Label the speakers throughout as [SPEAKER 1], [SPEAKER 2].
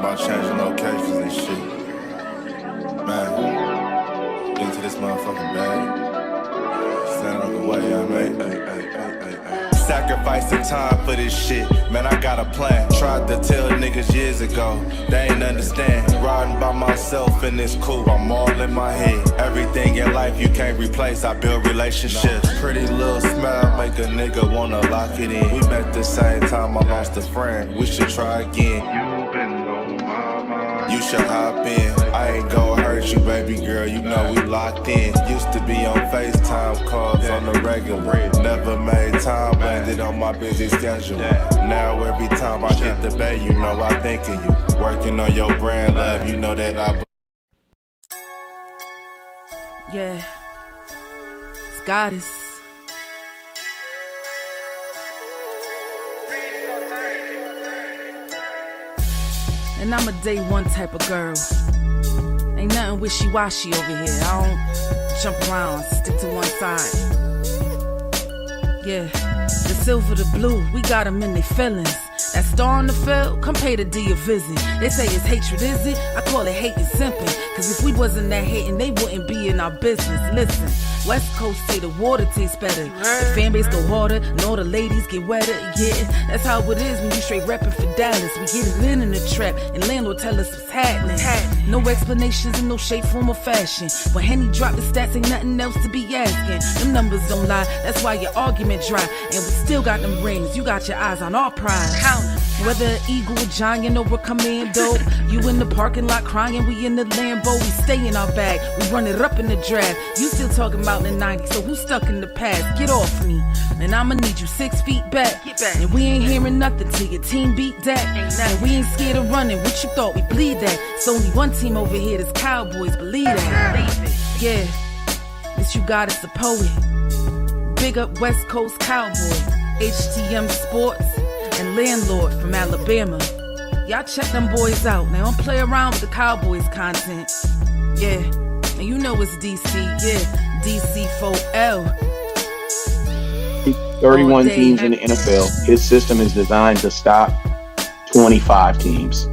[SPEAKER 1] about changing locations and shit. Man, get into this motherfucking bag. Stand on the way I made. Sacrificing time for this shit. Man, I got a plan. Tried to tell niggas years ago. They ain't understand. Riding by myself and it's cool. I'm all in my head. Everything in life you can't replace. I build relationships. Pretty little smile make a nigga wanna lock it in. We met the same time I lost a friend. We should try again. You've been on my mind. You should hop in. I ain't gonna hurt you, baby girl. You know we locked in. Used to be on FaceTime calls on the regular. Never made time, landed on my busy schedule. Now every time I get the bay, you know I think of you. Working on your brand, love, you know that I.
[SPEAKER 2] Yeah, it's goddess. And I'm a day one type of girl. Ain't nothing wishy-washy over here. I don't jump around, stick to one side. Yeah, the silver, the blue, we got them in their feelings. That star on the field, come pay the D a visit. They say it's hatred, is it? I call it hate and simping. Cause if we wasn't that hating, they wouldn't be in our business. Listen, West Coast say the water tastes better. The fan base go harder, and all the ladies get wetter. Yeah, that's how it is when you straight reppin' for Dallas. We get it in the trap, and landlord tell us what's happening. No explanations in no shape, form, or fashion. When Henny drop the stats, ain't nothing else to be asking. Them numbers don't lie, that's why your argument dry. And we still got them rings, you got your eyes on our prize. Whether an eagle, a giant, or a commando, you in the parking lot crying, we in the Lambo, we stay in our bag, we run it up in the draft. You still talking about the 90s, so who's stuck in the past? Get off me, and I'ma need you 6 feet back. And we ain't hearing nothing till your team beat that. And we ain't scared of running, what you thought we bleed that? It's only one team over here, that's Cowboys, believe that. Yeah, this you got is the poet. Big up West Coast Cowboy, HTM Sports, and LandLord from Alabama. Y'all check them boys out. Now don't play around with the Cowboys content. Yeah, and you know it's DC. Yeah, DC4L.
[SPEAKER 3] 31 teams in the NFL. His system is designed to stop 25 teams.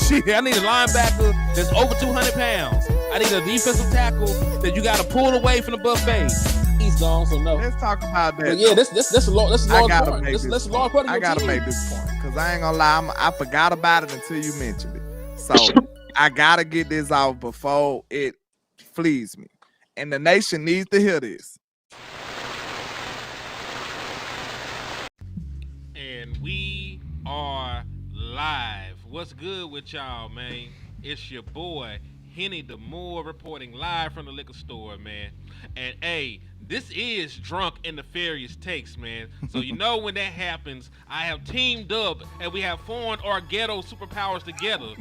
[SPEAKER 4] Shit, I need a linebacker that's over 200 pounds. I need a defensive tackle that you got to pull away from the buffet. He's gone, so no.
[SPEAKER 5] Let's talk about that.
[SPEAKER 4] But yeah, that's a long part. That's a long part of your
[SPEAKER 5] I gotta
[SPEAKER 4] team.
[SPEAKER 5] make this point because I ain't gonna lie, I forgot about it until you mentioned it. So I gotta get this out before it flees me, and the nation needs to hear this.
[SPEAKER 6] And we are live. What's good with y'all, man? It's your boy Henny the Moore reporting live from the liquor store, man. And hey, this is Drunk and Nefarious Takes, man. So you know when that happens, I have teamed up and we have formed our ghetto superpowers together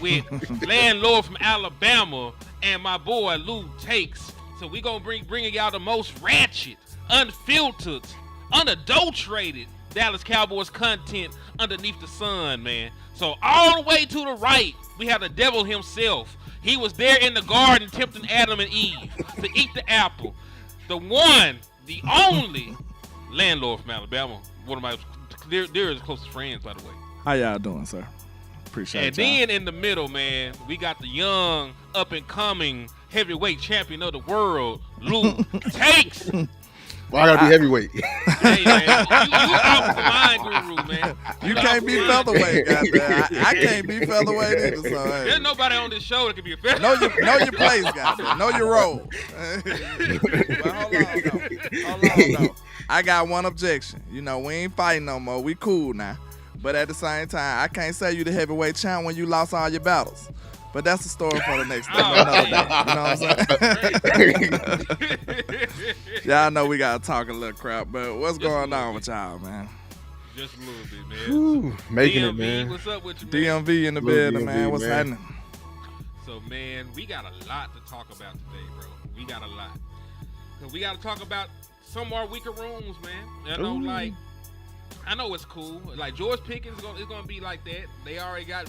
[SPEAKER 6] with LandLord from Alabama and my boy Lou Takes. So we gonna bringing y'all the most ratchet, unfiltered, unadulterated Dallas Cowboys content underneath the sun, man. So all the way to the right, we have the devil himself. He was there in the garden tempting Adam and Eve to eat the apple. The one, the only LandLord from Alabama. One of my dearest closest friends, by the way.
[SPEAKER 5] How y'all doing, sir? Appreciate it.
[SPEAKER 6] And then in the middle, man, we got the young, up-and-coming heavyweight champion of the world, Lou Takes.
[SPEAKER 7] Well, I gotta be heavyweight.
[SPEAKER 6] Hey, man, you out the mind guru, man.
[SPEAKER 5] You can't be featherweight, goddamn. I can't be featherweight either. So hey.
[SPEAKER 6] There's nobody on this show that can be a featherweight.
[SPEAKER 5] Know your place, goddamn. Know your role. But hold on, though. I got one objection. You know, we ain't fighting no more. We cool now. But at the same time, I can't say you the heavyweight champ when you lost all your battles. But that's a story for the next day. You know what I'm saying? Y'all know we gotta talk a little crap, but what's going on with y'all, man?
[SPEAKER 6] Just a little bit, man.
[SPEAKER 7] Whew, making
[SPEAKER 6] DMV,
[SPEAKER 7] it, man.
[SPEAKER 6] What's up with you, man?
[SPEAKER 5] DMV in the building, man. What's happening?
[SPEAKER 6] So, man, we got a lot to talk about today, bro. We got a lot. So we got to talk about some of our weaker rooms, man. You know, I know it's cool. Like, George Pickens is going to be like that. They already got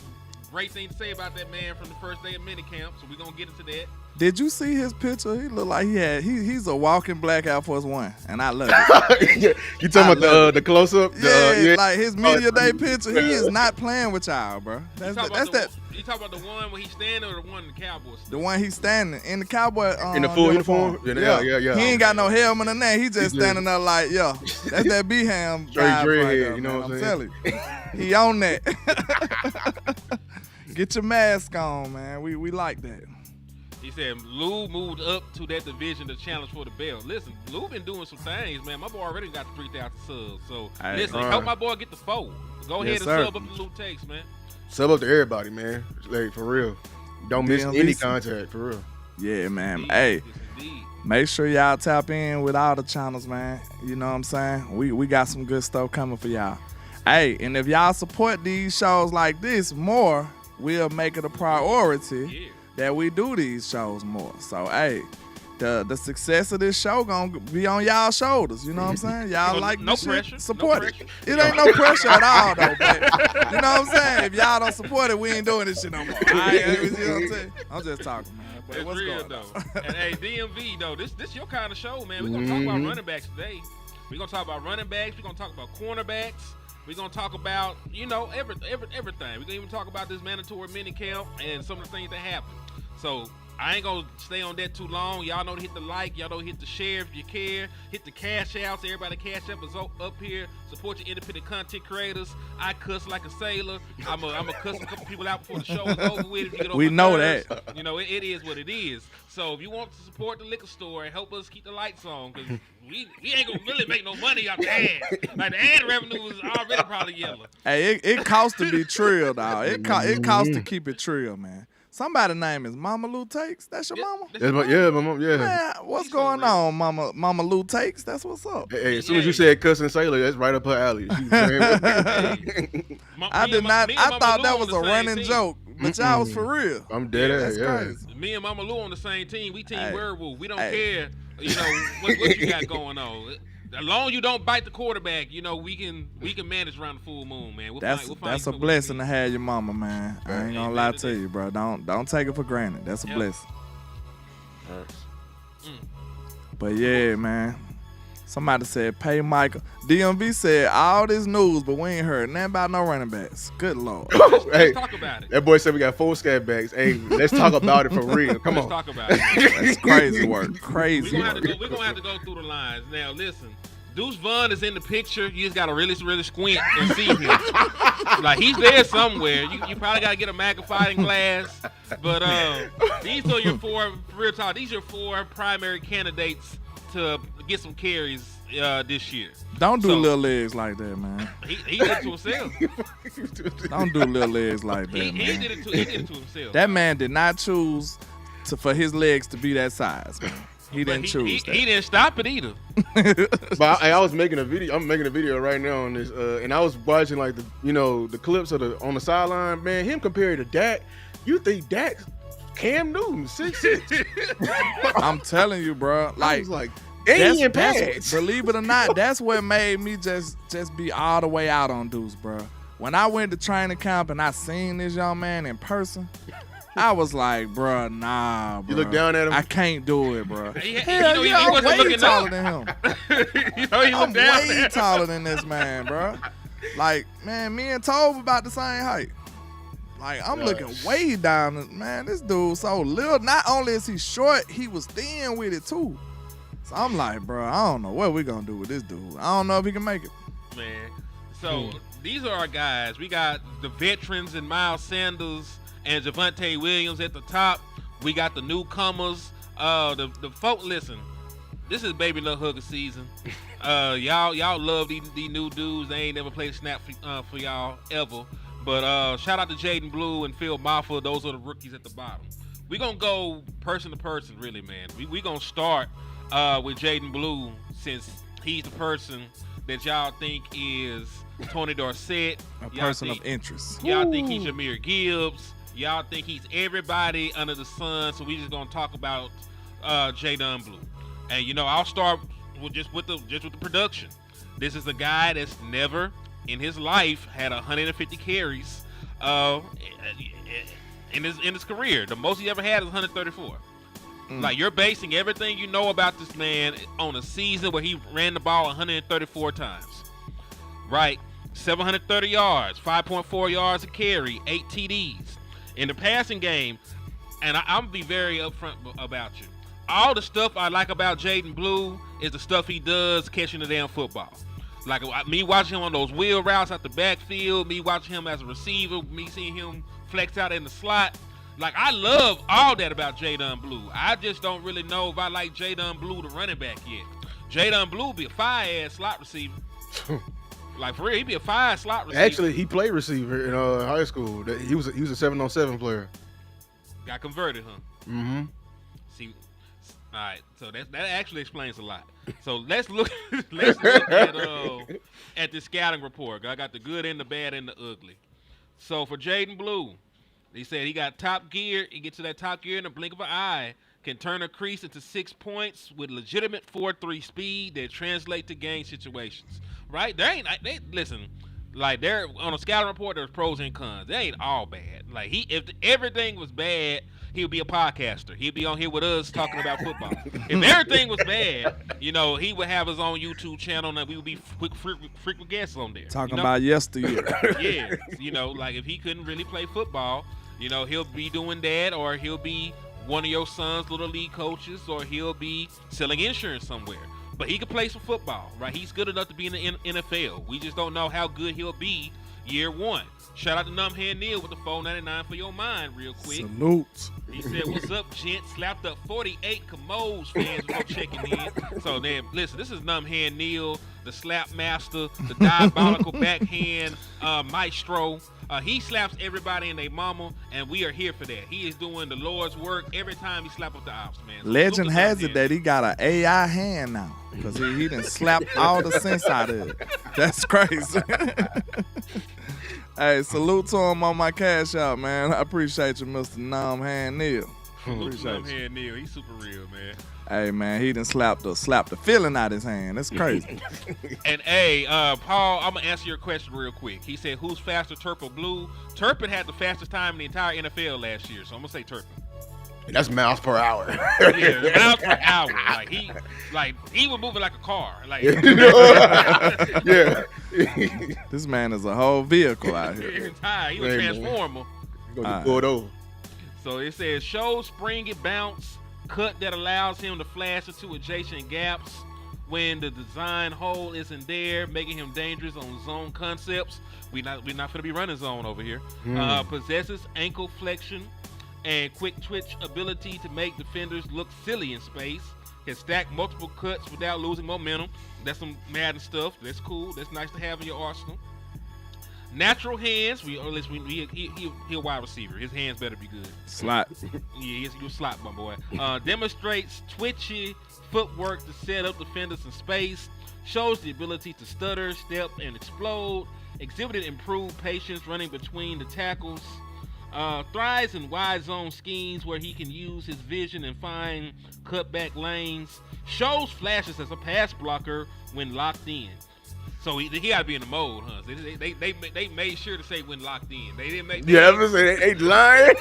[SPEAKER 6] great things to say about that man from the first day of minicamp, so we're going to get into that.
[SPEAKER 5] Did you see his picture? He looked like he's a walking Black Air Force One, and I love it.
[SPEAKER 7] You talking about the close up?
[SPEAKER 5] Yeah, like his media day picture. He is not playing with y'all, bro.
[SPEAKER 6] You talking about the one where he's standing or the one in the Cowboys?
[SPEAKER 5] The one he's standing in the Cowboy
[SPEAKER 7] in the full uniform. Yeah.
[SPEAKER 5] He ain't got no helmet or nothing. He just standing there like, that's that B-Ham
[SPEAKER 7] straight
[SPEAKER 5] vibe
[SPEAKER 7] dread,
[SPEAKER 5] right there,
[SPEAKER 7] you know
[SPEAKER 5] man.
[SPEAKER 7] what I'm
[SPEAKER 5] telling you, he on that. Get your mask on, man. We like that.
[SPEAKER 6] He said Lou moved up to that division to challenge for the belt. Listen, Lou been doing some things, man. My boy already got the 3,000 subs. So listen, help my boy get the 4. Go ahead and sub up the Lou Takes, man.
[SPEAKER 7] Sub up to everybody, man. Like, for real. Don't miss any contact, for real.
[SPEAKER 5] Yeah, man. Hey, make sure y'all tap in with all the channels, man. You know what I'm saying? We got some good stuff coming for y'all. Hey, and if y'all support these shows like this more, we'll make it a priority that we do these shows more. So, hey, the success of this show gonna be on y'all shoulders. You know what I'm saying? Y'all like
[SPEAKER 6] no
[SPEAKER 5] this
[SPEAKER 6] pressure,
[SPEAKER 5] shit, support
[SPEAKER 6] no
[SPEAKER 5] it.
[SPEAKER 6] pressure.
[SPEAKER 5] It ain't no pressure at all, though. But you know what I'm saying? If y'all don't support it, we ain't doing this shit no more. You know what I'm saying? I'm just talking, man. But
[SPEAKER 6] It's
[SPEAKER 5] what's
[SPEAKER 6] real
[SPEAKER 5] going
[SPEAKER 6] though.
[SPEAKER 5] on?
[SPEAKER 6] And hey, DMV though, this your kind of show, man. We're gonna talk about running backs today. We're gonna talk about running backs. We're gonna talk about cornerbacks. We're gonna talk about everything. We're gonna even talk about this mandatory mini camp and some of the things that happen. So I ain't gonna stay on that too long. Y'all know to hit the like. Y'all know to hit the share if you care. Hit the cash outs. Everybody cash up is up here. Support your independent content creators. I cuss like a sailor. I'm a cuss a couple people out before the show is over with. If you get on
[SPEAKER 5] We
[SPEAKER 6] my
[SPEAKER 5] know
[SPEAKER 6] nerves.
[SPEAKER 5] that.
[SPEAKER 6] You know, it is what it is. So if you want to support the liquor store and help us keep the lights on, because we ain't gonna really make no money off the ads. Like the ad revenue was already probably yellow.
[SPEAKER 5] Hey, it costs to be trill, dog. It costs to keep it trill, man. Somebody's name is Mama Lou Takes. That's your mama?
[SPEAKER 7] That's my mom. Yeah.
[SPEAKER 5] Man, what's going on, Mama Lou Takes? That's what's up.
[SPEAKER 7] Hey, as soon as you said cussing sailor, that's right up her alley.
[SPEAKER 5] I thought that was a running joke, but y'all was for real.
[SPEAKER 7] I'm dead ass.
[SPEAKER 5] That's crazy.
[SPEAKER 6] Me and Mama Lou on the same team. We team Werewolf. We don't care, what you got going on. As long as you don't bite the quarterback, we can manage around the full moon, man.
[SPEAKER 5] That's a blessing to have your mama, man. I ain't gonna lie to you, bro. Don't take it for granted. That's a blessing. But yeah, man. Somebody said pay Michael. DMV said all this news, but we ain't heard nothing about no running backs. Good Lord.
[SPEAKER 6] Let's talk about it.
[SPEAKER 7] That boy said we got 4 scat backs. Hey, let's talk about it for real. Come on.
[SPEAKER 6] Let's talk about it.
[SPEAKER 5] That's crazy work. Crazy work.
[SPEAKER 6] We're gonna have to go through the lines. Now listen. Deuce Vaughn is in the picture. You just gotta really squint and see him. Like he's there somewhere. You probably gotta get a magnifying glass. But these are your 4 real talk. These are your 4 primary candidates to get some carries this year.
[SPEAKER 5] Don't do little legs like that, man.
[SPEAKER 6] He did it to himself.
[SPEAKER 5] Don't do little legs like that,
[SPEAKER 6] He
[SPEAKER 5] man.
[SPEAKER 6] did it to himself.
[SPEAKER 5] That man did not choose for his legs to be that size, man. He didn't choose that.
[SPEAKER 6] He didn't stop it either.
[SPEAKER 7] But I was making a video. I'm making a video right now on this, and I was watching like the clips of on the sideline. Man, him compared to Dak. You think Dak Cam Newton 6'6"?
[SPEAKER 5] I'm telling you, bro.
[SPEAKER 7] I was like, alien pads.
[SPEAKER 5] Believe it or not, that's what made me just be all the way out on Deuce, bro. When I went to training camp and I seen this young man in person, I was like, bro, nah, bro.
[SPEAKER 7] You look down at him?
[SPEAKER 5] I can't do it, bro.
[SPEAKER 6] Hell
[SPEAKER 5] yeah, I'm
[SPEAKER 6] wasn't
[SPEAKER 5] way
[SPEAKER 6] looking
[SPEAKER 5] taller
[SPEAKER 6] up.
[SPEAKER 5] than him.
[SPEAKER 6] He
[SPEAKER 5] I'm
[SPEAKER 6] looked down
[SPEAKER 5] way
[SPEAKER 6] there.
[SPEAKER 5] taller than this man, bro. Like, man, me and Tove about the same height. Like, I'm looking way down. Man, this dude so little. Not only is he short, he was thin with it, too. So I'm like, bro, I don't know what we're going to do with this dude. I don't know if he can make it.
[SPEAKER 6] Man, so these are our guys. We got the veterans and Miles Sanders and Javonte Williams at the top. We got the newcomers. The folk, listen, this is baby love hugger season. Y'all love these new dudes. They ain't never played a snap for y'all ever. But shout out to Jaydon Blue and Phil Maffa. Those are the rookies at the bottom. We're going to go person to person, really, man. We're going to start with Jaydon Blue, since he's the person that y'all think is Tony Dorsett.
[SPEAKER 5] A person of interest.
[SPEAKER 6] Y'all think he's Jahmyr Gibbs. Y'all think he's everybody under the sun. So we just going to talk about Jaydon Blue. And, I'll start with just with the production. This is a guy that's never in his life had 150 carries in his career. The most he ever had is 134. Like, you're basing everything you know about this man on a season where he ran the ball 134 times. Right? 730 yards, 5.4 yards a carry, 8 TDs. In the passing game, and I'm going to be very upfront about you. All the stuff I like about Jaydon Blue is the stuff he does catching the damn football. Like, me watching him on those wheel routes out the backfield, me watching him as a receiver, me seeing him flex out in the slot. Like, I love all that about Jaydon Blue. I just don't really know if I like Jaydon Blue, the running back, yet. Jaydon Blue be a fire-ass slot receiver. Like, for real, he be a fire slot receiver.
[SPEAKER 7] Actually, he played receiver in high school. He was a 7-on-7 player.
[SPEAKER 6] Got converted, huh?
[SPEAKER 7] Mm-hmm.
[SPEAKER 6] See, all right. So that actually explains a lot. So let's look at the scouting report. I got the good and the bad and the ugly. So for Jaydon Blue, he said he got top gear. He gets to that top gear in the blink of an eye. Can turn a crease into 6 points with legitimate 4.3 speed that translate to game situations. Right? Listen. Like, there on a scouting report, there's pros and cons. They ain't all bad. Like, if everything was bad, he would be a podcaster. He'd be on here with us talking about football. If everything was bad, he would have his own YouTube channel, and we would be frequent guests on there.
[SPEAKER 5] Talking about yesteryear.
[SPEAKER 6] Yeah. Like, if he couldn't really play football, he'll be doing that, or he'll be one of your son's little league coaches, or he'll be selling insurance somewhere. But he can play some football, right? He's good enough to be in the NFL. We just don't know how good he'll be year one. Shout out to Numbhead Neil with the $4.99 for your mind real quick.
[SPEAKER 5] Salute.
[SPEAKER 6] He said, what's up, gent? Slapped up 48 Commodes fans before checking in. So, then, listen, this is Numbhead Neil, the slap master, the diabolical backhand maestro. He slaps everybody and their mama, and we are here for that. He is doing the Lord's work every time he slaps up the ops, man. So
[SPEAKER 5] Legend has it that he got an AI hand now, because he done slapped all the sense out of it. That's crazy. Hey, salute to him on my cash out, man. I appreciate you, Mr. Numbhead Neil.
[SPEAKER 6] Salute to Numbhead Neil. He's super real, man.
[SPEAKER 5] Hey, man, he done slapped the feeling out his hand. That's crazy.
[SPEAKER 6] And, hey, Paul, I'm going to answer your question real quick. He said, who's faster, Turpin or Blue? Turpin had the fastest time in the entire NFL last year, so I'm going to say Turpin.
[SPEAKER 7] That's miles per hour.
[SPEAKER 6] Yeah, miles per hour. He was moving like a car. Like,
[SPEAKER 7] yeah.
[SPEAKER 5] This man is a whole vehicle out here.
[SPEAKER 6] He was a transformer.
[SPEAKER 7] Gonna get pulled over.
[SPEAKER 6] So it says, show springy bounce, cut that allows him to flash into adjacent gaps when the design hole isn't there, making him dangerous on zone concepts. We're not going to be running zone over here. Possesses ankle flexion and quick twitch ability to make defenders look silly in space. Can stack multiple cuts without losing momentum. That's some Madden stuff. That's cool. That's nice to have in your arsenal. Natural hands. He a wide receiver. His hands better be good.
[SPEAKER 5] Slot.
[SPEAKER 6] Yeah, he's a slot, my boy. Demonstrates twitchy footwork to set up defenders in space. Shows the ability to stutter, step, and explode. Exhibited improved patience running between the tackles. Thrives in wide zone schemes where he can use his vision and find cutback lanes. Shows flashes as a pass blocker when locked in. So he got to be in the mode, huh? They made sure to say when locked in. They didn't make.
[SPEAKER 7] Yeah, they lying.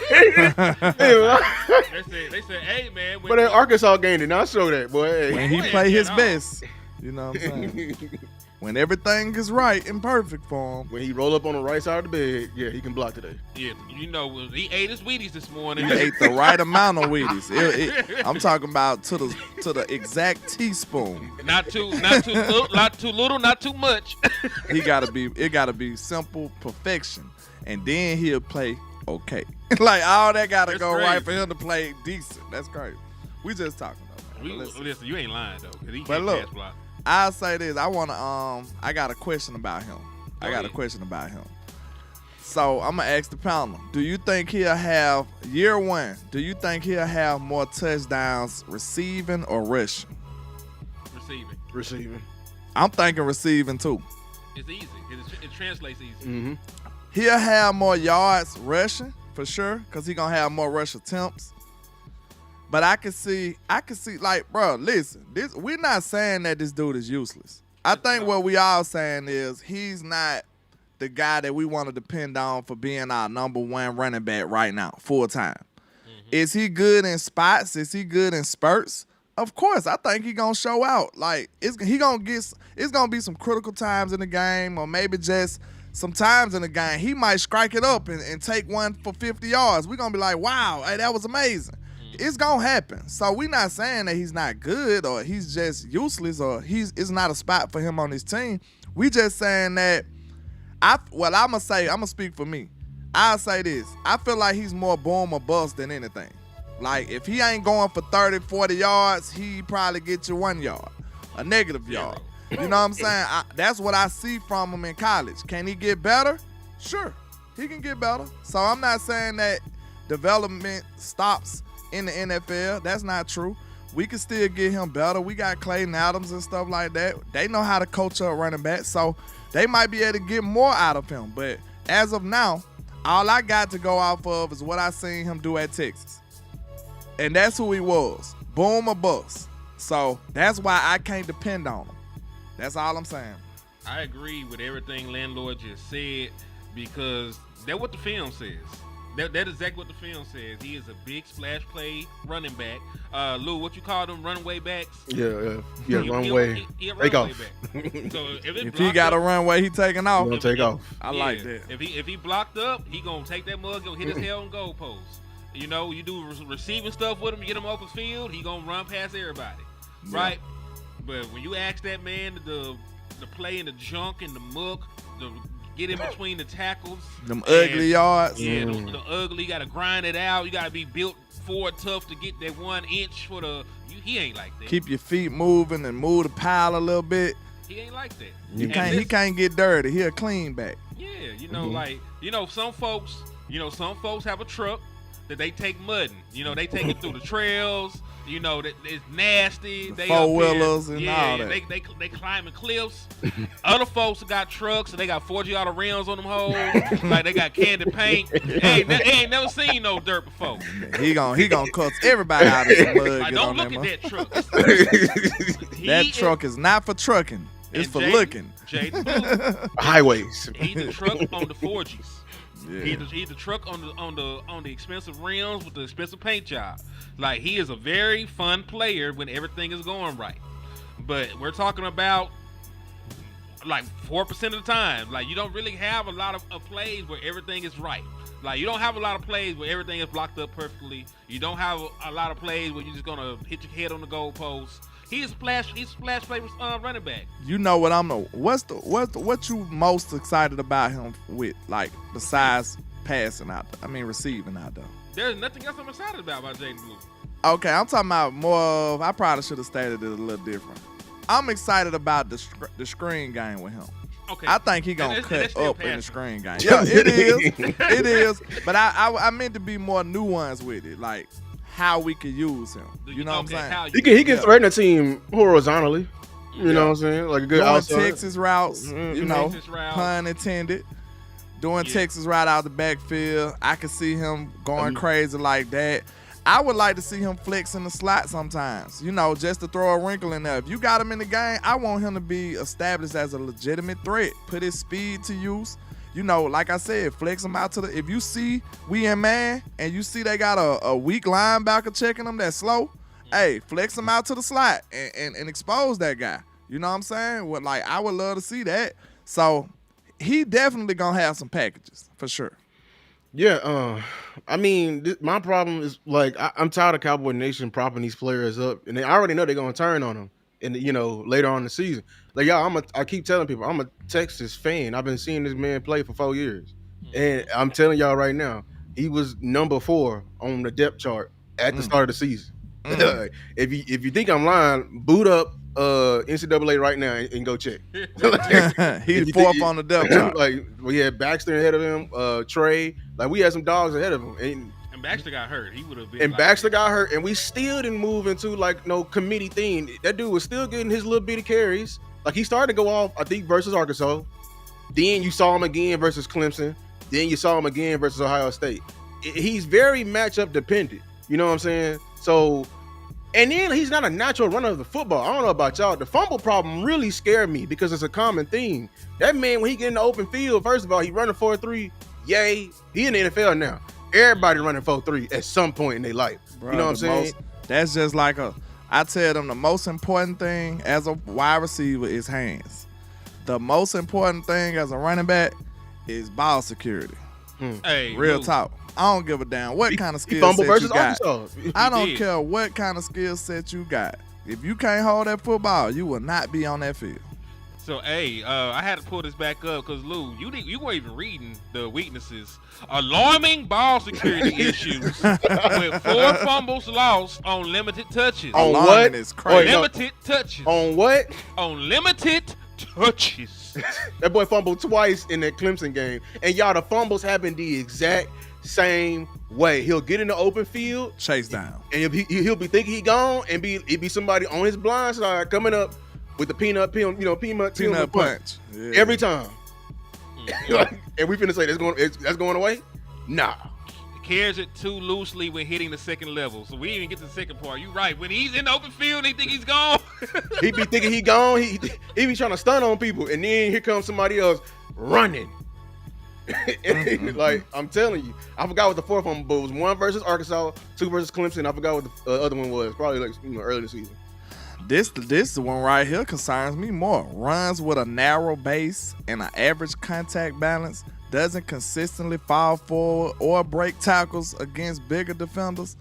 [SPEAKER 6] They said, hey man.
[SPEAKER 7] But that Arkansas game did not show that, boy. Hey.
[SPEAKER 5] When he play his best, you know what I'm saying? When everything is right and perfect for him.
[SPEAKER 7] When he roll up on the right side of the bed, yeah, he can block today.
[SPEAKER 6] Yeah, he ate his Wheaties this morning.
[SPEAKER 5] He ate the right amount of Wheaties. I'm talking about to the exact teaspoon.
[SPEAKER 6] Not too little, not too much.
[SPEAKER 5] It gotta be simple perfection, and then he'll play okay. Like all that gotta go right for him to play decent. That's crazy. We just talking though.
[SPEAKER 6] Listen, you ain't lying though. He
[SPEAKER 5] but
[SPEAKER 6] can't
[SPEAKER 5] look,
[SPEAKER 6] pass block.
[SPEAKER 5] I'll say this. I got a question about him. So I'm gonna ask the panel. Do you think he'll have year one? Do you think he'll have more touchdowns receiving or rushing?
[SPEAKER 6] Receiving.
[SPEAKER 5] I'm thinking receiving too.
[SPEAKER 6] It's easy. It translates easy.
[SPEAKER 7] Mm-hmm.
[SPEAKER 5] He'll have more yards rushing for sure, cause he gonna have more rush attempts. But I can see, like, bro, listen, we're not saying that this dude is useless. I think what we all saying is he's not the guy that we want to depend on for being our number one running back right now, full time. Is he good in spots? Is he good in spurts? Of course, I think he gonna show out. Like it's gonna be some critical times in the game, or maybe just some times in the game he might strike it up and take one for 50 yards. We're gonna be like, wow, hey, that was amazing. It's gonna happen. So we're not saying that he's not good or he's just useless or it's not a spot for him on his team. We just saying that I'm gonna speak for me. I'll say this. I feel like he's more boom or bust than anything. Like, if he ain't going for 30, 40 yards, he probably get you 1 yard, a negative yard. You know what I'm saying? That's what I see from him in college. Can he get better? Sure, he can get better. So I'm not saying that development stops in the NFL. That's not true. We can still get him better. We got Clayton Adams and stuff like that. They know how to coach up running back, so they might be able to get more out of him. But as of now, all I got to go off of is what I seen him do at Texas. And that's who he was. Boom or bust. So that's why I can't depend on him. That's all I'm saying.
[SPEAKER 6] I agree with everything LandLord just said because that's what the film says. That is exactly what the film says. He is a big splash play running back. Lou, what you call them runaway backs?
[SPEAKER 7] Yeah, runway. Take off.
[SPEAKER 6] Back. So
[SPEAKER 5] if he got a runway, he taking off.
[SPEAKER 7] Gonna take off.
[SPEAKER 5] I like that.
[SPEAKER 6] If he blocked up, he gonna take that mug and hit his head on goalpost. You know, you do receiving stuff with him, you get him off the field, he gonna run past everybody, right? But when you ask that man to play in the junk and the muck, to get in between the tackles,
[SPEAKER 5] them ugly yards,
[SPEAKER 6] the ugly, you gotta grind it out. You gotta be built forward tough to get that 1 inch for the. He ain't like that.
[SPEAKER 5] Keep your feet moving and move the pile a little bit.
[SPEAKER 6] He ain't like that.
[SPEAKER 5] He can't get dirty. He a clean back.
[SPEAKER 6] Yeah, some folks have a truck that they take mudding. You know, they take it through the trails. You know, that it's nasty. They
[SPEAKER 5] four-wheelers and all that.
[SPEAKER 6] They climbing cliffs. Other folks got trucks and they got 40 auto rims on them hoes. Like they got candy paint. They ain't never seen no dirt before.
[SPEAKER 5] He gonna cuss everybody out of the mud.
[SPEAKER 6] Like, don't look at that truck.
[SPEAKER 5] That truck is not for trucking. It's for looking.
[SPEAKER 6] Jaydon Blue.
[SPEAKER 7] Highways.
[SPEAKER 6] He's the truck on the 4Gs.
[SPEAKER 5] Yeah.
[SPEAKER 6] He's the truck on the expensive rims with the expensive paint job. Like, he is a very fun player when everything is going right. But we're talking about like 4% of the time. Like, you don't really have a lot of plays where everything is right. Like, you don't have a lot of plays where everything is blocked up perfectly. You don't have a lot of plays where you're just gonna hit your head on the goalpost. He's splash play running back.
[SPEAKER 5] You know what what you most excited about him with, like, besides passing out? Receiving out though.
[SPEAKER 6] There's nothing else I'm excited about Jaydon Blue.
[SPEAKER 5] Okay, I'm talking about more of. I probably should have stated it a little different. I'm excited about the screen game with him.
[SPEAKER 6] Okay.
[SPEAKER 5] I think he gonna cut up in the screen game.
[SPEAKER 6] Yeah,
[SPEAKER 5] it is. It is. But I meant to be more nuanced with it, like how we could use him. You know what I'm saying?
[SPEAKER 7] He can threaten a team horizontally. You know what I'm saying? Like a good outside.
[SPEAKER 5] Texas routes, pun intended. Doing Texas route out the backfield. I could see him going crazy like that. I would like to see him flex in the slot sometimes, just to throw a wrinkle in there. If you got him in the game, I want him to be established as a legitimate threat. Put his speed to use. Like I said, flex him out to the. If you see we in man and you see they got a weak linebacker checking them that's slow, hey, flex him out to the slot and expose that guy. You know what I'm saying? I would love to see that. So he definitely gonna have some packages for sure.
[SPEAKER 7] Yeah, my problem is I'm tired of Cowboy Nation propping these players up, and I already know they're gonna turn on them, and later on in the season. Like, y'all, I keep telling people I'm a Texas fan. I've been seeing this man play for 4 years, and I'm telling y'all right now, he was number 4 on the depth chart at the start of the season. If you think I'm lying, boot up NCAA right now and go check.
[SPEAKER 5] He's 4th on the depth chart.
[SPEAKER 7] We had Baxter ahead of him, Trey. We had some dogs ahead of him.
[SPEAKER 6] And Baxter got hurt. He would have been.
[SPEAKER 7] And Baxter got hurt, and we still didn't move into no committee thing. That dude was still getting his little bitty carries. He started to go off, I think, versus Arkansas. Then you saw him again versus Clemson. Then you saw him again versus Ohio State. He's very matchup dependent. You know what I'm saying? So. And then he's not a natural runner of the football. I don't know about y'all. The fumble problem really scared me because it's a common theme. That man, when he get in the open field, first of all, he running 4.3. Yay. He in the NFL now. Everybody running 4-3 at some point in their life.
[SPEAKER 5] Bruh,
[SPEAKER 7] you know what I'm saying?
[SPEAKER 5] That's just like I tell them the most important thing as a wide receiver is hands. The most important thing as a running back is ball security.
[SPEAKER 6] Hey,
[SPEAKER 5] Real
[SPEAKER 6] Lou,
[SPEAKER 5] talk. I don't give a damn what kind of
[SPEAKER 7] He
[SPEAKER 5] skill
[SPEAKER 7] fumbled
[SPEAKER 5] set you
[SPEAKER 7] versus
[SPEAKER 5] got.
[SPEAKER 7] Arkansas.
[SPEAKER 5] I don't
[SPEAKER 6] did.
[SPEAKER 5] care what kind of skill set you got. If you can't hold that football, you will not be on that field.
[SPEAKER 6] So, hey, I had to pull this back up because, Lou, you weren't even reading the weaknesses. Alarming ball security issues with 4 fumbles lost on limited touches.
[SPEAKER 7] On
[SPEAKER 5] Alarming
[SPEAKER 7] what?
[SPEAKER 5] is crazy.
[SPEAKER 7] Wait, no.
[SPEAKER 6] Limited touches.
[SPEAKER 7] On what?
[SPEAKER 6] On limited touches.
[SPEAKER 7] That boy fumbled twice in that Clemson game. And y'all, the fumbles happen the exact same way. He'll get in the open field,
[SPEAKER 5] Chase down.
[SPEAKER 7] and he'll be thinking he gone, and it be somebody on his blind side coming up with the peanut
[SPEAKER 5] Punch. Yeah.
[SPEAKER 7] every time. And we finna say that's going away? Nah.
[SPEAKER 6] Carries it too loosely when hitting the second level. So we didn't even get to the second part. You right. When he's in the open field, he think he's gone.
[SPEAKER 7] He be thinking he gone. He be trying to stun on people, and then here comes somebody else running. Like, I'm telling you, I forgot what the fourth one was. 1 versus Arkansas, 2 versus Clemson. I forgot what the other one was. Probably like early in the season.
[SPEAKER 5] This one right here concerns me more. Runs with a narrow base and an average contact balance. Doesn't consistently fall forward or break tackles against bigger defenders.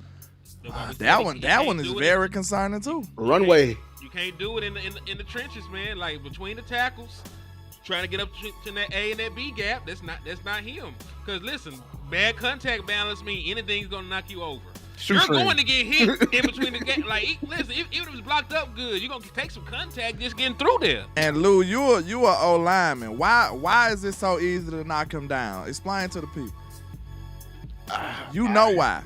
[SPEAKER 5] That one is very concerning too.
[SPEAKER 7] Runway.
[SPEAKER 6] You can't do it in the trenches, man. Like between the tackles, trying to get up to that A and that B gap. That's not him. Because listen, bad contact balance means anything's gonna knock you over. You're going to get hit in between the gap. Like, listen, even if it's blocked up good, you're gonna take some contact just getting through there.
[SPEAKER 5] And Lou, you are O lineman. Why is it so easy to knock him down? Explain to the people. You know why?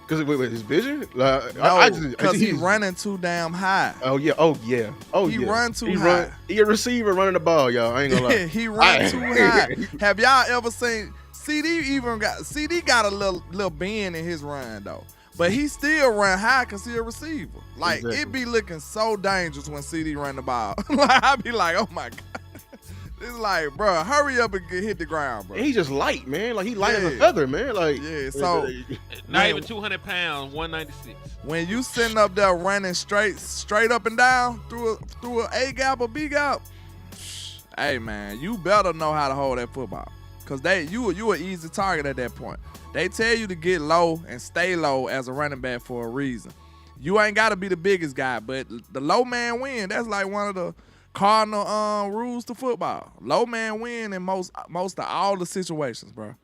[SPEAKER 7] Because with his vision? Like,
[SPEAKER 5] No,
[SPEAKER 7] just-
[SPEAKER 5] because he's running too damn high.
[SPEAKER 7] Oh yeah.
[SPEAKER 5] He run too
[SPEAKER 7] he
[SPEAKER 5] high.
[SPEAKER 7] He a receiver running the ball, y'all. I ain't gonna lie.
[SPEAKER 5] He run too high. Have y'all ever seen CD got a little bend in his run though. But he still run high because he a receiver. Like,
[SPEAKER 7] Exactly.
[SPEAKER 5] it be looking so dangerous when CD run the ball. Like, I be like, oh my God. It's like, bro, hurry up and hit the ground, bro.
[SPEAKER 7] And he's just light, man. Like, he light as a
[SPEAKER 5] Yeah.
[SPEAKER 7] feather, man. Like,
[SPEAKER 5] Yeah, so
[SPEAKER 6] Not even 200 pounds, 196.
[SPEAKER 5] when you sitting up there running straight up and down through a A gap or B gap, hey man, you better know how to hold that football. Cause you an easy target at that point. They tell you to get low and stay low as a running back for a reason. You ain't gotta be the biggest guy, but the low man win. That's like one of the cardinal rules to football. Low man win in most of all the situations, bro.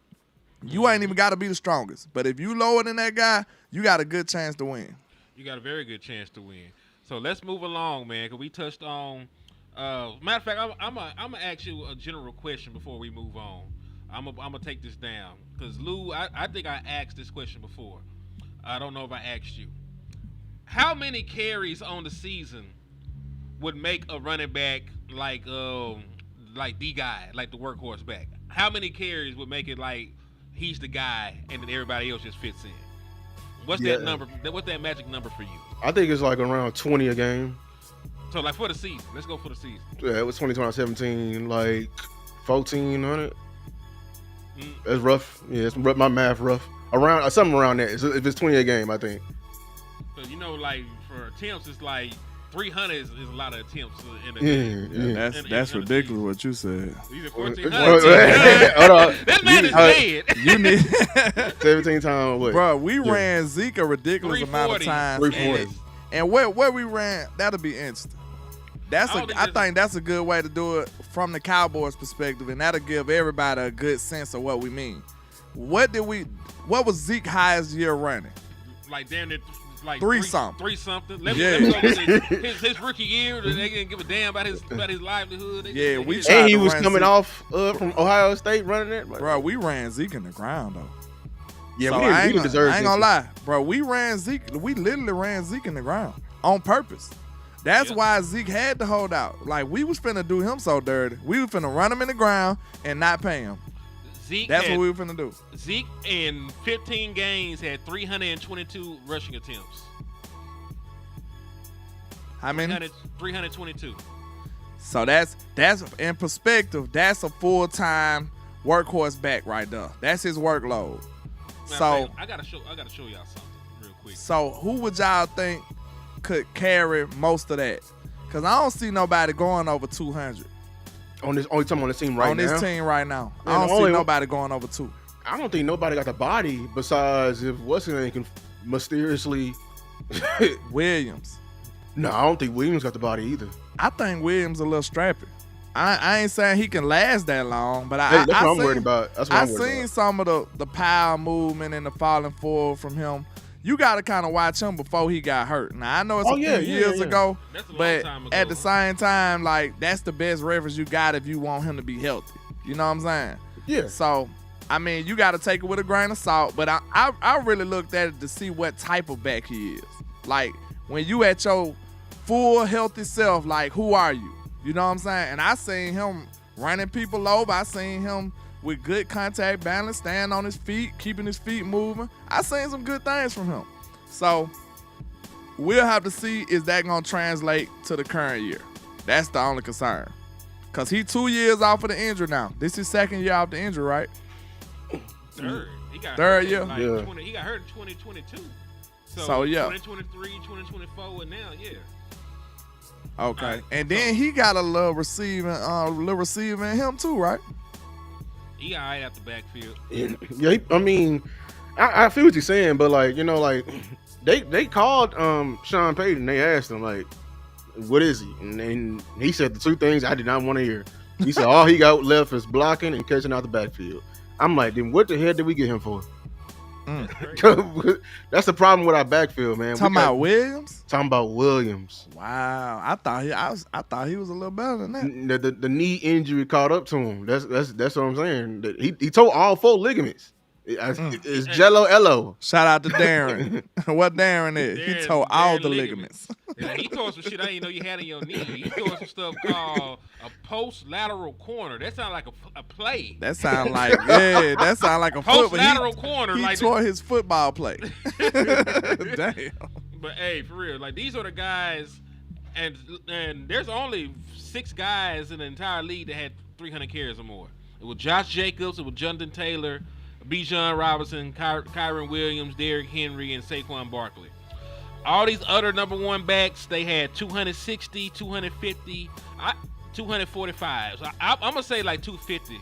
[SPEAKER 5] You ain't even gotta be the strongest. But if you lower than that guy, you got a good chance to win.
[SPEAKER 6] You got a very good chance to win. So let's move along, man, because we touched on. Matter of fact, I'm gonna ask you a general question before we move on. I'm gonna take this down because Lou, I think I asked this question before. I don't know if I asked you. How many carries on the season would make a running back like the guy, like the workhorse back? How many carries would make it like he's the guy and then everybody else just fits in? What's that number? What's that magic number for you?
[SPEAKER 7] I think it's like around 20 a game.
[SPEAKER 6] So like for the season, let's go for the season.
[SPEAKER 7] Yeah, it was 2017, like 1,400.
[SPEAKER 6] Mm.
[SPEAKER 7] That's rough. Yeah, it's rough. My math rough. Around something around that. If it's 20 a game, I think.
[SPEAKER 6] So like for attempts, it's like 300 is a lot of attempts in a
[SPEAKER 7] Yeah,
[SPEAKER 6] game.
[SPEAKER 7] yeah.
[SPEAKER 5] That's
[SPEAKER 6] in a
[SPEAKER 5] ridiculous
[SPEAKER 6] season.
[SPEAKER 5] what you said.
[SPEAKER 6] These are
[SPEAKER 7] Hold
[SPEAKER 6] 1,400.
[SPEAKER 7] on.
[SPEAKER 6] This man is dead.
[SPEAKER 5] You need
[SPEAKER 7] 17 times what?
[SPEAKER 5] Bro, we ran Zeke a ridiculous amount of
[SPEAKER 6] 340.
[SPEAKER 5] times.
[SPEAKER 7] 340.
[SPEAKER 5] And where we ran, that'll be instant. I
[SPEAKER 6] think
[SPEAKER 5] think that's a good way to do it from the Cowboys' perspective, and that'll give everybody a good sense of what we mean. What was Zeke highest year running?
[SPEAKER 6] Like damn it, like
[SPEAKER 5] Three something.
[SPEAKER 6] 3 something. Let
[SPEAKER 5] Yeah.
[SPEAKER 6] me go with his rookie year. They didn't give a damn about his livelihood.
[SPEAKER 5] Yeah, we
[SPEAKER 6] he-
[SPEAKER 5] tried
[SPEAKER 7] And he
[SPEAKER 5] to
[SPEAKER 7] was
[SPEAKER 5] run
[SPEAKER 7] coming
[SPEAKER 5] Zeke.
[SPEAKER 7] off from Ohio State running it.
[SPEAKER 5] Bro, we ran Zeke in the ground though.
[SPEAKER 7] Yeah,
[SPEAKER 5] So
[SPEAKER 7] we didn't deserve
[SPEAKER 5] I ain't gonna lie, bro. We ran Zeke. We literally ran Zeke in the ground on purpose. That's why Zeke had to hold out. Like, we was finna do him so dirty. We was finna run him in the ground and not pay him.
[SPEAKER 6] Zeke
[SPEAKER 5] That's
[SPEAKER 6] had,
[SPEAKER 5] what we were finna do.
[SPEAKER 6] Zeke in 15 games had 322 rushing attempts.
[SPEAKER 5] How many?
[SPEAKER 6] 322.
[SPEAKER 5] So that's in perspective. That's a full-time workhorse back right there. That's his workload. So
[SPEAKER 6] I gotta show y'all something real quick.
[SPEAKER 5] So who would y'all think could carry most of that? Because I don't see nobody going over 200
[SPEAKER 7] On this only time on the team right now.
[SPEAKER 5] on this team right now.
[SPEAKER 7] Man,
[SPEAKER 5] I don't
[SPEAKER 7] only-
[SPEAKER 5] see nobody going over 2.
[SPEAKER 7] I don't think nobody got the body besides if what's his name can mysteriously.
[SPEAKER 5] Williams.
[SPEAKER 7] No, I don't think Williams got the body either.
[SPEAKER 5] I think Williams a little strappy. I ain't saying he can last that long, but
[SPEAKER 7] Hey, that's what I'm
[SPEAKER 5] seen-
[SPEAKER 7] worried about. That's what
[SPEAKER 5] I
[SPEAKER 7] I'm worried
[SPEAKER 5] seen
[SPEAKER 7] about.
[SPEAKER 5] some of the power movement and the falling forward from him. You got to kind of watch him before he got hurt. Now, I know it's a few years ago,
[SPEAKER 6] That's a long
[SPEAKER 5] but
[SPEAKER 6] time ago.
[SPEAKER 5] at the same time, like, that's the best reference you got if you want him to be healthy. You know what I'm saying?
[SPEAKER 7] Yeah.
[SPEAKER 5] So, I mean, you got to take it with a grain of salt, but I really looked at it to see what type of back he is. Like, when you at your full healthy self, like, who are you? You know what I'm saying? And I seen him running people over. I seen him with good contact balance, staying on his feet, keeping his feet moving. I seen some good things from him. So we'll have to see, is that going to translate to the current year? That's the only concern. Because he 2 years off of the injury now. This is second year off the injury, right?
[SPEAKER 6] Third. He got
[SPEAKER 5] Third
[SPEAKER 6] hurt
[SPEAKER 5] year?
[SPEAKER 6] in, like,
[SPEAKER 7] Yeah.
[SPEAKER 6] 20 he got hurt in 2022.
[SPEAKER 5] So, yeah.
[SPEAKER 6] 2023, 2024, and now, yeah.
[SPEAKER 5] Okay.
[SPEAKER 6] All right,
[SPEAKER 5] And then he got a little receiving in him too, right?
[SPEAKER 6] He all right out the backfield.
[SPEAKER 7] Yeah, I mean, I feel what you're saying, but like, you know, like they called Sean Payton. They asked him like, "What is he?" And then he said the two things I did not want to hear. He said all he got left is blocking and catching out the backfield. I'm like, then what the hell did we get him for?
[SPEAKER 6] That's crazy.
[SPEAKER 7] That's the problem with our backfield, man.
[SPEAKER 5] Talking about Williams?
[SPEAKER 7] Talking about Williams.
[SPEAKER 5] Wow. I thought he was a little better than that.
[SPEAKER 7] The knee injury caught up to him. That's what I'm saying. He tore all 4 ligaments. It's Jello Ello.
[SPEAKER 5] Shout out to Darren. What Darren is? He tore all the ligaments.
[SPEAKER 6] Yeah, he tore some shit I didn't know you had in your knee. He tore some stuff called a post-lateral corner. That sounds like a play.
[SPEAKER 5] That sound like a
[SPEAKER 6] Post-lateral corner.
[SPEAKER 5] He
[SPEAKER 6] like
[SPEAKER 5] tore his football play. Damn.
[SPEAKER 6] But hey, for real, like these are the guys, and there's only 6 guys in the entire league that had 300 carries or more. It was Josh Jacobs, it was Jonathan Taylor, Bijan Robinson, Kyron Williams, Derrick Henry, and Saquon Barkley. All these other number 1 backs, they had 260, 250, 245. So I'm gonna say like 250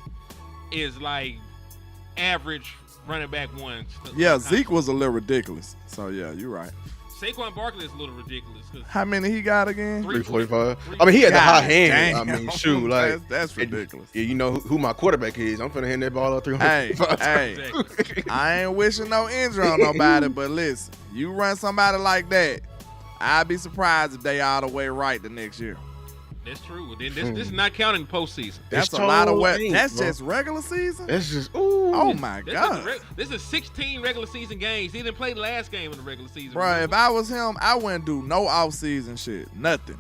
[SPEAKER 6] is like average running back one.
[SPEAKER 5] Yeah, Zeke was a little ridiculous. So yeah, you're right.
[SPEAKER 6] Saquon Barkley is a little ridiculous.
[SPEAKER 5] How many he got again?
[SPEAKER 7] 345. I mean, he had the high hand.
[SPEAKER 5] damn.
[SPEAKER 7] I mean, shoot, like
[SPEAKER 5] that's ridiculous.
[SPEAKER 7] Yeah, you know who my quarterback is. I'm finna hand that ball up 345.
[SPEAKER 5] Hey,
[SPEAKER 6] Exactly.
[SPEAKER 5] I ain't wishing no injury on nobody, but listen, you run somebody like that, I'd be surprised if they all the way right the next year.
[SPEAKER 6] That's true. Then this is not counting postseason.
[SPEAKER 5] That's
[SPEAKER 7] It's
[SPEAKER 5] a lot of
[SPEAKER 7] total
[SPEAKER 5] what.
[SPEAKER 7] ain't,
[SPEAKER 5] That's
[SPEAKER 7] bro.
[SPEAKER 5] just regular season.
[SPEAKER 7] That's just ooh.
[SPEAKER 5] Oh my god,
[SPEAKER 6] This is 16 regular season games. He didn't play the last game in the regular season.
[SPEAKER 5] bro. If I was him, I wouldn't do no off season shit. Nothing.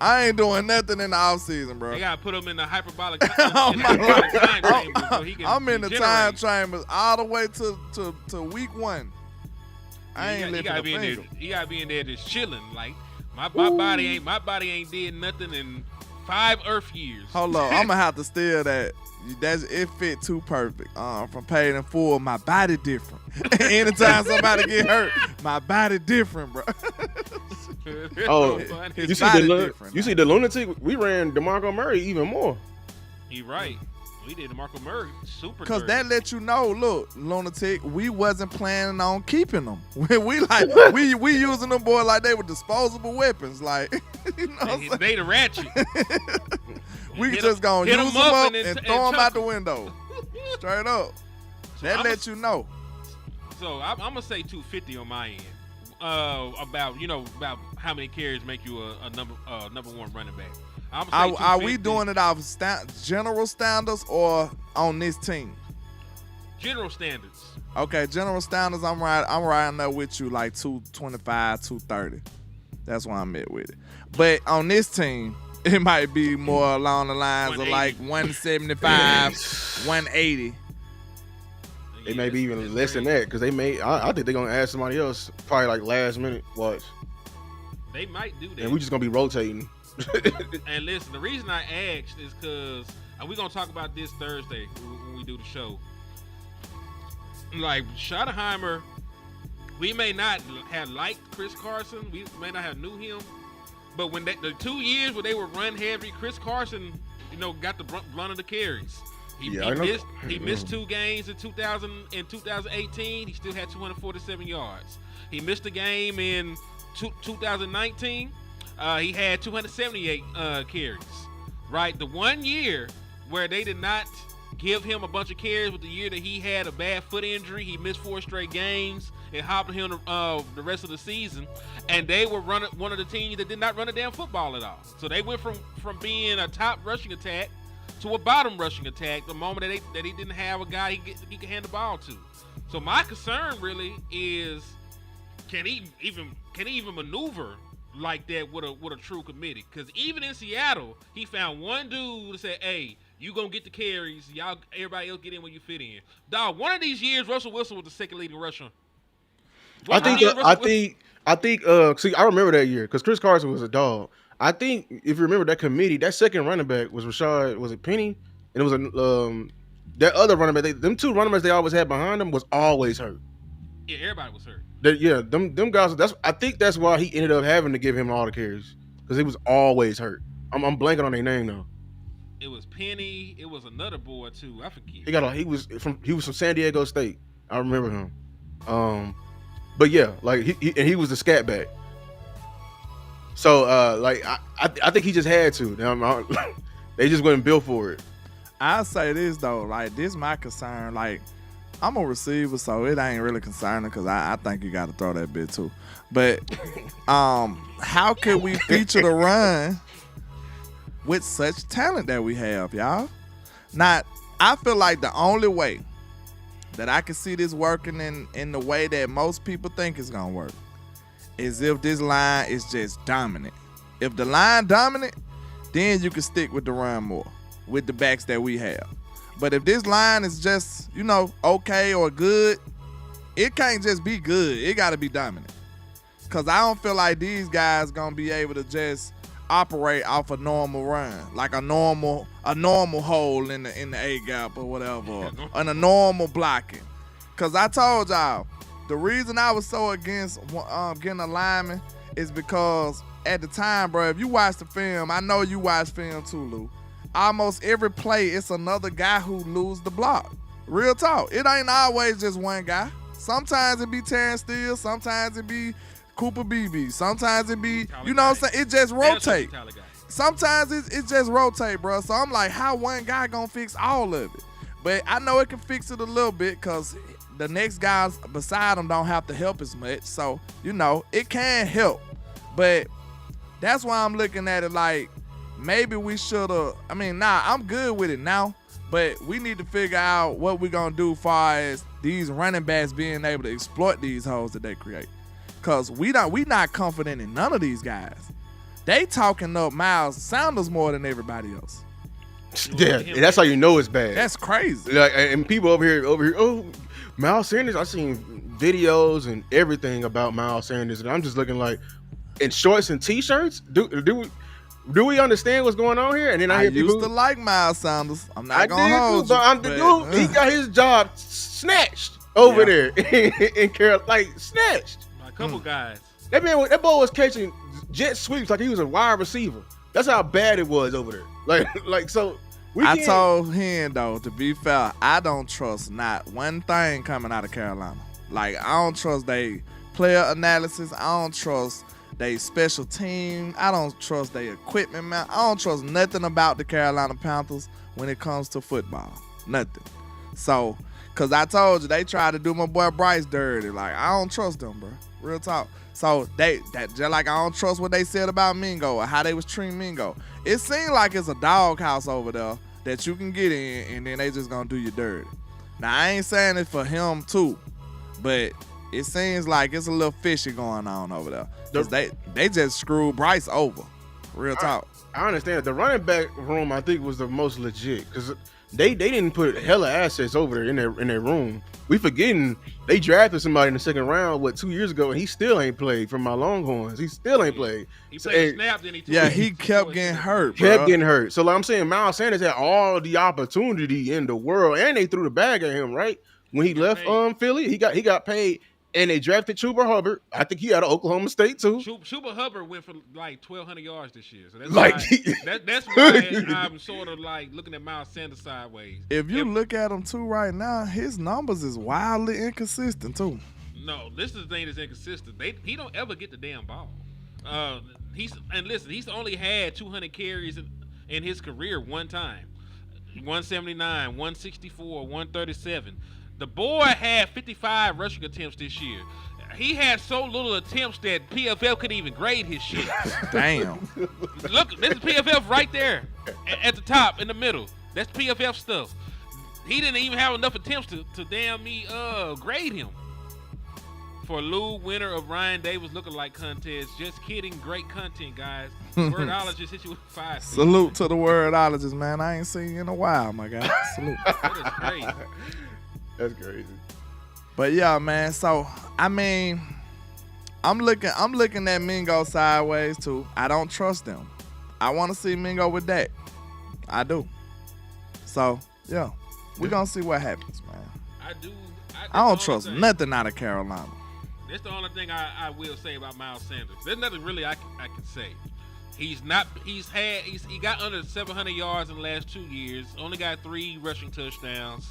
[SPEAKER 5] I ain't doing nothing in the off season, bro.
[SPEAKER 6] They gotta put him in the hyperbolic
[SPEAKER 5] Oh my
[SPEAKER 6] time
[SPEAKER 5] God.
[SPEAKER 6] chamber so he can
[SPEAKER 5] I'm in the
[SPEAKER 6] regenerate.
[SPEAKER 5] time chambers all the way to week 1. I
[SPEAKER 6] He
[SPEAKER 5] ain't
[SPEAKER 6] got- he
[SPEAKER 5] lifting
[SPEAKER 6] gotta
[SPEAKER 5] a
[SPEAKER 6] be in there.
[SPEAKER 5] finger.
[SPEAKER 6] He gotta be in there just chilling. Like my body ain't did nothing in 5 Earth years.
[SPEAKER 5] Hold on, I'm gonna have to steal that. It fit too perfect. From Paid in Full, my body different. Anytime somebody get hurt, my body different, bro.
[SPEAKER 7] Oh,
[SPEAKER 6] So funny.
[SPEAKER 5] His
[SPEAKER 7] you see
[SPEAKER 5] body
[SPEAKER 7] the
[SPEAKER 5] different
[SPEAKER 7] you
[SPEAKER 5] now.
[SPEAKER 7] see the lunatic. We ran DeMarco Murray even more.
[SPEAKER 6] He right. We did Marco Murray super.
[SPEAKER 5] Cause
[SPEAKER 6] dirty.
[SPEAKER 5] that let you know, look, lunatic, we wasn't planning on keeping them. we using them boys like they were disposable weapons. Like, you know what I'm saying?
[SPEAKER 6] They the ratchet.
[SPEAKER 5] We
[SPEAKER 6] Hit
[SPEAKER 5] just
[SPEAKER 6] 'em-
[SPEAKER 5] gonna
[SPEAKER 6] hit
[SPEAKER 5] use
[SPEAKER 6] 'em
[SPEAKER 5] them
[SPEAKER 6] up
[SPEAKER 5] up
[SPEAKER 6] and
[SPEAKER 5] and
[SPEAKER 6] then-
[SPEAKER 5] throw
[SPEAKER 6] and
[SPEAKER 5] them out
[SPEAKER 6] chuck
[SPEAKER 5] the
[SPEAKER 6] 'em.
[SPEAKER 5] window. Straight up. That
[SPEAKER 6] I'm
[SPEAKER 5] let you know.
[SPEAKER 6] So I'm gonna say 250 on my end. About how many carries make you a number 1 running back. I'm gonna say
[SPEAKER 5] Are we
[SPEAKER 6] 250.
[SPEAKER 5] doing it off general standards or on this team?
[SPEAKER 6] General standards.
[SPEAKER 5] Okay, general standards. I'm riding there with you like 225, 230. That's why I'm at with it. But on this team, it might be more along the lines of like 175, 180.
[SPEAKER 7] They may be even less than that because they may. I think they're gonna add somebody else probably like last minute. Watch,
[SPEAKER 6] They might do that.
[SPEAKER 7] and we just gonna be rotating.
[SPEAKER 6] And listen, the reason I asked is because we're gonna talk about this Thursday when we do the show. like Schottenheimer, we may not have liked Chris Carson, we may not have knew him, but when the 2 years where they were run heavy, Chris Carson, got the brunt of the carries. He missed 2 games in 2018. He still had 247 yards. He missed a game in 2019. He had 278 carries. Right, the 1 year where they did not give him a bunch of carries was the year that he had a bad foot injury. He missed 4 straight games and hopped him the rest of the season. And they were one of the teams that did not run a damn football at all. So they went from being a top rushing attack to a bottom rushing attack the moment that he didn't have a guy he could hand the ball to. So my concern really is, can he even maneuver like that with a true committee? Because even in Seattle, he found one dude to say, "Hey, you gonna get the carries. Y'all, everybody else get in when you fit in." Dog, one of these years, Russell Wilson was the second leading rusher.
[SPEAKER 7] I think. See, I remember that year because Chris Carson was a dog. I think if you remember that committee, that second running back was Rashad. Was it Penny? And it was that other running back. Them 2 running backs they always had behind them was always hurt.
[SPEAKER 6] Yeah, everybody was hurt.
[SPEAKER 7] Them guys. I think that's why he ended up having to give him all the carries because he was always hurt. I'm blanking on their name now.
[SPEAKER 6] It was Penny. It was another boy too. I forget.
[SPEAKER 7] He was from San Diego State. I remember him. But yeah, like he was the scat back. So I think he just had to. They just wasn't built for it.
[SPEAKER 5] I say this though, like this my concern. Like I'm a receiver, so it ain't really concerning because I think you got to throw that bit too. But how can we feature the run with such talent that we have, y'all? Not, I feel like the only way that I can see this working in the way that most people think it's gonna work is if this line is just dominant. If the line dominant, then you can stick with the run more with the backs that we have. But if this line is just, okay or good, it can't just be good. It got to be dominant. Because I don't feel like these guys going to be able to just operate off a normal run, like a normal hole in the A-gap or whatever, and a normal blocking. Because I told y'all, the reason I was so against getting a lineman is because at the time, bro, if you watch the film, I know you watch film too, Lou. Almost every play, it's another guy who lose the block. Real talk. It ain't always just one guy. Sometimes it be Terrence Steele. Sometimes it be Cooper Beebe. Sometimes it be, you know what I'm saying? It just rotate. Sometimes it just rotate, bro. So I'm like, how one guy gonna fix all of it? But I know it can fix it a little bit because the next guys beside him don't have to help as much. So, it can help. But that's why I'm looking at it like, maybe we should have, I'm good with it now, but we need to figure out what we're going to do as far as these running backs being able to exploit these holes that they create. Because we not confident in none of these guys. They talking up Miles Sanders more than everybody else.
[SPEAKER 7] Yeah, that's how you know it's bad.
[SPEAKER 5] That's crazy.
[SPEAKER 7] Like, and people over here, oh, Miles Sanders, I've seen videos and everything about Miles Sanders, and I'm just looking like, in shorts and T-shirts, do we understand what's going on here? And then I hear
[SPEAKER 5] used to like Miles Sanders. I'm not gonna hold you.
[SPEAKER 7] He got his job snatched over there in Carolina, like snatched.
[SPEAKER 6] A couple guys.
[SPEAKER 7] That boy was catching jet sweeps like he was a wide receiver. That's how bad it was over there. Like so.
[SPEAKER 5] I told him though, to be fair, I don't trust not one thing coming out of Carolina. Like I don't trust they player analysis. I don't trust they special team. I don't trust their equipment, man. I don't trust nothing about the Carolina Panthers when it comes to football. Nothing. So, because I told you, they tried to do my boy Bryce dirty. Like, I don't trust them, bro. Real talk. So, just like I don't trust what they said about Mingo or how they was treating Mingo. It seems like it's a doghouse over there that you can get in, and then they just going to do you dirty. Now, I ain't saying it for him, too, but it seems like it's a little fishy going on over there. Because they just screwed Bryce over. Real talk.
[SPEAKER 7] I understand. The running back room, I think, was the most legit. Because they didn't put hella assets over there in their room. We forgetting they drafted somebody in the second round, 2 years ago, and he still ain't played from my Longhorns. He still ain't played.
[SPEAKER 6] He played snap, then
[SPEAKER 5] he kept getting hurt, bro.
[SPEAKER 7] Kept getting hurt. So like I'm saying, Miles Sanders had all the opportunity in the world, and they threw the bag at him, right? when he left Philly, he got paid, and they drafted Chuba Hubbard. I think he out of Oklahoma State too.
[SPEAKER 6] Chuba Hubbard went for like 1,200 yards this year, so that's
[SPEAKER 7] Like-
[SPEAKER 6] why, that's why I'm sort of like looking at Miles Sanders sideways.
[SPEAKER 5] If you look at him too right now, his numbers is wildly inconsistent too.
[SPEAKER 6] No, this is the thing that's inconsistent. He don't ever get the damn ball. He's only had 200 carries in his career one time. 179, 164, 137. The boy had 55 rushing attempts this year. He had so little attempts that PFF couldn't even grade his shit.
[SPEAKER 5] Damn.
[SPEAKER 6] Look, this is PFF right there at the top in the middle. That's PFF stuff. He didn't even have enough attempts to damn me grade him. For Lou, winner of Ryan Davis lookalike contest. Just kidding. Great content, guys. Wordologist hit you with 5.
[SPEAKER 5] Salute to the wordologist, man. I ain't seen you in a while, my guy. Salute.
[SPEAKER 6] That is crazy.
[SPEAKER 7] That's crazy.
[SPEAKER 5] But yeah, man. So I mean, I'm looking at Mingo sideways too. I don't trust them. I want to see Mingo with Dak. I do. So yeah, we're gonna see what happens, man. I don't trust nothing out of Carolina.
[SPEAKER 6] That's the only thing I will say about Miles Sanders. There's nothing really I can say. He got under 700 yards in the last 2 years. Only got 3 rushing touchdowns.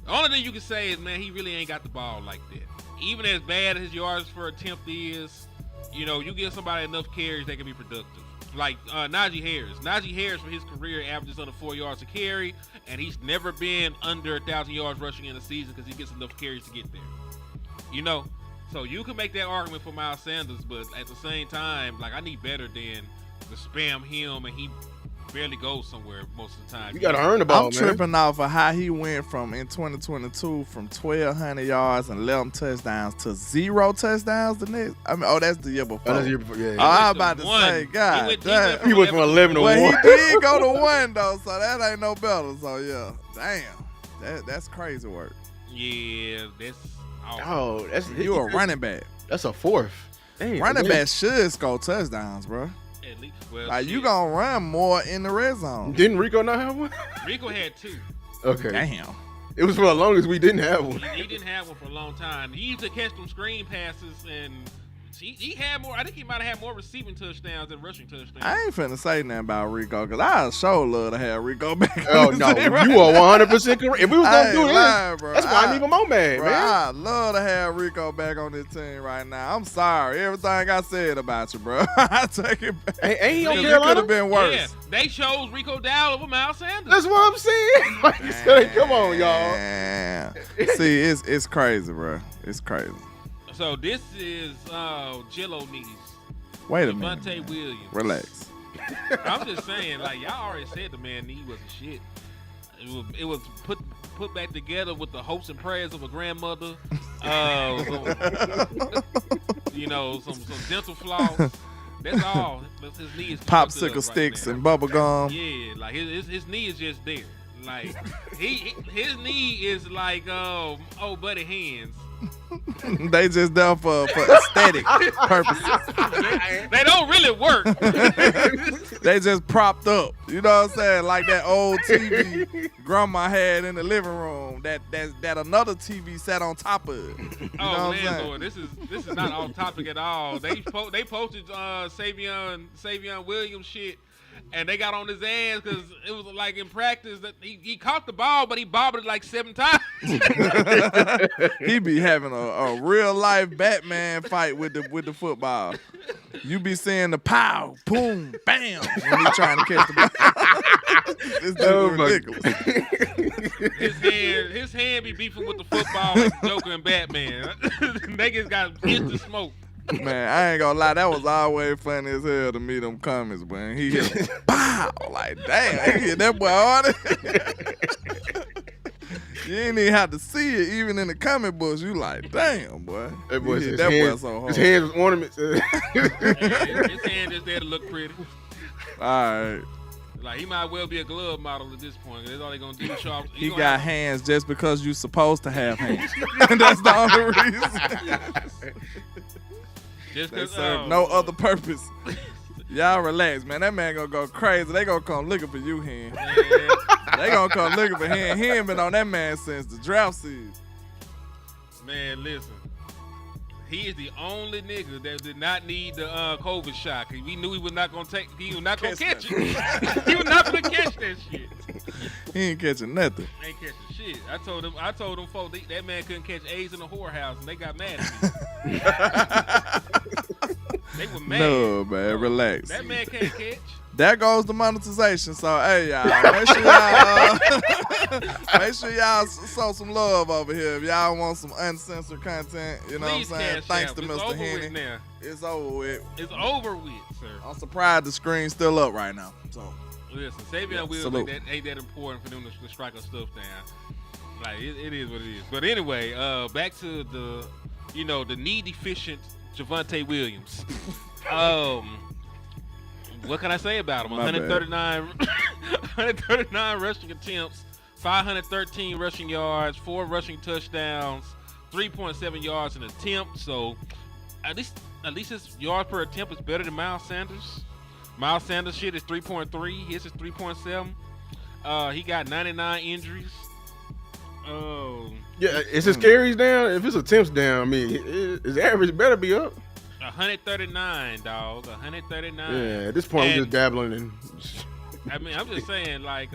[SPEAKER 6] The only thing you can say is, man, he really ain't got the ball like that. Even as bad as his yards per attempt is, you give somebody enough carries, they can be productive. Like Najee Harris. Najee Harris for his career averages under 4 yards a carry, and he's never been under 1,000 yards rushing in a season because he gets enough carries to get there. So you can make that argument for Miles Sanders, but at the same time, like I need better than to spam him and he barely goes somewhere most of the time.
[SPEAKER 7] You got to earn the ball,
[SPEAKER 5] I'm tripping off of how he went in 2022 from 1,200 yards and 11 touchdowns to 0 touchdowns the next. I mean, that's the year before.
[SPEAKER 7] Oh, that's the year before. Yeah.
[SPEAKER 5] I was about to say, God,
[SPEAKER 7] he went from 11 to 1.
[SPEAKER 5] Well, he did go to 1 though, so that ain't no better. So yeah, damn, that's crazy work.
[SPEAKER 6] Yeah, that's.
[SPEAKER 7] Oh,
[SPEAKER 5] you a running back.
[SPEAKER 7] That's a 4th. Damn,
[SPEAKER 5] running back should score touchdowns, bro.
[SPEAKER 6] At least, well,
[SPEAKER 5] like you gonna run more in the red zone.
[SPEAKER 7] Didn't Rico not have one?
[SPEAKER 6] Rico had 2.
[SPEAKER 7] Okay.
[SPEAKER 5] Damn.
[SPEAKER 7] It was for as long as we didn't have one.
[SPEAKER 6] He didn't have one for a long time. He used to catch them screen passes, and he had more. I think he might have had more receiving touchdowns than rushing touchdowns.
[SPEAKER 5] I ain't finna say nothing about Rico because I sure love to have Rico back.
[SPEAKER 7] Oh no,
[SPEAKER 5] right
[SPEAKER 7] you are 100% correct. If we was gonna do
[SPEAKER 5] lying,
[SPEAKER 7] this,
[SPEAKER 5] bro.
[SPEAKER 7] that's why I'm even more mad,
[SPEAKER 5] bro,
[SPEAKER 7] man.
[SPEAKER 5] I love to have Rico back on this team right now. I'm sorry, everything I said about you, bro. I take it back.
[SPEAKER 7] Ain't he on
[SPEAKER 5] It
[SPEAKER 7] Carolina?
[SPEAKER 5] could have been worse.
[SPEAKER 6] Yeah, they chose Rico Dowd over Miles Sanders.
[SPEAKER 7] That's what I'm saying. Like, come on, y'all.
[SPEAKER 5] See, it's crazy, bro. It's crazy.
[SPEAKER 6] So this is Jello knees.
[SPEAKER 5] Wait a minute.
[SPEAKER 6] Javonte Williams.
[SPEAKER 5] Relax.
[SPEAKER 6] I'm just saying, like y'all already said, the man knee wasn't shit. It was put back together with the hopes and prayers of a grandmother. Some dental floss. That's all. His knee is
[SPEAKER 5] popsicle sticks and bubble gum.
[SPEAKER 6] Yeah, like his knee is just there. Like his knee is like old buddy hands.
[SPEAKER 5] They just there for aesthetic purposes.
[SPEAKER 6] They don't really work.
[SPEAKER 5] They just propped up. You know what I'm saying? Like that old TV grandma had in the living room that another TV sat on top of. You know what
[SPEAKER 6] LandLord, this is not off topic at all. They posted Savion Williams shit. And they got on his ass because it was like in practice that he caught the ball, but he bobbled it like 7 times.
[SPEAKER 5] He be having a real life Batman fight with the football. You be seeing the pow, boom, bam when he trying to catch the ball. It's ridiculous.
[SPEAKER 6] His hand be beefing with the football like Joker and Batman. Niggas got instant smoke.
[SPEAKER 5] Man, I ain't gonna lie, that was always funny as hell to me, them comments, man. He hit pow, like, damn, he hit that boy harder. You ain't even have to see it, even in the comment books. You like, damn, boy.
[SPEAKER 7] That boy,
[SPEAKER 5] hit that boy so hard.
[SPEAKER 7] His hands was ornaments.
[SPEAKER 6] His hand just there to look pretty.
[SPEAKER 5] All right.
[SPEAKER 6] Like, he might well be a glove model at this point. That's all they gonna do.
[SPEAKER 5] He got hands just because you supposed to have hands. That's the only reason.
[SPEAKER 6] Just
[SPEAKER 5] they serve no other purpose. Y'all relax, man. That man gonna go crazy. They gonna come looking for you, Hen. They gonna come looking for Hen. He ain't been on that man since the drought season.
[SPEAKER 6] Man, listen. He is the only nigga that did not need the COVID shot. Cause we knew he was not gonna catch it. He was not gonna catch that shit.
[SPEAKER 5] He ain't catching nothing.
[SPEAKER 6] Ain't catching shit. I told them folks that man couldn't catch AIDS in the whorehouse, and they got mad at me. They were mad.
[SPEAKER 5] No, man, relax.
[SPEAKER 6] That man can't catch.
[SPEAKER 5] There goes the monetization. So, hey, y'all, make sure y'all show some love over here. If y'all want some uncensored content, you know
[SPEAKER 6] Please
[SPEAKER 5] what I'm saying? Thanks to
[SPEAKER 6] it's
[SPEAKER 5] Mr.
[SPEAKER 6] over
[SPEAKER 5] Henny.
[SPEAKER 6] With now.
[SPEAKER 5] It's over with.
[SPEAKER 6] It's over with, sir.
[SPEAKER 5] I'm surprised the screen's still up right now. So,
[SPEAKER 6] listen, Savion Williams ain't that important for them to strike our stuff down. Like it is what it is. But anyway, back to the need deficient Javonte Williams. What can I say about him? 139 rushing attempts, 513 rushing yards, 4 rushing touchdowns, 3.7 yards an attempt. So at least his yards per attempt is better than Miles Sanders. Miles Sanders shit is 3.3. His is 3.7. He got 99 injuries.
[SPEAKER 7] Yeah, is his carries down? If his attempts down, I mean, his average better be up.
[SPEAKER 6] 139, dog. 139.
[SPEAKER 7] Yeah, at this point, I'm just dabbling in.
[SPEAKER 6] I mean, I'm just saying, like,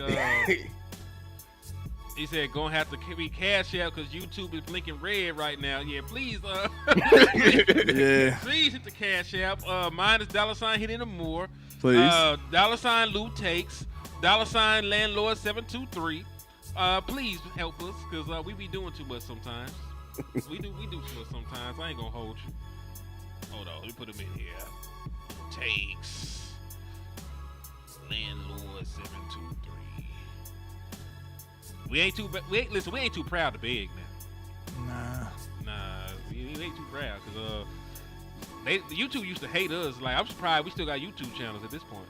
[SPEAKER 6] he said, gonna have to be cash out because YouTube is blinking red right now. Yeah, please,
[SPEAKER 5] yeah.
[SPEAKER 6] Please hit the cash app. Mine is $ hitting the more.
[SPEAKER 5] Please.
[SPEAKER 6] $ Lou Takes. $ LandLord 723. Please help us because we be doing too much sometimes. we do too much sometimes. I ain't gonna hold you. Hold on, let me put them in here. Takes. LandLord 723. We ain't too proud to beg now. Nah, we ain't too proud because YouTube used to hate us. Like, I'm surprised we still got YouTube channels at this point.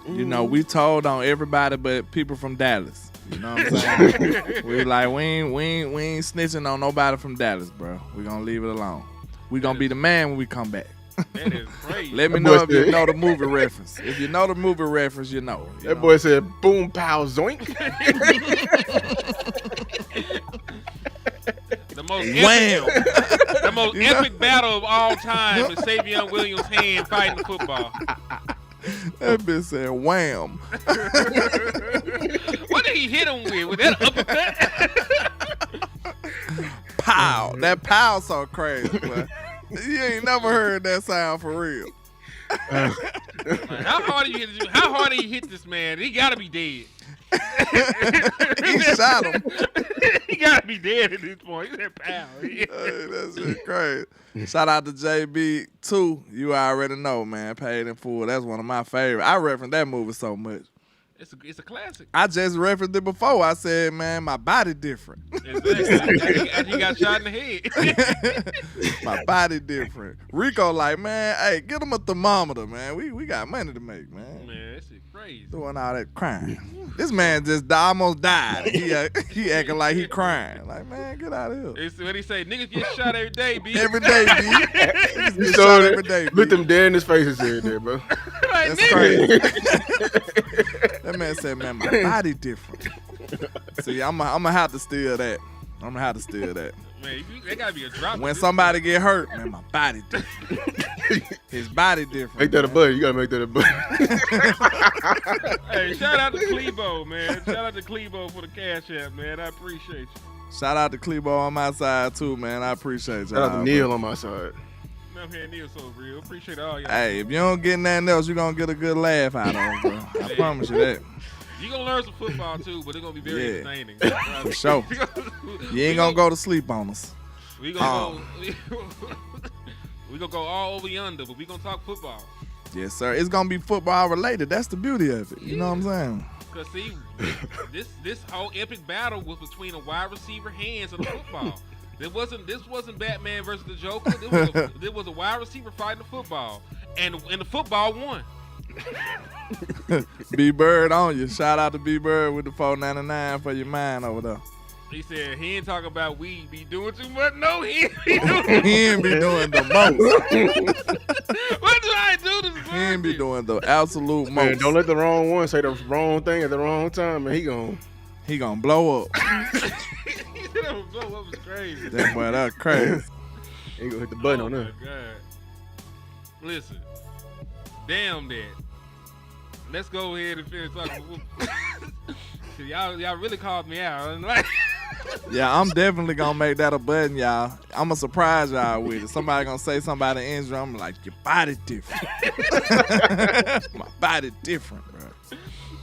[SPEAKER 5] You know, we told on everybody but people from Dallas. You know what I'm saying? we ain't snitching on nobody from Dallas, bro. We gonna leave it alone. We gonna be the man when we come back.
[SPEAKER 6] That is crazy.
[SPEAKER 5] Let me know if you know the movie reference. If you know the movie reference, you know.
[SPEAKER 7] That boy said, boom, pow, zoink.
[SPEAKER 6] The most epic battle of all time is Savion Williams' hand fighting the football.
[SPEAKER 5] That bitch said wham.
[SPEAKER 6] What did he hit him with? Was that uppercut?
[SPEAKER 5] Pow. That pow so crazy, boy. You ain't never heard that sound for real.
[SPEAKER 6] Like, how hard did he hit this man? He gotta be dead.
[SPEAKER 5] He shot him.
[SPEAKER 6] He gotta be dead at this point. He said pow.
[SPEAKER 5] Hey, that's just crazy. Shout out to JB too. You already know, man. Paid in Full. That's one of my favorites. I reference that movie so much.
[SPEAKER 6] It's a classic.
[SPEAKER 5] I just referenced it before. I said, man, my body different.
[SPEAKER 6] Exactly. He got shot in the head.
[SPEAKER 5] My body different. Rico like, man, hey, get him a thermometer, man. We got money to make, man.
[SPEAKER 6] Man, this is crazy.
[SPEAKER 5] Doing all that crying. This man just almost died. He acting like he crying. Like, man, get out of here.
[SPEAKER 6] It's what he say. Niggas get shot every day, B.
[SPEAKER 5] Every day, B. Niggas
[SPEAKER 7] You
[SPEAKER 5] get
[SPEAKER 7] saw
[SPEAKER 5] shot
[SPEAKER 7] it.
[SPEAKER 5] every day, B.
[SPEAKER 7] Looked him dead in his face and said that, bro.
[SPEAKER 6] Like,
[SPEAKER 5] That's crazy. That man said, man, my body different. See, I'm going to have to steal that. I'm going to have to steal that.
[SPEAKER 6] Man, there got to be a drop.
[SPEAKER 5] When somebody get hurt, man, my body different. His body different.
[SPEAKER 7] Make that a button. You got to make that a button.
[SPEAKER 6] Hey, shout out to Clebo, man. Shout out to Clebo for the cash app, man. I appreciate you.
[SPEAKER 5] Shout out to Clebo on my side, too, man. I appreciate y'all.
[SPEAKER 7] Shout out to Neil on my side.
[SPEAKER 6] I'm here, Neil, so real. Appreciate all y'all.
[SPEAKER 5] Hey, if you don't get nothing else, you're going to get a good laugh out of it, bro. I promise you that.
[SPEAKER 6] You're going to learn some football, too, but it's going to be very entertaining.
[SPEAKER 5] For sure. You ain't going to go to sleep on us.
[SPEAKER 6] We gonna go all over yonder, but we gonna talk football.
[SPEAKER 5] Yes, sir. It's gonna be football related. That's the beauty of it. You know what I'm saying?
[SPEAKER 6] Cause see, this whole epic battle was between a wide receiver hands and a football. This wasn't Batman versus the Joker. This was a wide receiver fighting the football, and the football won.
[SPEAKER 5] B Bird on you. Shout out to B Bird with the $4.99 for your mind over there.
[SPEAKER 6] He said he ain't talking about we be doing too much. No, he ain't be
[SPEAKER 5] He ain't be doing the most.
[SPEAKER 6] What do I do this
[SPEAKER 5] He ain't be doing the absolute
[SPEAKER 7] Man,
[SPEAKER 5] most.
[SPEAKER 7] don't let the wrong one say the wrong thing at the wrong time, man.
[SPEAKER 5] He gonna blow up.
[SPEAKER 6] That blow up was crazy.
[SPEAKER 5] That boy, that's crazy.
[SPEAKER 7] He gonna hit the button on
[SPEAKER 6] my
[SPEAKER 7] that.
[SPEAKER 6] God. Listen, damn that. Let's go ahead and finish talking. Cause y'all really called me out.
[SPEAKER 5] Yeah, I'm definitely gonna make that a button, y'all. I'm gonna surprise y'all with it. Somebody gonna say something about the injury. I'm like, your body different. My body different, bro.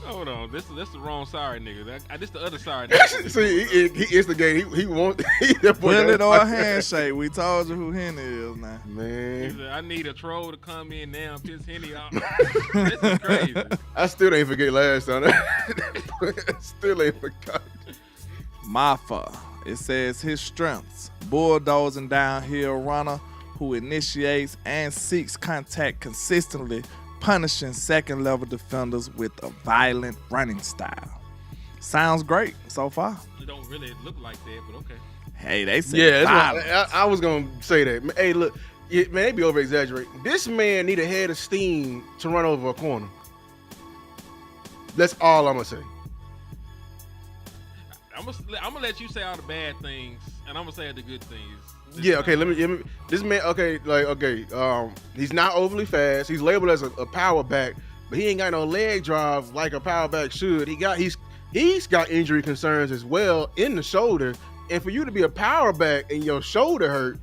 [SPEAKER 6] Hold on, this the wrong sorry nigga. This the other sorry nigga.
[SPEAKER 7] See, he instigated. He want that boy.
[SPEAKER 5] Bullet or a handshake. We told you who Henny is now.
[SPEAKER 6] He
[SPEAKER 7] Man,
[SPEAKER 6] said, I need a troll to come in now and piss Henny off. This is crazy.
[SPEAKER 7] I still ain't forget last time. Still ain't forgot.
[SPEAKER 5] Mafa. It says his strengths: bulldozing downhill runner who initiates and seeks contact consistently, punishing second-level defenders with a violent running style. Sounds great so far.
[SPEAKER 6] It don't really look like that, but okay.
[SPEAKER 5] Hey, they said
[SPEAKER 7] Yeah,
[SPEAKER 5] violent.
[SPEAKER 7] that's I was gonna say that. Hey, look, man, they be over exaggerating. This man need a head of steam to run over a corner. That's all I'm gonna say.
[SPEAKER 6] I'm gonna let you say all the bad things, and I'm gonna say the good things.
[SPEAKER 7] Yeah, okay. Let me. This man, okay. He's not overly fast. He's labeled as a power back, but he ain't got no leg drive like a power back should. He's got injury concerns as well in the shoulder. And for you to be a power back and your shoulder hurt,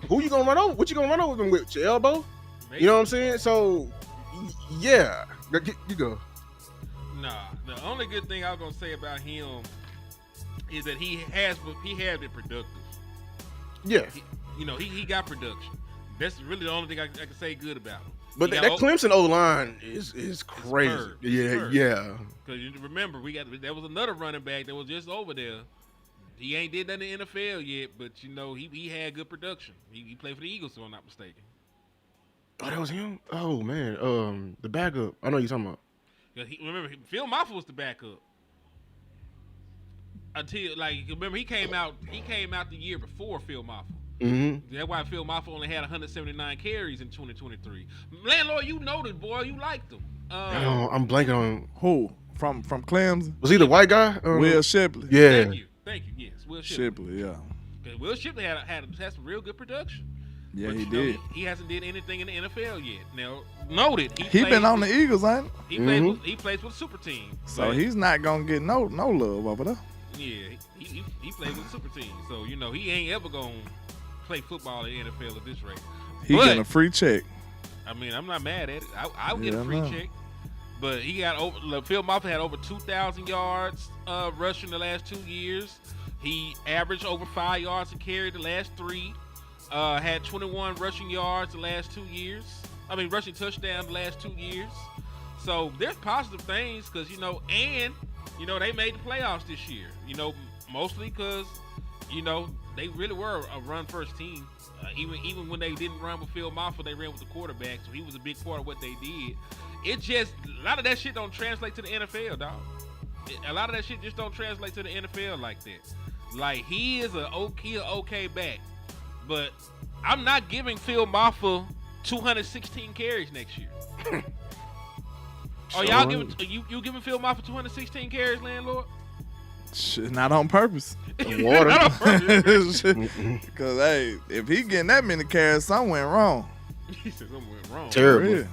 [SPEAKER 7] who you gonna run over? What you gonna run over them with? Your elbow?
[SPEAKER 6] Maybe.
[SPEAKER 7] You know what I'm saying? So, yeah, you go.
[SPEAKER 6] Nah, the only good thing I was gonna say about him is that he has been productive.
[SPEAKER 7] Yeah,
[SPEAKER 6] He got production. That's really the only thing I can say good about him.
[SPEAKER 7] but that Clemson O line is crazy.
[SPEAKER 6] superb.
[SPEAKER 7] Yeah,
[SPEAKER 6] Superb.
[SPEAKER 7] yeah.
[SPEAKER 6] Because you remember, there was another running back that was just over there. He ain't did that in the NFL yet, but he had good production. He played for the Eagles, if I'm not mistaken.
[SPEAKER 7] Oh, that was him. Oh man, the backup. I know you're talking about.
[SPEAKER 6] Remember, Phil Maffa was the backup. Until remember he came out the year before Phil Maffa.
[SPEAKER 7] Mm-hmm.
[SPEAKER 6] That's why Phil Maffa only had 179 carries in 2023. LandLord, you noted, boy, you liked him.
[SPEAKER 7] I'm blanking on
[SPEAKER 5] Who? From Clemson?
[SPEAKER 7] was he the white guy?
[SPEAKER 5] Will Shipley.
[SPEAKER 7] Yeah.
[SPEAKER 6] Thank you. Yes, Will Shipley.
[SPEAKER 5] Shipley, yeah.
[SPEAKER 6] Because Will Shipley had some real good production.
[SPEAKER 5] Yeah,
[SPEAKER 6] But
[SPEAKER 5] he did.
[SPEAKER 6] He hasn't did anything in the NFL yet. Now, noted.
[SPEAKER 5] He been on the Eagles, ain't he?
[SPEAKER 6] He plays with a super team.
[SPEAKER 5] So
[SPEAKER 6] But,
[SPEAKER 5] he's not gonna get no love over there.
[SPEAKER 6] yeah, he plays with a super team. So he ain't ever gonna play football in the NFL at this rate.
[SPEAKER 5] He
[SPEAKER 6] But-
[SPEAKER 5] getting a free check.
[SPEAKER 6] I mean, I'm not mad at it. I would get
[SPEAKER 5] Yeah,
[SPEAKER 6] a free
[SPEAKER 5] I know.
[SPEAKER 6] check. But he got Phil Maffa had over 2,000 yards rushing the last 2 years. He averaged over 5 yards a carry the last 3. Had 21 rushing yards the last 2 years. I mean, rushing touchdowns the last 2 years. So there's positive things because, they made the playoffs this year. Mostly because, they really were a run-first team. Even when they didn't run with Phil Maffa, they ran with the quarterback. So he was a big part of what they did. It just, a lot of that shit don't translate to the NFL, dog. A lot of that shit just don't translate to the NFL like that. Like, he is an okay back. But I'm not giving Phil Maffa 216 carries next year. Y'all giving you giving Phil Maffa 216 carries, LandLord?
[SPEAKER 5] Shit, not on purpose.
[SPEAKER 7] Water.
[SPEAKER 6] Not on purpose.
[SPEAKER 5] Because, hey, if he getting that many carries, something went wrong.
[SPEAKER 6] He said something went wrong.
[SPEAKER 7] Terrible.
[SPEAKER 5] Yeah.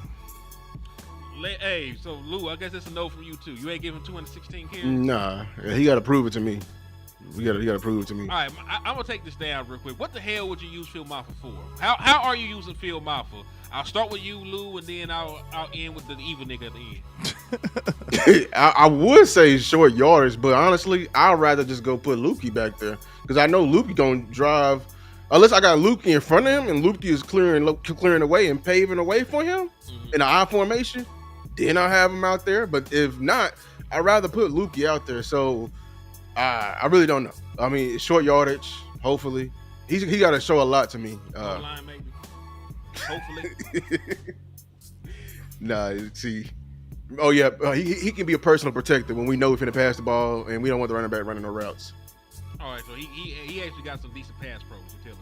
[SPEAKER 6] Hey, so Lou, I guess it's a no from you too. You ain't giving 216 carries.
[SPEAKER 7] Nah, he got to prove it to me. He got to prove it to me.
[SPEAKER 6] All right, I'm gonna take this down real quick. What the hell would you use Phil Maffa for? How are you using Phil Maffa? I'll start with you, Lou, and then I'll end with the evil nigga at the end.
[SPEAKER 7] I would say short yardage, but honestly, I'd rather just go put Lukey back there because I know Lukey don't drive unless I got Lukey in front of him and Lukey is clearing the way and paving the way for him in an I formation. Then I'll have him out there. But if not, I'd rather put Lukey out there. So I really don't know. I mean, short yardage, hopefully. He got to show a lot to me.
[SPEAKER 6] Line, maybe. Hopefully.
[SPEAKER 7] Nah, see. Oh, yeah. He can be a personal protector when we know we're finna pass the ball and we don't want the running back running no routes.
[SPEAKER 6] All right, so he actually got some decent pass pros, you're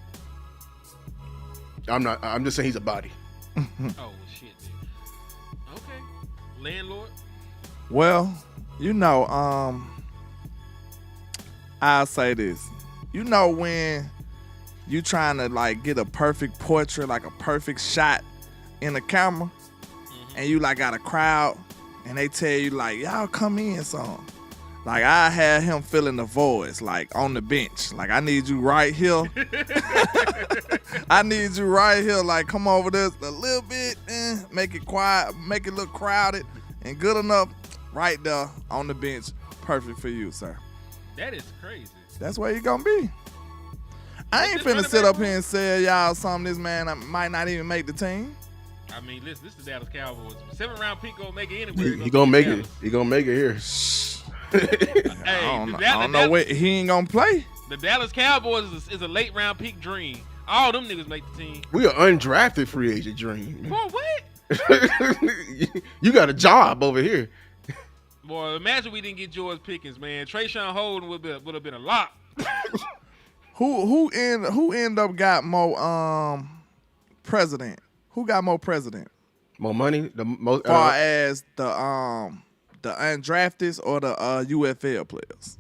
[SPEAKER 6] telling me.
[SPEAKER 7] I'm just saying he's a body.
[SPEAKER 6] Oh, well, shit, landlord?
[SPEAKER 5] Well, you know, I'll say this. You know when you trying to like get a perfect portrait, like a perfect shot in the camera, and you like got a crowd, and they tell you like, y'all come in some. Like I had him filling the voids, like on the bench. Like I need you right here. I need you right here. Like come over this a little bit, make it quiet, make it look crowded and good enough. Right there on the bench, perfect for you, sir.
[SPEAKER 6] That is crazy.
[SPEAKER 5] That's where you gonna be. I ain't finna sit up here and say y'all something. This man might not even make the team.
[SPEAKER 6] I mean, listen, this is the Dallas Cowboys. 7th-round pick gonna make it anywhere.
[SPEAKER 7] He gonna make it. He gonna make it here.
[SPEAKER 6] Hey,
[SPEAKER 5] I don't know what he ain't gonna play.
[SPEAKER 6] The Dallas Cowboys is a late round pick dream. All them niggas make the team.
[SPEAKER 7] We are undrafted free agent dream.
[SPEAKER 6] Boy, what?
[SPEAKER 7] You got a job over here.
[SPEAKER 6] Boy, imagine we didn't get George Pickens, man. Trayshawn Holden would have been a lot.
[SPEAKER 5] Who end up got more president? Who got more president?
[SPEAKER 7] More money? The most
[SPEAKER 5] Far as the undrafted or the UFL players?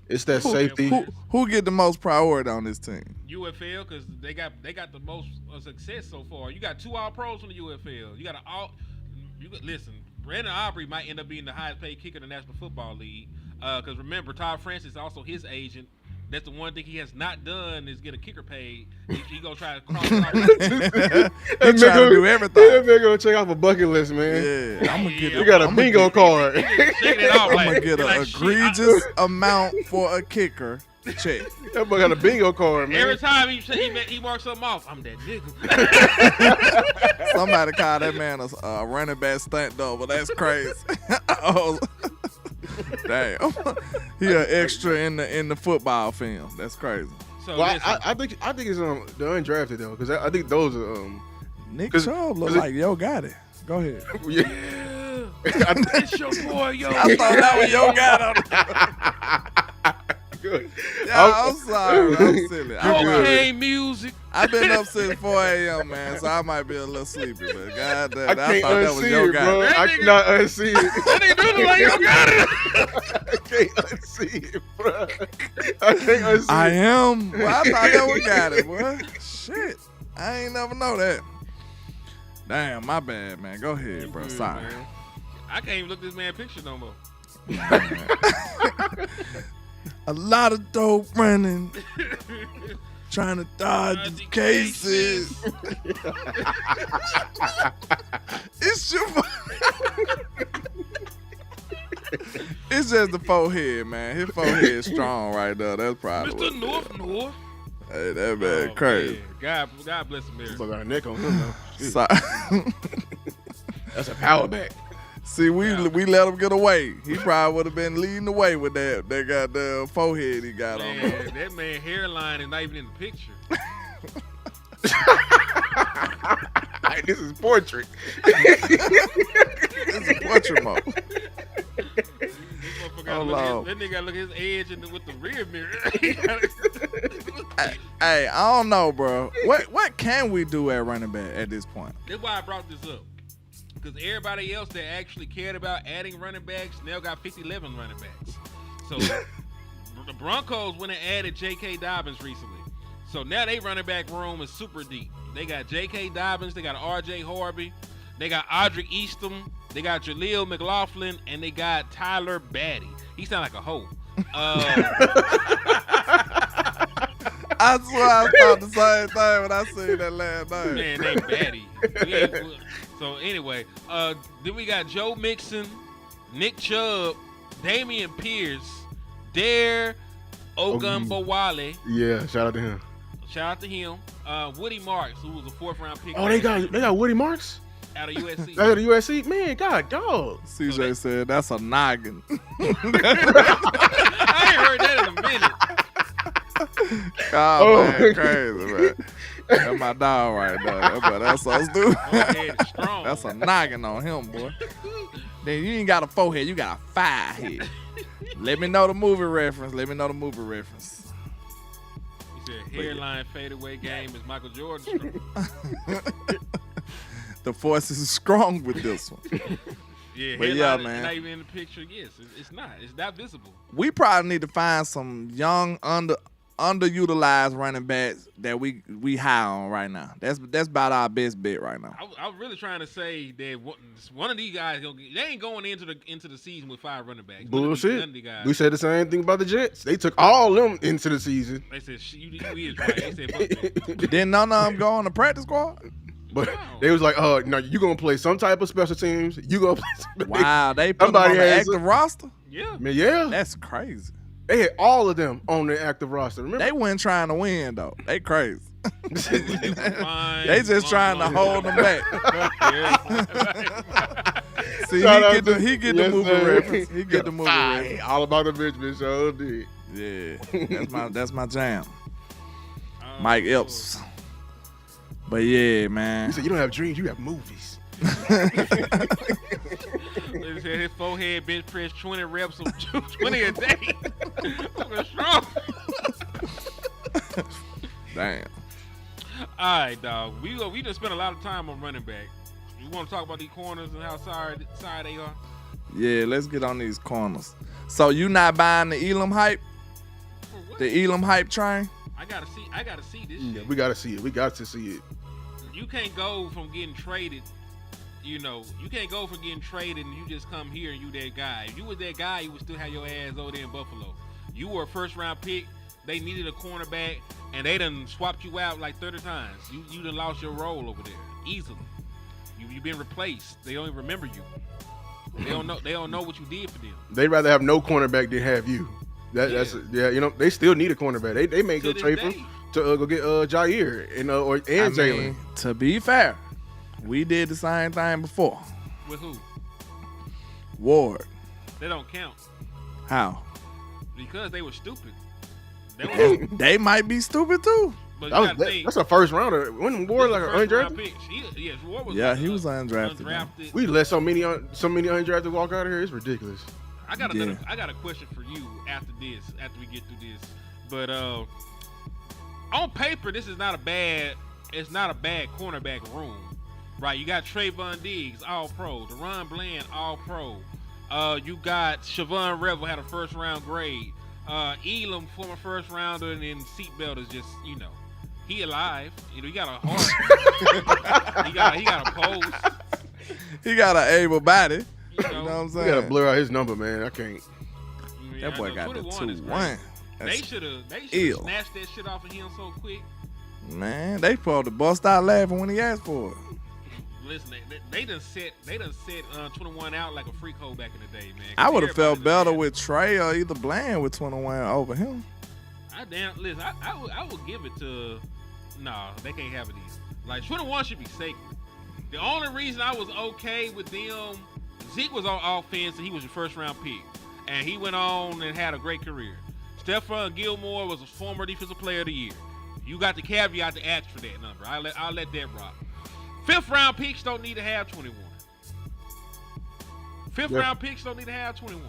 [SPEAKER 7] It's that safety.
[SPEAKER 5] Who get the most priority on this team?
[SPEAKER 6] UFL, because they got the most success so far. You got 2 All-Pros from the UFL. You got listen. Brandon Aubrey might end up being the highest paid kicker in the National Football League. Because remember, Todd Francis is also his agent. That's the one thing he has not done is get a kicker paid. He gonna try to cross it out.
[SPEAKER 5] He trying to do everything.
[SPEAKER 7] Yeah, man, gonna check off a bucket list, man.
[SPEAKER 5] Yeah, I'm gonna get.
[SPEAKER 7] You got a bingo card.
[SPEAKER 5] I'm gonna get an egregious amount for a kicker. Check.
[SPEAKER 7] That boy got a bingo card, man.
[SPEAKER 6] Every time he marks something off, I'm that nigga.
[SPEAKER 5] Somebody call that man a running back stunt double. That's crazy. Oh, damn. He an extra in the football film. That's crazy.
[SPEAKER 6] So
[SPEAKER 7] Well, I think it's the undrafted though, because I think those are
[SPEAKER 5] Nick Chubb look like yo got it. Go ahead.
[SPEAKER 7] yeah.
[SPEAKER 6] it's your boy, yo.
[SPEAKER 5] I thought that was yo got it.
[SPEAKER 7] Good.
[SPEAKER 5] Yeah, I'm sorry. I'm silly.
[SPEAKER 6] Okay, music.
[SPEAKER 5] I've been up since 4 a.m., man, so I might be a little sleepy, but goddamn,
[SPEAKER 7] I
[SPEAKER 5] I
[SPEAKER 7] can't
[SPEAKER 5] thought that was
[SPEAKER 7] unsee
[SPEAKER 5] yo
[SPEAKER 7] it,
[SPEAKER 5] got
[SPEAKER 7] bro.
[SPEAKER 5] it.
[SPEAKER 7] I cannot unsee it.
[SPEAKER 6] That nigga do look like yo got it.
[SPEAKER 7] I can't unsee it, bro. I can't unsee
[SPEAKER 5] I
[SPEAKER 7] it.
[SPEAKER 5] am. Well, I thought that was got it, boy. Shit. I ain't never know that. Damn, my bad, man. Go ahead, bro. Sorry.
[SPEAKER 6] Man. I can't even look at this man's picture no more.
[SPEAKER 5] A lot of dope running. Trying to dodge the cases. It's your. It's just the forehead, man. His forehead is strong right there. That's probably
[SPEAKER 6] Mr. North.
[SPEAKER 5] Hey, that man crazy.
[SPEAKER 6] Man. God bless America.
[SPEAKER 7] Still got a neck on him though. Shit.
[SPEAKER 5] So,
[SPEAKER 7] That's a power back.
[SPEAKER 5] see, we let him get away. He probably would have been leading the way with that goddamn forehead he got on.
[SPEAKER 6] Man, that man hairline is not even in the picture.
[SPEAKER 7] This is portrait.
[SPEAKER 5] It's a portrait mode.
[SPEAKER 6] That nigga gotta look at his edge with the rear mirror.
[SPEAKER 5] Hey, I don't know, bro. What can we do at running back at this point?
[SPEAKER 6] That's why I brought this up. Because everybody else that actually cared about adding running backs now got 50-11 running backs. So the Broncos went and added J.K. Dobbins recently. So now they running back room is super deep. They got J.K. Dobbins, they got R.J. Harvey, they got Audric Eastham, they got Jaleel McLaughlin, and they got Tyler Batty. He sound like a hoe.
[SPEAKER 5] I swear I thought the same thing when I seen that last night.
[SPEAKER 6] Man named Batty. So anyway, then we got Joe Mixon, Nick Chubb, Damian Pierce, Dare Ogunbowale.
[SPEAKER 7] Yeah, shout out to him.
[SPEAKER 6] Shout out to him. Woody Marks, who was a 4th-round pick.
[SPEAKER 7] Oh, they got Woody Marks
[SPEAKER 6] out of USC.
[SPEAKER 7] out of the USC. Man, God, dog.
[SPEAKER 5] CJ said that's a noggin.
[SPEAKER 6] I ain't heard that in a minute.
[SPEAKER 5] Man, crazy, man. That's my dog right there. But that's so stupid.
[SPEAKER 6] Strong.
[SPEAKER 5] That's a noggin on him, boy. Then you ain't got a forehead, you got a 5 head. Let me know the movie reference.
[SPEAKER 6] He said hairline fadeaway game is Michael Jordan.
[SPEAKER 5] The force is strong with this one.
[SPEAKER 6] Yeah,
[SPEAKER 5] But
[SPEAKER 6] headline
[SPEAKER 5] yeah, man.
[SPEAKER 6] Not even in the picture. Yes, it's not. It's not visible.
[SPEAKER 5] We probably need to find some young underutilized running backs that we high on right now. That's about our best bet right now.
[SPEAKER 6] I was really trying to say that one of these guys they ain't going into the season with 5 running backs.
[SPEAKER 7] Bullshit.
[SPEAKER 6] None of these guys.
[SPEAKER 7] We said the same thing about the Jets. They took all them into the season.
[SPEAKER 6] They said you is right. They said fuck that.
[SPEAKER 5] Didn't none of them go on the practice squad?
[SPEAKER 7] But
[SPEAKER 6] Wow.
[SPEAKER 7] they was like, no, you gonna play some type of special teams. You gonna play some
[SPEAKER 5] Wow, they put them on
[SPEAKER 7] Somebody
[SPEAKER 5] the
[SPEAKER 7] has
[SPEAKER 5] active roster?
[SPEAKER 6] Yeah.
[SPEAKER 7] Man, yeah.
[SPEAKER 5] That's crazy.
[SPEAKER 7] They had all of them on their active roster. Remember?
[SPEAKER 5] They weren't trying to win, though. They crazy.
[SPEAKER 6] Fine,
[SPEAKER 5] They just trying to hold them back. See,
[SPEAKER 7] Shout out
[SPEAKER 5] he
[SPEAKER 7] to-
[SPEAKER 5] get the
[SPEAKER 7] Yes,
[SPEAKER 5] movie
[SPEAKER 7] sir.
[SPEAKER 5] reference. He get the movie reference.
[SPEAKER 7] All about the Benjamin show did.
[SPEAKER 5] Yeah, that's my jam.
[SPEAKER 6] Oh,
[SPEAKER 5] Mike Epps. But yeah, man.
[SPEAKER 7] He said, you don't have dreams, you have movies.
[SPEAKER 6] His forehead bench press 20 reps of 20 a day. Looking strong.
[SPEAKER 5] Damn.
[SPEAKER 6] All right, dog. We just spent a lot of time on running back. You want to talk about these corners and how sorry they are?
[SPEAKER 5] Yeah, let's get on these corners. So you not buying the Elam hype?
[SPEAKER 6] For what?
[SPEAKER 5] The Elam hype train?
[SPEAKER 6] I gotta see this
[SPEAKER 7] Yeah,
[SPEAKER 6] shit.
[SPEAKER 7] we gotta see it. We got to see it.
[SPEAKER 6] You can't go from getting traded. You can't go from getting traded and you just come here and you that guy. If you was that guy, you would still have your ass over there in Buffalo. You were a first round pick. They needed a cornerback, and they done swapped you out like 30 times. You done lost your role over there easily. You've been replaced. They don't even remember you. They don't know what you did for them.
[SPEAKER 7] They'd rather have no cornerback than have you. That's they still need a cornerback. They may go
[SPEAKER 6] To
[SPEAKER 7] trade
[SPEAKER 6] this
[SPEAKER 7] for
[SPEAKER 6] day.
[SPEAKER 7] to go get Jair and Jalen.
[SPEAKER 5] To be fair, we did the same thing before.
[SPEAKER 6] With who?
[SPEAKER 5] Ward.
[SPEAKER 6] They don't count
[SPEAKER 5] How?
[SPEAKER 6] because they were stupid. They were,
[SPEAKER 5] They might be stupid too.
[SPEAKER 6] but you
[SPEAKER 7] That was,
[SPEAKER 6] gotta think.
[SPEAKER 7] that's a first rounder. When Ward like an
[SPEAKER 6] First-round
[SPEAKER 7] undrafted,
[SPEAKER 6] pick. Yes, Ward was.
[SPEAKER 5] Yeah, he was undrafted,
[SPEAKER 6] Undrafted.
[SPEAKER 7] we let so many undrafted walk out of here. It's ridiculous.
[SPEAKER 6] I got
[SPEAKER 5] Yeah.
[SPEAKER 6] I got a question for you after we get through this. But on paper, this is not a bad cornerback room, right? You got Trayvon Diggs, All Pro. Deron Bland, All Pro. You got Siobhan Revel had a first round grade. Elam, former first rounder, and then Seatbelt is just he alive. He got a heart. he got a pulse.
[SPEAKER 5] He got an able body.
[SPEAKER 6] You
[SPEAKER 5] You know what I'm
[SPEAKER 7] We
[SPEAKER 5] saying?
[SPEAKER 7] gotta blur out his number, man. I can't.
[SPEAKER 5] That boy got the
[SPEAKER 6] 21 is
[SPEAKER 5] 2-1.
[SPEAKER 6] crazy. They
[SPEAKER 5] That's-
[SPEAKER 6] should have
[SPEAKER 5] ill.
[SPEAKER 6] snatched that shit off of him so quick.
[SPEAKER 5] Man, they supposed to bust out laughing when he asked for it.
[SPEAKER 6] Listen, they done set 21 out like a freak hole back in the day, man.
[SPEAKER 5] I would have felt
[SPEAKER 6] Everybody's
[SPEAKER 5] better
[SPEAKER 6] a man.
[SPEAKER 5] with Trey or either Bland with 21 over him.
[SPEAKER 6] Listen, I would give it to. Nah, they can't have it either. Like 21 should be sacred. The only reason I was okay with them, Zeke was on offense and he was your first round pick, and he went on and had a great career. Stephon Gilmore was a former defensive player of the year. You got the caveat to ask for that number. I'll let that rock. 5th round picks don't need to have 21. 5th
[SPEAKER 7] Yeah.
[SPEAKER 6] round picks don't need to have 21.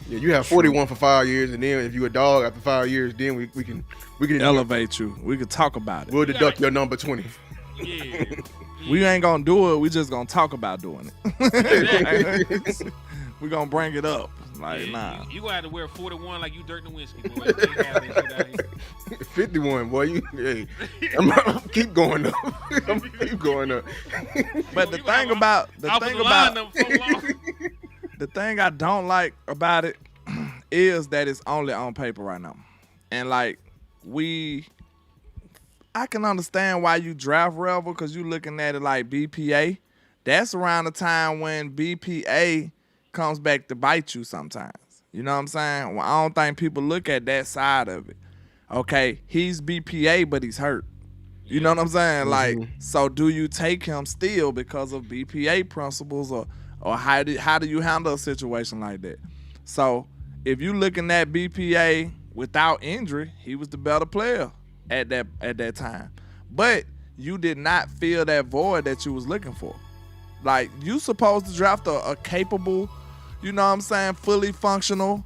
[SPEAKER 7] Yeah, you have 41 for 5 years, and then if you a dog after 5 years, then we can
[SPEAKER 5] Elevate you. We could talk about it.
[SPEAKER 7] we'll deduct your number 20.
[SPEAKER 6] Yeah.
[SPEAKER 5] We ain't gonna do it. We just gonna talk about doing it. We gonna bring it up. Like, nah.
[SPEAKER 6] You gonna have to wear 41 like you Dirk Nowitzki, boy. You can't have that shit out here.
[SPEAKER 7] 51, boy. Keep going up. Keep going up.
[SPEAKER 5] But the
[SPEAKER 6] You
[SPEAKER 5] thing
[SPEAKER 6] have
[SPEAKER 5] about
[SPEAKER 6] offensive line number so long.
[SPEAKER 5] the thing I don't like about it is that it's only on paper right now. And like I can understand why you draft Revel because you looking at it like BPA. That's around the time when BPA comes back to bite you sometimes. You know what I'm saying? Well, I don't think people look at that side of it. Okay, he's BPA, but he's hurt. You know what I'm saying? Like, so do you take him still because of BPA principles, or how do you handle a situation like that? So if you looking at BPA without injury, he was the better player at that time. But you did not fill that void that you was looking for. Like, you supposed to draft a capable, you know what I'm saying, fully functional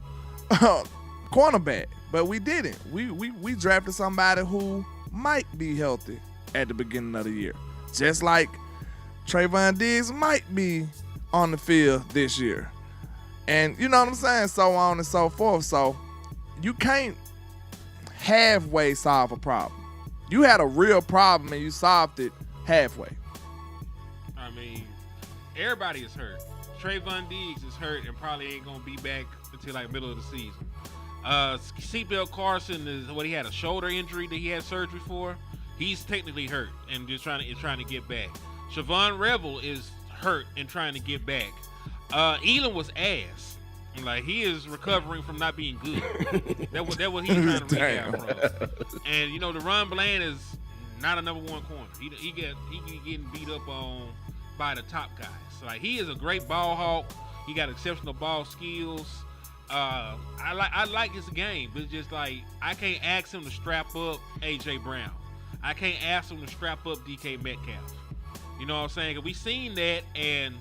[SPEAKER 5] cornerback. But we didn't. We drafted somebody who might be healthy at the beginning of the year. Just like Trayvon Diggs might be on the field this year. And you know what I'm saying? So on and so forth. So you can't halfway solve a problem. You had a real problem and you solved it halfway.
[SPEAKER 6] I mean, everybody is hurt. Trayvon Diggs is hurt and probably ain't gonna be back until like middle of the season. Seatbelt Carson is he had a shoulder injury that he had surgery for. He's technically hurt and just trying to get back. Siobhan Revel is hurt and trying to get back. Elam was ass. Like, he is recovering from not being good. That was he's trying to rehab from. And you know, DeRon Bland is not a number one corner. He getting beat up on by the top guys. So, like, he is a great ball hawk. He got exceptional ball skills. I like his game, but it's just like I can't ask him to strap up AJ Brown. I can't ask him to strap up DK Metcalf. You know what I'm saying? 'Cause we seen that, and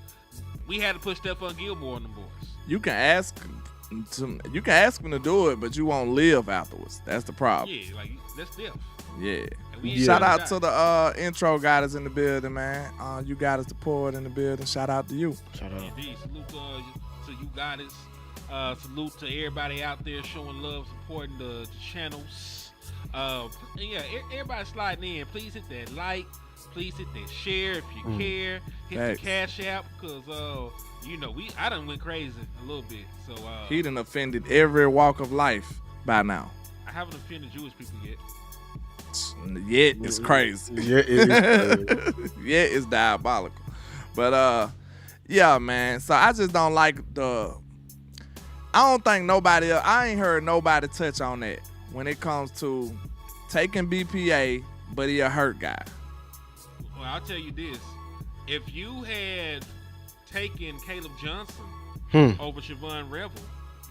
[SPEAKER 6] we had to put Stephon Gilmore on the boys.
[SPEAKER 5] You can ask him to do it, but you won't live afterwards. That's the problem.
[SPEAKER 6] Yeah, like that's diff.
[SPEAKER 5] Yeah.
[SPEAKER 6] Yeah.
[SPEAKER 5] Shout out to the intro guy that's in the building, man. You got us support in the building. Shout out to you.
[SPEAKER 7] Shout out.
[SPEAKER 6] Indeed. Salute to you guys. Salute to everybody out there showing love, supporting the channels. Yeah, everybody sliding in. Please hit that like. Please hit that share if you care. Hit
[SPEAKER 5] Thanks.
[SPEAKER 6] the Cash App because you know I done went crazy a little bit. So
[SPEAKER 5] He done offended every walk of life by now.
[SPEAKER 6] I haven't offended Jewish people yet.
[SPEAKER 5] Yet it's crazy.
[SPEAKER 7] Yeah, it is crazy.
[SPEAKER 5] Yeah, it's diabolical. But yeah, man. So I just don't like I don't think nobody else, I ain't heard nobody touch on that when it comes to taking BPA, but he a hurt guy.
[SPEAKER 6] Well, I'll tell you this. If you had taken Caleb Johnson over Siobhan Revel,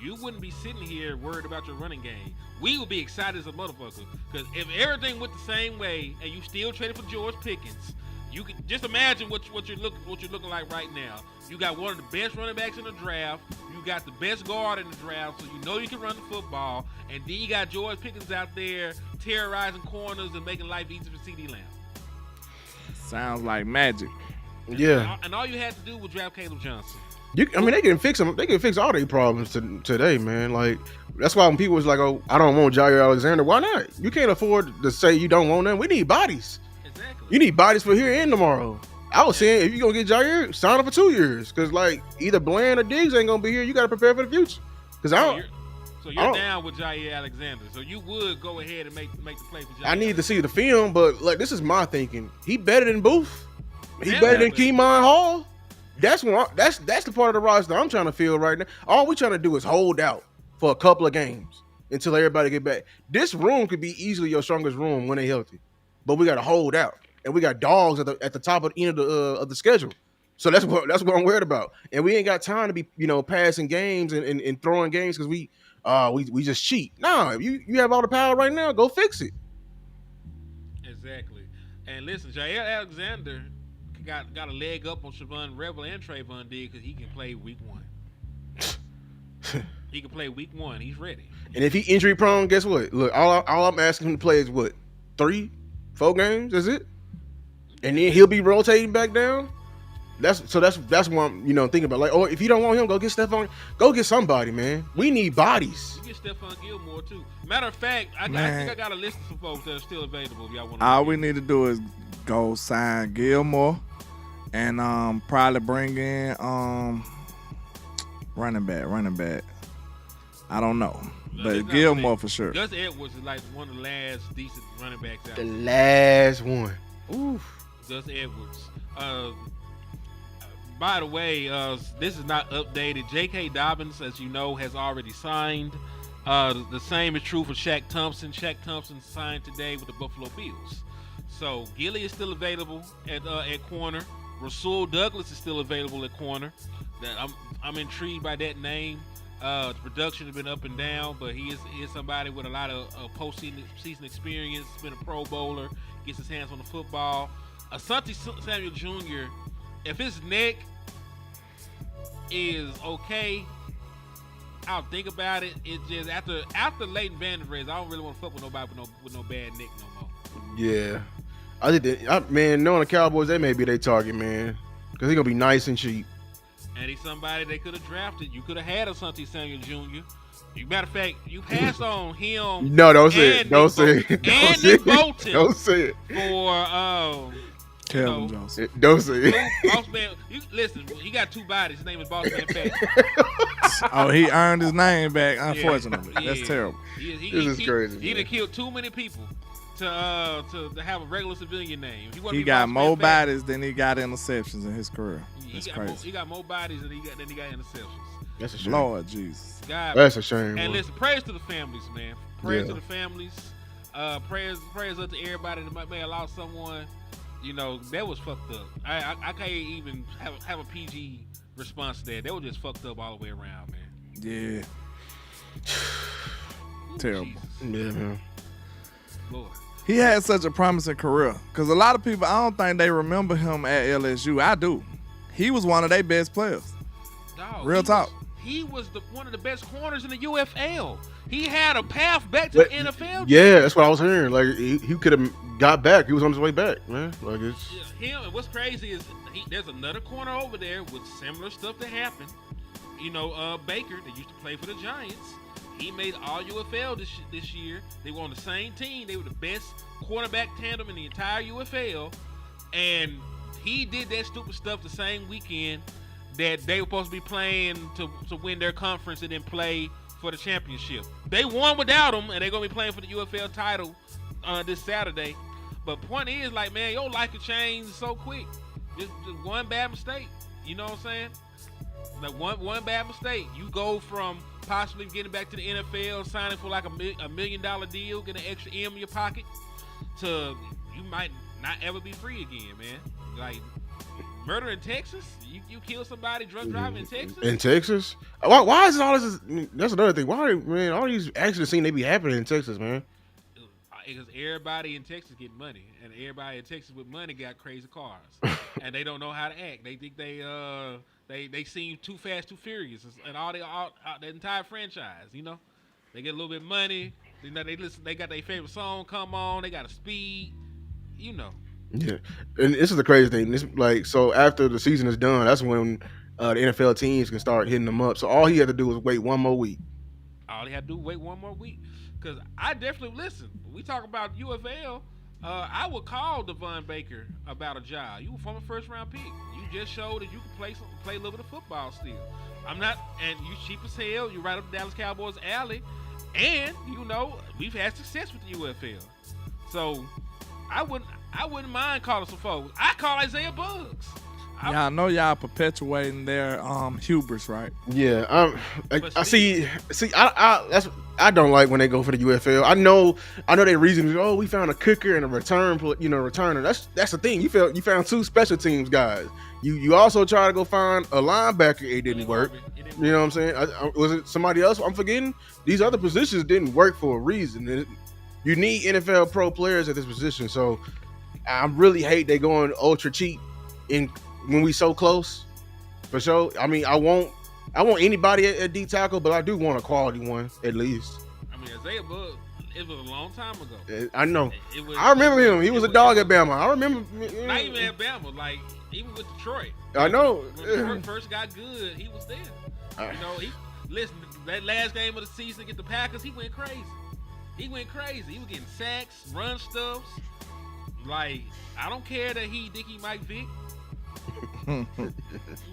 [SPEAKER 6] you wouldn't be sitting here worried about your running game. We would be excited as a motherfucker. Because if everything went the same way and you still traded for George Pickens, you can just imagine what you're looking like right now. You got one of the best running backs in the draft. You got the best guard in the draft, so you know you can run the football. And then you got George Pickens out there terrorizing corners and making life easy for CD Lamb.
[SPEAKER 5] Sounds like magic.
[SPEAKER 7] Yeah.
[SPEAKER 6] And all you had to do was draft Caleb Johnson.
[SPEAKER 7] I mean, they can fix them. They can fix all their problems today, man. Like, that's why when people was like, "Oh, I don't want Jair Alexander," why not? You can't afford to say you don't want them. We need bodies.
[SPEAKER 6] Exactly.
[SPEAKER 7] You need bodies for here and tomorrow. I was saying, if you're gonna get Jair, sign up for 2 years, because like either Bland or Diggs ain't gonna be here. You got to prepare for the future. Because
[SPEAKER 6] So you're down with Jair Alexander. So you would go ahead and make the play for Jair.
[SPEAKER 7] I need to see the film, but like this is my thinking. He better than Booth. He
[SPEAKER 6] Yeah,
[SPEAKER 7] better than
[SPEAKER 6] but-
[SPEAKER 7] Keemon Hall. That's the part of the roster I'm trying to fill right now. All we trying to do is hold out for a couple of games until everybody get back. This room could be easily your strongest room when they healthy, but we got to hold out, and we got dogs at the top of the end of the schedule. So that's what I'm worried about, and we ain't got time to be passing games and throwing games because we just cheat. Nah, you have all the power right now. Go fix it.
[SPEAKER 6] Exactly. And listen, Jair Alexander got a leg up on Siobhan Revel and Trayvon Diggs because he can play week 1. He can play week 1. He's ready.
[SPEAKER 7] And if he injury prone, guess what? Look, all I'm asking him to play is what, 3-4 games? Is it? And then he'll be rotating back down. That's what I'm thinking about. Like, oh, if you don't want him, go get Stephon. Go get somebody, man. We need bodies.
[SPEAKER 6] You get Stephon Gilmore too. Matter of fact, I think I got a list of some folks that are still available. If y'all want.
[SPEAKER 5] All we need to do is go sign Gilmore and probably bring in running back. I don't know. But Gilmore for sure.
[SPEAKER 6] Gus Edwards is like one of the last decent running backs out
[SPEAKER 7] The
[SPEAKER 6] there.
[SPEAKER 7] last one. Oof.
[SPEAKER 6] Gus Edwards. By the way, this is not updated. J.K. Dobbins, as you know, has already signed. The same is true for Shaq Thompson. Shaq Thompson signed today with the Buffalo Bills. So Gilly is still available at corner. Rasul Douglas is still available at corner. I'm intrigued by that name. The production has been up and down, but he is somebody with a lot of postseason experience. He's been a Pro Bowler. Gets his hands on the football. Asante Samuel Jr., if his neck is okay, I'll think about it. It's just after Leighton Vander Esch, I don't really want to fuck with nobody with no bad neck no more.
[SPEAKER 7] Yeah. I think that, man, knowing the Cowboys, they may be their target, man. Because he's going to be nice and cheap.
[SPEAKER 6] and he's somebody they could have drafted. You could have had Asante Samuel Jr. Matter of fact, you passed on him.
[SPEAKER 7] No, don't say it. Don't say it.
[SPEAKER 6] And Nick Bolton.
[SPEAKER 7] Don't say it.
[SPEAKER 6] For
[SPEAKER 5] Calvin Johnson.
[SPEAKER 7] Don't say it.
[SPEAKER 6] Boss Man, listen, he got 2 bodies. His name is Boss Man Fat.
[SPEAKER 5] Oh, he earned his name back, unfortunately. That's terrible.
[SPEAKER 7] This is crazy.
[SPEAKER 6] He done killed too many people to have a regular civilian name.
[SPEAKER 5] He got more bodies than he got interceptions in his career. That's crazy.
[SPEAKER 6] He got more bodies than he got interceptions.
[SPEAKER 7] That's a shame.
[SPEAKER 5] Lord Jesus.
[SPEAKER 6] God,
[SPEAKER 7] that's a shame.
[SPEAKER 6] And
[SPEAKER 7] boy.
[SPEAKER 6] listen, prayers to the families, man. Prayers to the families. Prayers up to everybody that may have lost someone. You know, that was fucked up. I can't even have a PG response to that. They were just fucked up all the way around, man.
[SPEAKER 5] Yeah. Terrible.
[SPEAKER 6] Jesus.
[SPEAKER 7] Yeah, man.
[SPEAKER 6] Lord.
[SPEAKER 5] He had such a promising career. Because a lot of people, I don't think they remember him at LSU. I do. He was one of their best players.
[SPEAKER 6] Dog,
[SPEAKER 5] Real talk.
[SPEAKER 6] He was one of the best corners in the UFL. He had a path back to the NFL.
[SPEAKER 7] Yeah, that's what I was hearing. Like he could have got back. He was on his way back, man. Like it's
[SPEAKER 6] him. And what's crazy is there's another corner over there with similar stuff that happened. You know, Baker, that used to play for the Giants. He made all UFL this year. They were on the same team. They were the best cornerback tandem in the entire UFL. And he did that stupid stuff the same weekend that they were supposed to be playing to win their conference and then play for the championship. They won without him, and they're going to be playing for the UFL title this Saturday. But point is, like, man, your life could change so quick. Just one bad mistake. You know what I'm saying? Like one bad mistake. You go from possibly getting back to the NFL, signing for like $1 million deal, getting an extra M in your pocket, to you might not ever be free again, man. Like, murder in Texas? You kill somebody drunk driving in Texas?
[SPEAKER 7] in Texas. Why is all this? That's another thing. Why, man? All these accidents seem they be happening in Texas, man.
[SPEAKER 6] Because everybody in Texas get money, and everybody in Texas with money got crazy cars, and they don't know how to act. They think they seem too fast, too furious, and all the entire franchise. You know, they get a little bit of money. You know, they listen. They got their favorite song come on. They got a speed. You know.
[SPEAKER 7] Yeah, and this is the crazy thing. This like so after the season is done, that's when the NFL teams can start hitting them up. So all he had to do was wait one more week.
[SPEAKER 6] All he had to do was wait one more week. Because I definitely listen. When we talk about UFL, I would call Devon Baker about a job. You were from a first-round pick. You just showed that you could play a little bit of football still. I'm not, and you cheap as hell. You right up the Dallas Cowboys alley, and you know we've had success with the UFL. So I wouldn't mind calling some folks. I call Isaiah Buggs.
[SPEAKER 5] Y'all know y'all perpetuating their hubris, right?
[SPEAKER 7] Yeah, I see. I don't like when they go for the UFL. I know their reason is, we found a kicker and a returner. That's the thing. You found 2 special teams guys. You also try to go find a linebacker. It didn't work. You know what I'm saying? Was it somebody else? I'm forgetting. These other positions didn't work for a reason. You need NFL pro players at this position. So I really hate they going ultra cheap when we so close. For sure. I mean, I want anybody at D tackle, but I do want a quality one at least.
[SPEAKER 6] I mean, Isaiah Buggs, it was a long time ago.
[SPEAKER 7] I know. I remember him. He was a dog at Bama. I remember.
[SPEAKER 6] Not even at Bama, like even with Detroit.
[SPEAKER 7] I know.
[SPEAKER 6] When first got good, he was there. You know, listen, that last game of the season against the Packers, he went crazy. He was getting sacks, run stuffs. Like, I don't care that he Dickie Mike Vick. You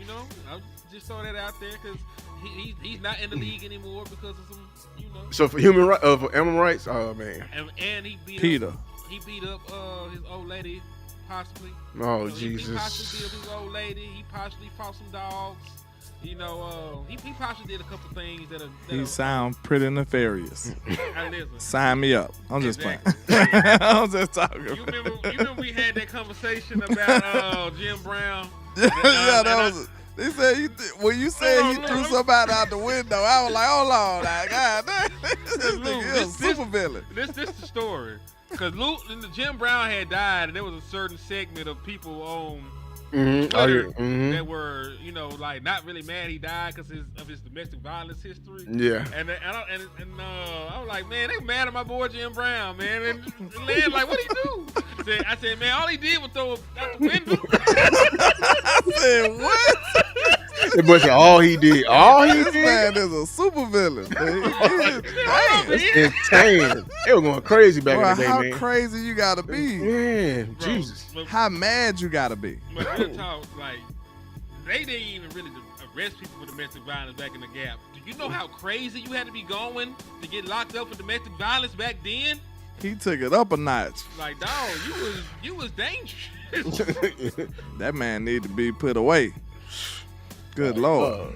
[SPEAKER 6] know, I'll just throw that out there because he's not in the league anymore because of some, you know.
[SPEAKER 7] So for for animal rights, oh man.
[SPEAKER 6] And he beat
[SPEAKER 5] Peter.
[SPEAKER 6] up his old lady, possibly.
[SPEAKER 7] Oh,
[SPEAKER 6] so
[SPEAKER 7] Jesus.
[SPEAKER 6] He possibly beat up his old lady. He possibly fought some dogs. You know, he possibly did a couple things that
[SPEAKER 5] He sound pretty nefarious.
[SPEAKER 6] Listen.
[SPEAKER 5] Sign me up. I'm just playing.
[SPEAKER 6] Exactly.
[SPEAKER 5] I'm just talking.
[SPEAKER 6] You remember we had that conversation about Jim Brown?
[SPEAKER 5] Yeah, that was. They said when you said he threw somebody out the window, I was like, hold on, like, God damn, this nigga is a super villain.
[SPEAKER 6] This the story. Because Jim Brown had died, and there was a certain segment of people on Twitter that were, you know, like not really mad he died because of his domestic violence history.
[SPEAKER 7] Yeah.
[SPEAKER 6] And I was like, man, they mad at my boy Jim Brown, man. And Len, like, what'd he do? I said, man, all he did was throw him out the window.
[SPEAKER 5] I said, what?
[SPEAKER 7] That boy said all he did. All he
[SPEAKER 5] This
[SPEAKER 7] did.
[SPEAKER 5] man is a super villain. Damn.
[SPEAKER 7] That's insane. They were going crazy back
[SPEAKER 5] Bro,
[SPEAKER 7] in the day,
[SPEAKER 5] how
[SPEAKER 7] man.
[SPEAKER 5] crazy you gotta be?
[SPEAKER 7] Man,
[SPEAKER 6] Bro,
[SPEAKER 7] Jesus.
[SPEAKER 6] But,
[SPEAKER 5] How mad you gotta be?
[SPEAKER 6] but real talk, like, they didn't even really arrest people for domestic violence back in the Gap. Do you know how crazy you had to be going to get locked up for domestic violence back then?
[SPEAKER 5] He took it up a notch.
[SPEAKER 6] Like, dog, you was dangerous.
[SPEAKER 5] That man need to be put away. Good Lord.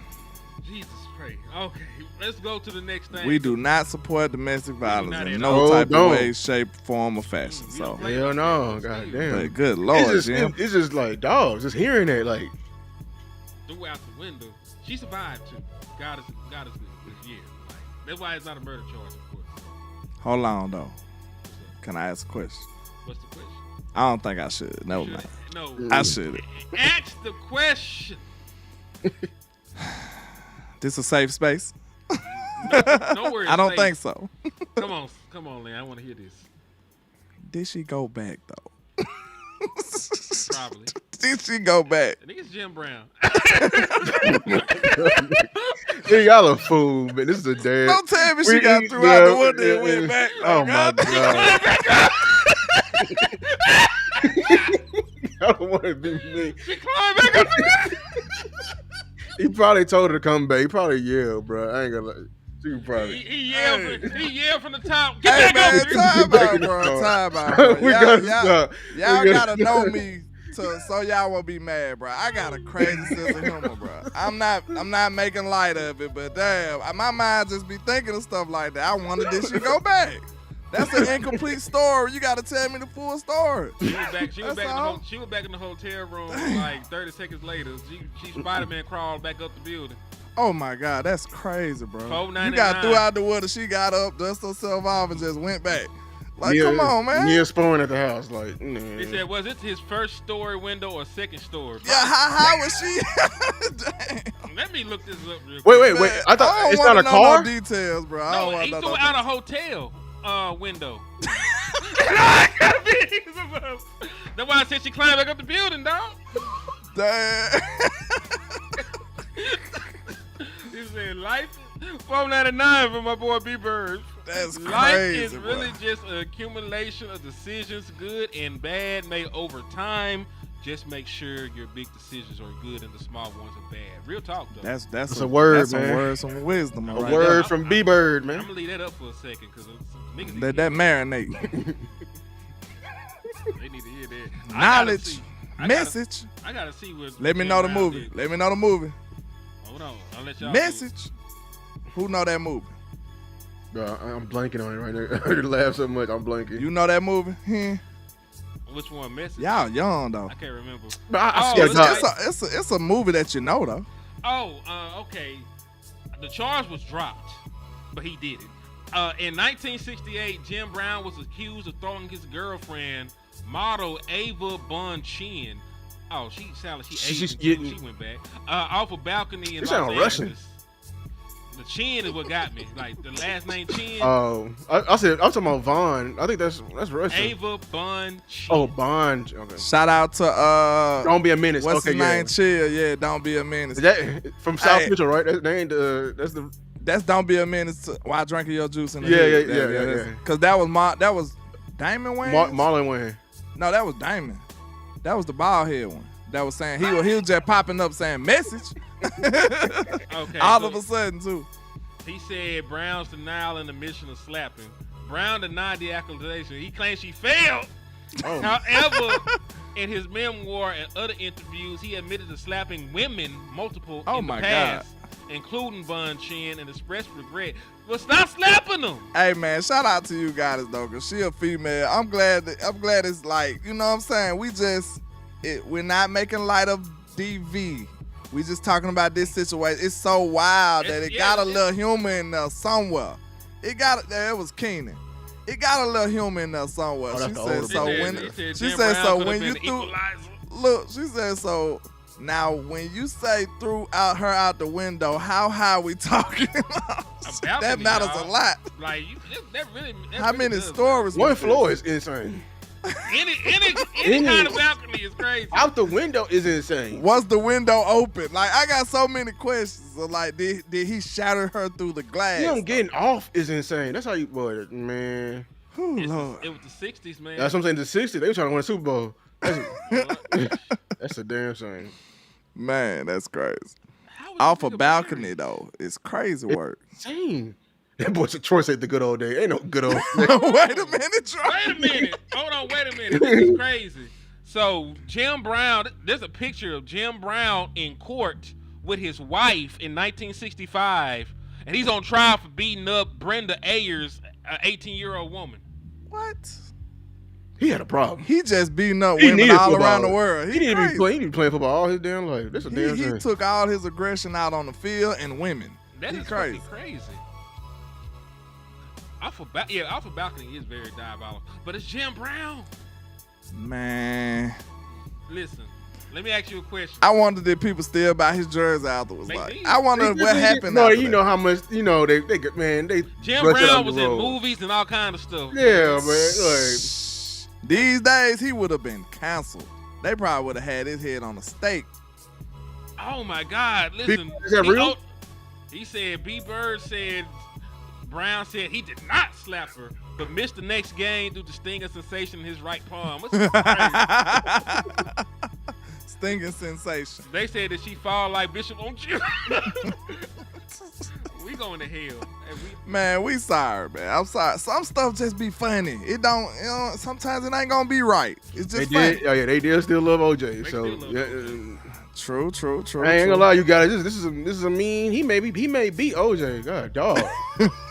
[SPEAKER 6] Jesus Christ. Okay, let's go to the next thing.
[SPEAKER 5] We do not support domestic violence
[SPEAKER 6] not
[SPEAKER 5] in
[SPEAKER 6] at
[SPEAKER 5] no
[SPEAKER 7] all.
[SPEAKER 5] type
[SPEAKER 7] Don't.
[SPEAKER 5] of way, shape, form, or fashion.
[SPEAKER 6] We don't
[SPEAKER 5] So,
[SPEAKER 6] play
[SPEAKER 7] Hell
[SPEAKER 6] like
[SPEAKER 7] no.
[SPEAKER 6] that.
[SPEAKER 7] God
[SPEAKER 5] but
[SPEAKER 7] damn.
[SPEAKER 5] good Lord, Jim.
[SPEAKER 7] It's just like, dog, just hearing that, like,
[SPEAKER 6] Threw out the window. She survived too. God is good this year. Like, that's why it's not a murder charge, of course.
[SPEAKER 5] Hold on, though. Can I ask a question?
[SPEAKER 6] What's the question?
[SPEAKER 5] I don't think I should. Never mind.
[SPEAKER 6] No.
[SPEAKER 5] I should.
[SPEAKER 6] Ask the question.
[SPEAKER 5] This a safe space?
[SPEAKER 6] No worries.
[SPEAKER 5] I don't think so.
[SPEAKER 6] Come on, Lynn. I want to hear this.
[SPEAKER 5] Did she go back, though?
[SPEAKER 6] Probably.
[SPEAKER 5] Did she go back?
[SPEAKER 6] I think it's Jim Brown.
[SPEAKER 7] yeah, y'all a fool, man. This is a dad.
[SPEAKER 5] Don't tell me she
[SPEAKER 7] We-
[SPEAKER 5] got
[SPEAKER 7] we-
[SPEAKER 5] through out the
[SPEAKER 7] yeah,
[SPEAKER 5] window and
[SPEAKER 7] yeah,
[SPEAKER 5] went back.
[SPEAKER 7] Oh my god. I don't want to be me.
[SPEAKER 6] She climbed back up the
[SPEAKER 7] He probably told her to come back. He probably yelled, bro. I ain't gonna lie. She probably.
[SPEAKER 6] He yelled from the top.
[SPEAKER 5] Hey,
[SPEAKER 6] Get
[SPEAKER 5] man,
[SPEAKER 6] back up.
[SPEAKER 5] time out, bro. Time out, bro.
[SPEAKER 7] We gotta stop.
[SPEAKER 5] Y'all
[SPEAKER 7] We
[SPEAKER 5] gotta know me so y'all won't be mad, bro. I got a crazy sense of humor, bro. I'm not making light of it, but damn, my mind just be thinking of stuff like that. I wonder did she go back? That's an incomplete story. You gotta tell me the full story.
[SPEAKER 6] She was back. She was
[SPEAKER 5] That's
[SPEAKER 6] back.
[SPEAKER 5] all.
[SPEAKER 6] She was back in the hotel room. Like 30 seconds later, she Spider-Man crawled back up the building.
[SPEAKER 5] Oh my God, that's crazy, bro.
[SPEAKER 6] $4.99.
[SPEAKER 5] You got threw out the water. She got up, dust herself off, and just went back. Like,
[SPEAKER 7] Mia-
[SPEAKER 5] come on, man.
[SPEAKER 7] Mia Spoon at the house, like, nah.
[SPEAKER 6] They said, was it his first story window or second story?
[SPEAKER 5] Yeah, how was she? Damn.
[SPEAKER 6] Let me look this up real quick.
[SPEAKER 7] Wait.
[SPEAKER 5] Man,
[SPEAKER 7] I thought
[SPEAKER 5] don't
[SPEAKER 7] it's
[SPEAKER 5] wanna
[SPEAKER 7] not a
[SPEAKER 5] know
[SPEAKER 7] car.
[SPEAKER 5] No details, bro. I don't
[SPEAKER 6] No,
[SPEAKER 5] want
[SPEAKER 6] he
[SPEAKER 5] to
[SPEAKER 6] threw
[SPEAKER 5] know.
[SPEAKER 6] out a hotel window. That's why I said she climbed back up the building, dog.
[SPEAKER 5] Damn.
[SPEAKER 6] He said, life $4.99 for my boy B-Bird.
[SPEAKER 5] That's
[SPEAKER 6] Life
[SPEAKER 5] crazy,
[SPEAKER 6] is
[SPEAKER 5] bro.
[SPEAKER 6] really just an accumulation of decisions, good and bad, made over time. Just make sure your big decisions are good and the small ones are bad. Real talk, though.
[SPEAKER 5] That's
[SPEAKER 7] a word,
[SPEAKER 5] that's
[SPEAKER 7] man.
[SPEAKER 5] Some words, some wisdom.
[SPEAKER 7] A
[SPEAKER 5] right
[SPEAKER 7] word
[SPEAKER 5] there.
[SPEAKER 7] from B-Bird,
[SPEAKER 6] I'm
[SPEAKER 7] man.
[SPEAKER 6] gonna leave that up for a second because niggas
[SPEAKER 5] Let that marinate.
[SPEAKER 6] they need to hear that.
[SPEAKER 5] Knowledge,
[SPEAKER 6] I gotta-
[SPEAKER 5] message.
[SPEAKER 6] I gotta see what.
[SPEAKER 5] Let me know the movie. Let me know the movie.
[SPEAKER 6] Hold on, I'll let y'all.
[SPEAKER 5] Message. Who know that movie?
[SPEAKER 7] Bro, I'm blanking on it right now. I heard it laugh so much, I'm blanking.
[SPEAKER 5] You know that movie?
[SPEAKER 6] Which one? Message.
[SPEAKER 5] Y'all young though.
[SPEAKER 6] I can't remember.
[SPEAKER 7] But I
[SPEAKER 6] Oh,
[SPEAKER 7] swear
[SPEAKER 6] it's
[SPEAKER 7] to God.
[SPEAKER 5] It's a movie that you know though.
[SPEAKER 6] Okay. The charge was dropped, but he did it. In 1968, Jim Brown was accused of throwing his girlfriend, model Ava Bonchin. Oh, she sounded like
[SPEAKER 7] She's
[SPEAKER 6] Asian,
[SPEAKER 7] getting-
[SPEAKER 6] too. She went back off a balcony in
[SPEAKER 7] She
[SPEAKER 6] Los
[SPEAKER 7] sound
[SPEAKER 6] Angeles.
[SPEAKER 7] Russian.
[SPEAKER 6] The Chin is what got me. Like the last name Chin.
[SPEAKER 7] Oh, I said I'm talking about Vaughn. I think that's Russian.
[SPEAKER 6] Ava Bonchin.
[SPEAKER 7] Oh, Bond. Okay.
[SPEAKER 5] Shout out to
[SPEAKER 7] Don't be a menace.
[SPEAKER 5] what's
[SPEAKER 7] okay,
[SPEAKER 5] his name? Chill. Yeah, don't be a menace.
[SPEAKER 7] Is that from South
[SPEAKER 5] Hey.
[SPEAKER 7] Mitchell, right? They ain't that's the.
[SPEAKER 5] That's don't be a menace while drinking your juice in the
[SPEAKER 7] Yeah,
[SPEAKER 5] hood.
[SPEAKER 7] yeah.
[SPEAKER 5] Cause that was Diamond Wayne.
[SPEAKER 7] Marlon Wayne.
[SPEAKER 5] No, that was Diamond. That was the bald head one. That was saying he was just popping up saying message.
[SPEAKER 6] Okay.
[SPEAKER 5] All
[SPEAKER 6] so
[SPEAKER 5] of a sudden too.
[SPEAKER 6] he said Brown's denial in the mission of slapping. Brown denied the accusation. He claimed she failed.
[SPEAKER 7] Oh.
[SPEAKER 6] However, in his memoir and other interviews, he admitted to slapping women multiple
[SPEAKER 5] Oh
[SPEAKER 6] in the
[SPEAKER 5] my
[SPEAKER 6] past, including Von Chin, and expressed regret. But stop slapping them.
[SPEAKER 5] Hey man, shout out to you guys though, cause she a female. I'm glad it's like, you know what I'm saying? We're not making light of DV. We just talking about this situation. It's so wild that it got a little humor in there somewhere. It was Keenan. It got a little humor in there somewhere.
[SPEAKER 7] Oh, that's
[SPEAKER 5] she
[SPEAKER 7] the
[SPEAKER 5] said
[SPEAKER 7] older
[SPEAKER 5] so
[SPEAKER 7] brother.
[SPEAKER 5] when
[SPEAKER 6] He said
[SPEAKER 5] she
[SPEAKER 6] Jim
[SPEAKER 5] said
[SPEAKER 6] Brown
[SPEAKER 5] so
[SPEAKER 6] could've
[SPEAKER 5] when
[SPEAKER 6] been
[SPEAKER 5] you
[SPEAKER 6] the
[SPEAKER 5] threw
[SPEAKER 6] equalizer.
[SPEAKER 5] look, she said so now when you say threw out her out the window, how high we talking? That
[SPEAKER 6] balcony,
[SPEAKER 5] matters
[SPEAKER 6] dog.
[SPEAKER 5] a lot.
[SPEAKER 6] Like that really.
[SPEAKER 5] How many
[SPEAKER 6] does
[SPEAKER 5] stories?
[SPEAKER 7] One
[SPEAKER 5] was
[SPEAKER 7] floor
[SPEAKER 5] this?
[SPEAKER 7] is insane.
[SPEAKER 6] Any kind of balcony is crazy.
[SPEAKER 7] Out the window is insane.
[SPEAKER 5] Was the window open? Like, I got so many questions. So, like, did he shatter her through the glass?
[SPEAKER 7] Him getting off is insane. That's how you, boy, man.
[SPEAKER 5] Oh, Lord.
[SPEAKER 6] It was the 60s, man.
[SPEAKER 7] That's what I'm saying. The 60s, they were trying to win a Super Bowl. That's a damn shame.
[SPEAKER 5] Man, that's crazy.
[SPEAKER 6] How would
[SPEAKER 5] Off
[SPEAKER 6] you
[SPEAKER 5] a
[SPEAKER 6] think
[SPEAKER 5] balcony, though, it's crazy work.
[SPEAKER 7] Insane. That boy Troy said the good old day. Ain't no good old day.
[SPEAKER 5] Wait a minute, Troy.
[SPEAKER 6] Wait a minute. Hold on, wait a minute. This is crazy. So, Jim Brown, there's a picture of Jim Brown in court with his wife in 1965, and he's on trial for beating up Brenda Ayers, an 18-year-old woman.
[SPEAKER 5] What?
[SPEAKER 7] He had a problem.
[SPEAKER 5] He just beating up
[SPEAKER 7] He
[SPEAKER 5] women
[SPEAKER 7] needed
[SPEAKER 5] all
[SPEAKER 7] football.
[SPEAKER 5] around the world.
[SPEAKER 7] He need to be playing football all his damn life. That's a damn
[SPEAKER 5] He
[SPEAKER 7] shame.
[SPEAKER 5] took all his aggression out on the field and women.
[SPEAKER 6] That
[SPEAKER 5] He
[SPEAKER 6] is
[SPEAKER 5] crazy.
[SPEAKER 6] fucking crazy. Off a balcony is very diabolical, but it's Jim Brown.
[SPEAKER 5] Man,
[SPEAKER 6] Listen, let me ask you a question.
[SPEAKER 5] I wonder did people still buy his jersey afterwards.
[SPEAKER 6] They
[SPEAKER 5] Like,
[SPEAKER 6] did.
[SPEAKER 5] I wonder what happened.
[SPEAKER 7] No,
[SPEAKER 5] after
[SPEAKER 7] you
[SPEAKER 5] that.
[SPEAKER 7] know how much, you know, they man, they
[SPEAKER 6] Jim
[SPEAKER 7] rushed it
[SPEAKER 6] Brown
[SPEAKER 7] out
[SPEAKER 6] was
[SPEAKER 7] the
[SPEAKER 6] in
[SPEAKER 7] road.
[SPEAKER 6] movies and all kind of stuff.
[SPEAKER 7] Yeah, man. Like,
[SPEAKER 5] These days, he would have been canceled. They probably would have had his head on a stake.
[SPEAKER 6] Oh my God! Listen,
[SPEAKER 7] Is that real?
[SPEAKER 6] He said B. Bird said Brown said he did not slap her, but missed the next game due to stinging sensation in his right palm. What's crazy?
[SPEAKER 5] Stinging sensation.
[SPEAKER 6] They said that she fall like Bishop on you. We going to hell. And
[SPEAKER 5] Man, we sorry, man. I'm sorry. Some stuff just be funny. It don't, you know, sometimes it ain't gonna be right. It's
[SPEAKER 7] they
[SPEAKER 5] just funny.
[SPEAKER 7] did. Oh yeah, they did still love OJ.
[SPEAKER 6] They
[SPEAKER 7] So
[SPEAKER 6] still love
[SPEAKER 7] yeah,
[SPEAKER 6] OJ.
[SPEAKER 5] True.
[SPEAKER 7] I ain't gonna lie, you guys. This is a mean. He may beat OJ. God, dog.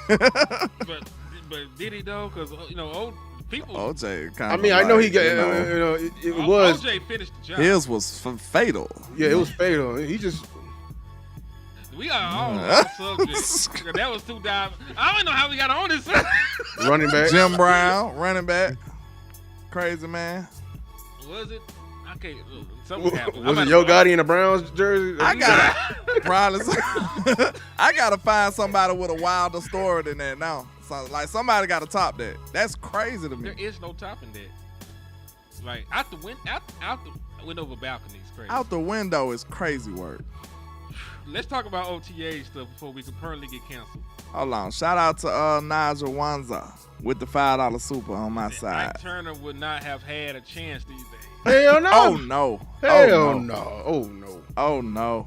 [SPEAKER 6] but did he though? Because you know, old people.
[SPEAKER 5] OJ kind
[SPEAKER 7] I
[SPEAKER 5] of.
[SPEAKER 7] mean, I know he got.
[SPEAKER 5] you know,
[SPEAKER 7] It was.
[SPEAKER 6] OJ finished the job.
[SPEAKER 5] his was fatal.
[SPEAKER 7] Yeah, it was fatal. He just.
[SPEAKER 6] We are all on subjects. That was too dive. I don't know how we got on this.
[SPEAKER 7] Running back.
[SPEAKER 5] Jim Brown, running back, crazy man.
[SPEAKER 6] Was it? I can't. Something happened.
[SPEAKER 7] Was it Yo Gotti in the Browns jersey?
[SPEAKER 5] I gotta probably. I gotta find somebody with a wilder story than that now. So, like somebody got to top that. That's crazy to me.
[SPEAKER 6] There is no topping that. Like out the window of a balcony is crazy.
[SPEAKER 5] Out the window is crazy work.
[SPEAKER 6] Let's talk about OTA stuff before we can permanently get canceled.
[SPEAKER 5] Hold on. Shout out to Nigel Wanza with the $5 super on my side.
[SPEAKER 6] Ike Turner would not have had a chance these days.
[SPEAKER 7] Hell no.
[SPEAKER 5] Oh no.
[SPEAKER 7] Hell no. Oh no.
[SPEAKER 5] Oh no.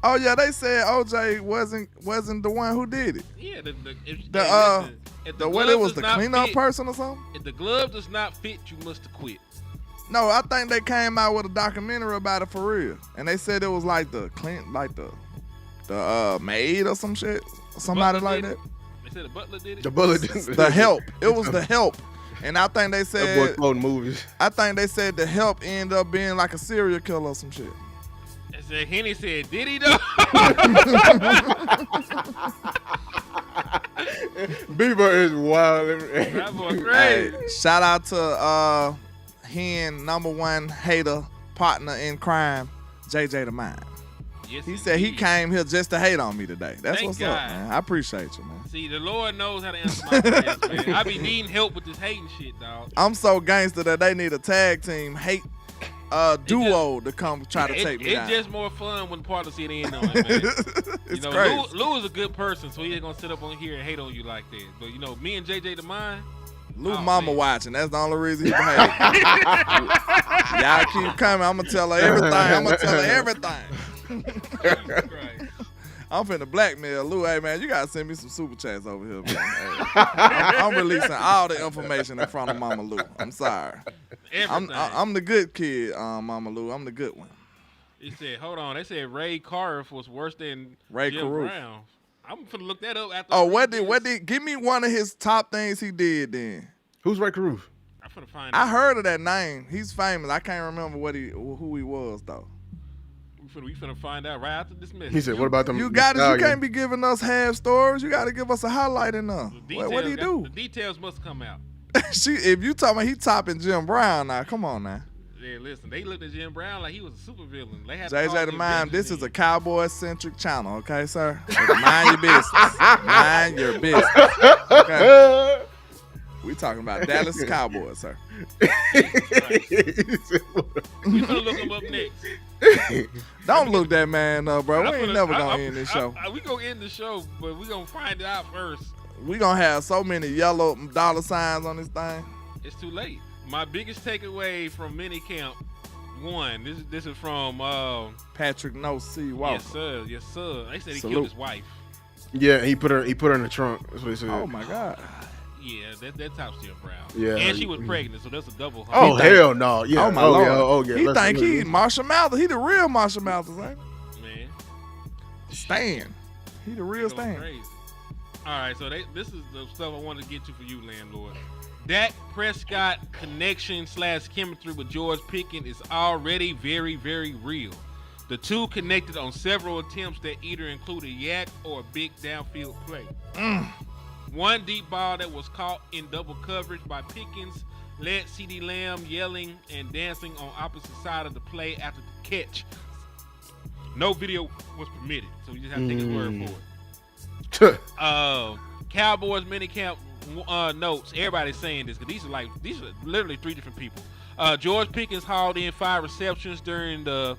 [SPEAKER 5] Oh yeah, they said OJ wasn't the one who did it.
[SPEAKER 6] Yeah, if
[SPEAKER 5] The what it was
[SPEAKER 6] glove
[SPEAKER 5] the
[SPEAKER 6] does not
[SPEAKER 5] cleanup
[SPEAKER 6] fit-
[SPEAKER 5] person or something?
[SPEAKER 6] If the glove does not fit, you must quit.
[SPEAKER 5] No, I think they came out with a documentary about it for real, and they said it was like the maid or some shit, somebody
[SPEAKER 6] Butler
[SPEAKER 5] like
[SPEAKER 6] did
[SPEAKER 5] that.
[SPEAKER 6] it? They said the butler did it.
[SPEAKER 7] The bullet.
[SPEAKER 5] The help. It was the help, and I think they
[SPEAKER 7] That boy
[SPEAKER 5] said
[SPEAKER 7] quoting movies.
[SPEAKER 5] I think they said the help ended up being like a serial killer or some shit.
[SPEAKER 6] They said Henny said, "Did he though?"
[SPEAKER 7] Bieber is wild.
[SPEAKER 6] That boy
[SPEAKER 5] Hey,
[SPEAKER 6] crazy.
[SPEAKER 5] shout out to Hen #1 hater partner in crime, JJ the Mind.
[SPEAKER 6] Yes,
[SPEAKER 5] He said he
[SPEAKER 6] indeed.
[SPEAKER 5] came here just to hate on me today. That's
[SPEAKER 6] Thank
[SPEAKER 5] what's
[SPEAKER 6] God.
[SPEAKER 5] up, man. I appreciate you, man.
[SPEAKER 6] See, the Lord knows how to answer my prayers, man. I be needing help with this hating shit, dog.
[SPEAKER 5] I'm so gangster that they need a tag team hate duo to come try to take me
[SPEAKER 6] It's
[SPEAKER 5] down.
[SPEAKER 6] just more fun when partners sit in on it, man.
[SPEAKER 5] It's
[SPEAKER 6] You know,
[SPEAKER 5] crazy.
[SPEAKER 6] Lou is a good person, so he ain't gonna sit up on here and hate on you like that. But you know, me and JJ the Mind,
[SPEAKER 5] Lou
[SPEAKER 6] Oh,
[SPEAKER 5] mama
[SPEAKER 6] man.
[SPEAKER 5] watching. That's the only reason he behaved. Y'all keep coming. I'm gonna tell her everything.
[SPEAKER 6] Jesus Christ.
[SPEAKER 5] I'm finna blackmail Lou. Hey man, you gotta send me some super chats over here, man. Hey, I'm releasing all the information in front of Mama Lou. I'm sorry.
[SPEAKER 6] Everything.
[SPEAKER 5] I'm the good kid, Mama Lou. I'm the good one.
[SPEAKER 6] He said, hold on. They said Ray Carruth was worse than
[SPEAKER 5] Ray
[SPEAKER 6] Jim
[SPEAKER 5] Carruth.
[SPEAKER 6] Brown. I'm finna look that up after.
[SPEAKER 5] Oh,
[SPEAKER 6] we
[SPEAKER 5] what
[SPEAKER 6] do
[SPEAKER 5] did
[SPEAKER 6] this.
[SPEAKER 5] give me one of his top things he did then?
[SPEAKER 7] Who's Ray Caruth?
[SPEAKER 6] I'm finna find
[SPEAKER 5] I
[SPEAKER 6] out.
[SPEAKER 5] heard of that name. He's famous. I can't remember who he was though.
[SPEAKER 6] We finna find out right after this message.
[SPEAKER 7] He said, "What about them?"
[SPEAKER 5] You got it. You
[SPEAKER 7] stallion?
[SPEAKER 5] can't be giving us half stories. You got to give us a highlight in there.
[SPEAKER 6] The
[SPEAKER 5] What do you do?
[SPEAKER 6] The details must come out.
[SPEAKER 5] If you talking about he topping Jim Brown now, come on now.
[SPEAKER 6] Yeah, listen, they looked at Jim Brown like he was a supervillain. They had to call
[SPEAKER 5] JJ the
[SPEAKER 6] him
[SPEAKER 5] Mind, this
[SPEAKER 6] Avengers
[SPEAKER 5] is a Cowboy-centric channel, okay, sir? Mind your business. Mind your business. Okay? We talking about Dallas Cowboys, sir.
[SPEAKER 6] We gonna look him up next.
[SPEAKER 5] Don't look that man up, bro. We ain't never
[SPEAKER 6] I-
[SPEAKER 5] gonna end this show.
[SPEAKER 6] we gonna end the show, but we gonna find it out first.
[SPEAKER 5] We gonna have so many yellow dollar signs on this thing.
[SPEAKER 6] It's too late. My biggest takeaway from minicamp, one. This is from
[SPEAKER 5] Patrick No C. Walker.
[SPEAKER 6] Yes sir. They said he
[SPEAKER 5] Salute.
[SPEAKER 6] killed his wife.
[SPEAKER 7] Yeah, he put her in the trunk. That's what he said.
[SPEAKER 5] Oh my God.
[SPEAKER 6] Yeah, that top still proud.
[SPEAKER 7] Yeah.
[SPEAKER 6] And she was pregnant, so that's a double.
[SPEAKER 7] Oh
[SPEAKER 5] think-
[SPEAKER 7] hell no! Yeah.
[SPEAKER 5] Oh my Lord.
[SPEAKER 7] Yeah, oh yeah.
[SPEAKER 5] He
[SPEAKER 7] Let's-
[SPEAKER 5] think he Marshall Mathers. He the real Marshall Mathers, ain't
[SPEAKER 6] man.
[SPEAKER 5] he? Stan. He the real
[SPEAKER 6] Going
[SPEAKER 5] Stan.
[SPEAKER 6] crazy. All right, so this is the stuff I wanted to get to for you, landlord. Dak Prescott connection / chemistry with George Pickens is already very, very real. The two connected on several attempts that either included yak or a big downfield play. One deep ball that was caught in double coverage by Pickens led CeeDee Lamb yelling and dancing on opposite side of the play after the catch. No video was permitted, so you just have to take his word for it. Cowboys minicamp notes. Everybody's saying this because these are literally three different people. George Pickens hauled in 5 receptions during the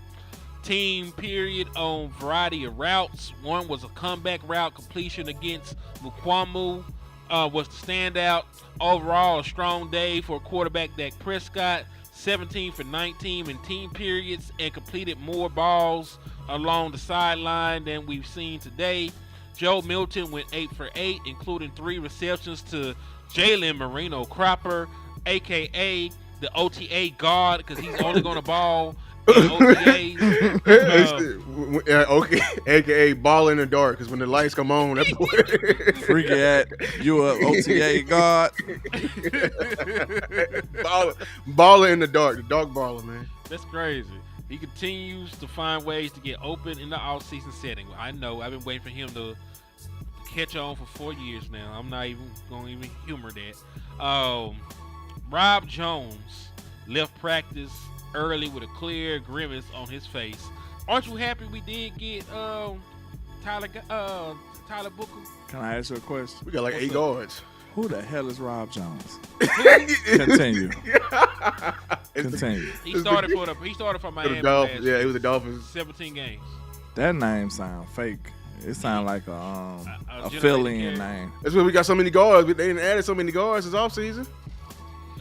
[SPEAKER 6] team period on variety of routes. One was a comeback route completion against Mukwamu. Was the standout. Overall, a strong day for quarterback Dak Prescott. 17 for 19 in team periods and completed more balls along the sideline than we've seen today. Joe Milton went 8 for 8, including 3 receptions to Jalen Marino Cropper, a.k.a. the OTA guard, because he's only going to ball in OTAs.
[SPEAKER 7] Okay, aka ball in the dark, because when the lights come on, that boy
[SPEAKER 5] Freaky at you a OTA guard.
[SPEAKER 7] baller in the dark baller, man.
[SPEAKER 6] That's crazy. He continues to find ways to get open in the off-season setting. I know. I've been waiting for him to catch on for 4 years now. I'm not even going to humor that. Rob Jones left practice early with a clear grimace on his face. Aren't you happy we did get Tyler Booker?
[SPEAKER 5] Can I ask you a question?
[SPEAKER 7] We got like
[SPEAKER 6] What's
[SPEAKER 7] 8
[SPEAKER 6] up?
[SPEAKER 7] guards.
[SPEAKER 5] Who the hell is Rob Jones? Continue. Continue.
[SPEAKER 6] He started for Miami.
[SPEAKER 7] Dolphins.
[SPEAKER 6] Last
[SPEAKER 7] Yeah,
[SPEAKER 6] year.
[SPEAKER 7] it was the Dolphins.
[SPEAKER 6] 17 games.
[SPEAKER 5] That name sound fake. It sound like a
[SPEAKER 6] generated
[SPEAKER 5] fill-in
[SPEAKER 6] character.
[SPEAKER 5] name.
[SPEAKER 7] That's why we got so many guards. They didn't add so many guards this offseason.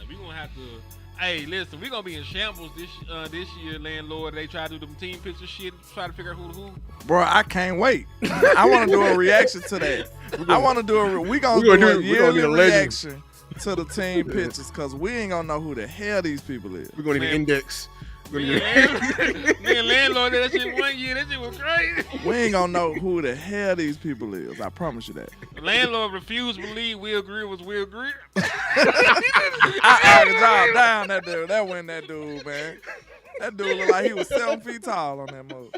[SPEAKER 6] We gonna have to. Hey, listen, we gonna be in shambles this year, landlord. They try to do them team picture shit, try to figure out who.
[SPEAKER 5] Bro, I can't wait. I want to do a reaction to that. I want to do we gonna do a yearly
[SPEAKER 7] get a legend.
[SPEAKER 5] reaction to the team pictures because we ain't gonna know who the hell these people is.
[SPEAKER 7] We're going to need an
[SPEAKER 6] Man.
[SPEAKER 7] index. We're
[SPEAKER 6] Me and landlord did that shit one year. That shit was crazy.
[SPEAKER 5] We ain't gonna know who the hell these people is. I promise you that.
[SPEAKER 6] Landlord refused to believe Will Greer was Will Greer.
[SPEAKER 5] I job down that dude. That wasn't that dude, man. That dude looked like he was 7 feet tall on that move.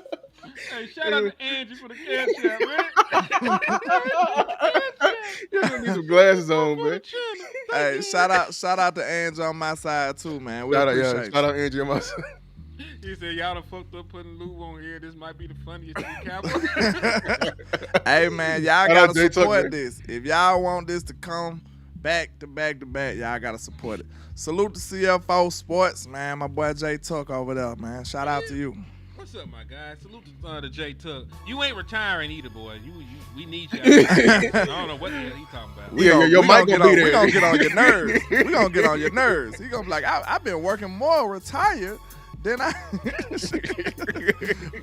[SPEAKER 6] Hey, shout out to Angie for the cash app, man.
[SPEAKER 7] You need some glasses on, man.
[SPEAKER 5] Hey, shout out to Angie on my side too, man. We appreciate you.
[SPEAKER 7] Shout out Andrew on my side.
[SPEAKER 6] He said, y'all done fucked up putting Lou on here. This might be the funniest thing Cowboys.
[SPEAKER 5] Hey, man, y'all
[SPEAKER 7] Shout out
[SPEAKER 5] gotta
[SPEAKER 7] Jay
[SPEAKER 5] support
[SPEAKER 7] Tucker.
[SPEAKER 5] this. If y'all want this to come back to back to back, y'all gotta support it. Salute to CFO Sports, man. My boy Jay Tuck over there, man. Shout out to you.
[SPEAKER 6] What's up, my guy? Salute to Jay Tuck. You ain't retiring either, boy. We need you. I don't know what the hell he talking about.
[SPEAKER 7] Your mic
[SPEAKER 5] We
[SPEAKER 7] gonna be there.
[SPEAKER 5] gonna get on your nerves. We gonna get on your nerves. He gonna be like, I've been working more retired than I.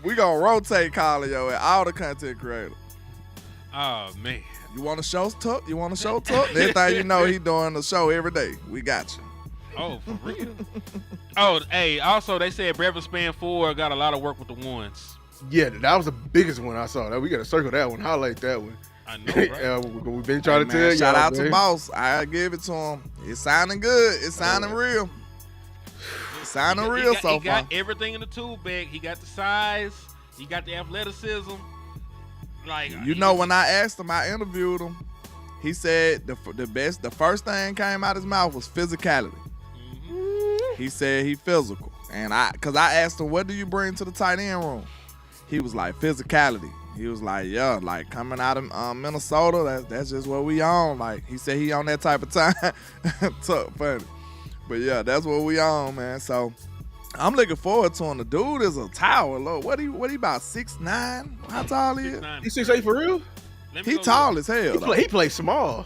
[SPEAKER 5] We gonna rotate calling yo at all the content creators.
[SPEAKER 6] Oh, man.
[SPEAKER 5] You want a show Tuck? You want a show Tuck? Next thing you know, he doing the show every day. We got you.
[SPEAKER 6] Oh, for real? Oh, hey, also they said Brevin Span 4 got a lot of work with the ones.
[SPEAKER 7] Yeah, that was the biggest one I saw. We got to circle that one, highlight that one.
[SPEAKER 6] I know, right?
[SPEAKER 7] We've been trying to tell you.
[SPEAKER 5] Shout out to Boss. I give it to him. It's sounding good. It's sounding real. It's sounding real so
[SPEAKER 6] He
[SPEAKER 5] far.
[SPEAKER 6] got everything in the tool bag. He got the size. He got the athleticism. Like,
[SPEAKER 5] You know, when I asked him, I interviewed him. He said the first thing came out his mouth was physicality. He said he physical. And cause I asked him, what do you bring to the tight end room? He was like, physicality. He was like, yeah, like coming out of Minnesota, that's just what we on. Like he said he on that type of time. So funny. But yeah, that's what we on, man. So I'm looking forward to him. The dude is a tower, Lord. What he about 6'9"? How tall he is?
[SPEAKER 6] 6'9".
[SPEAKER 7] He 6'8" for real?
[SPEAKER 5] He tall as hell.
[SPEAKER 7] He plays small.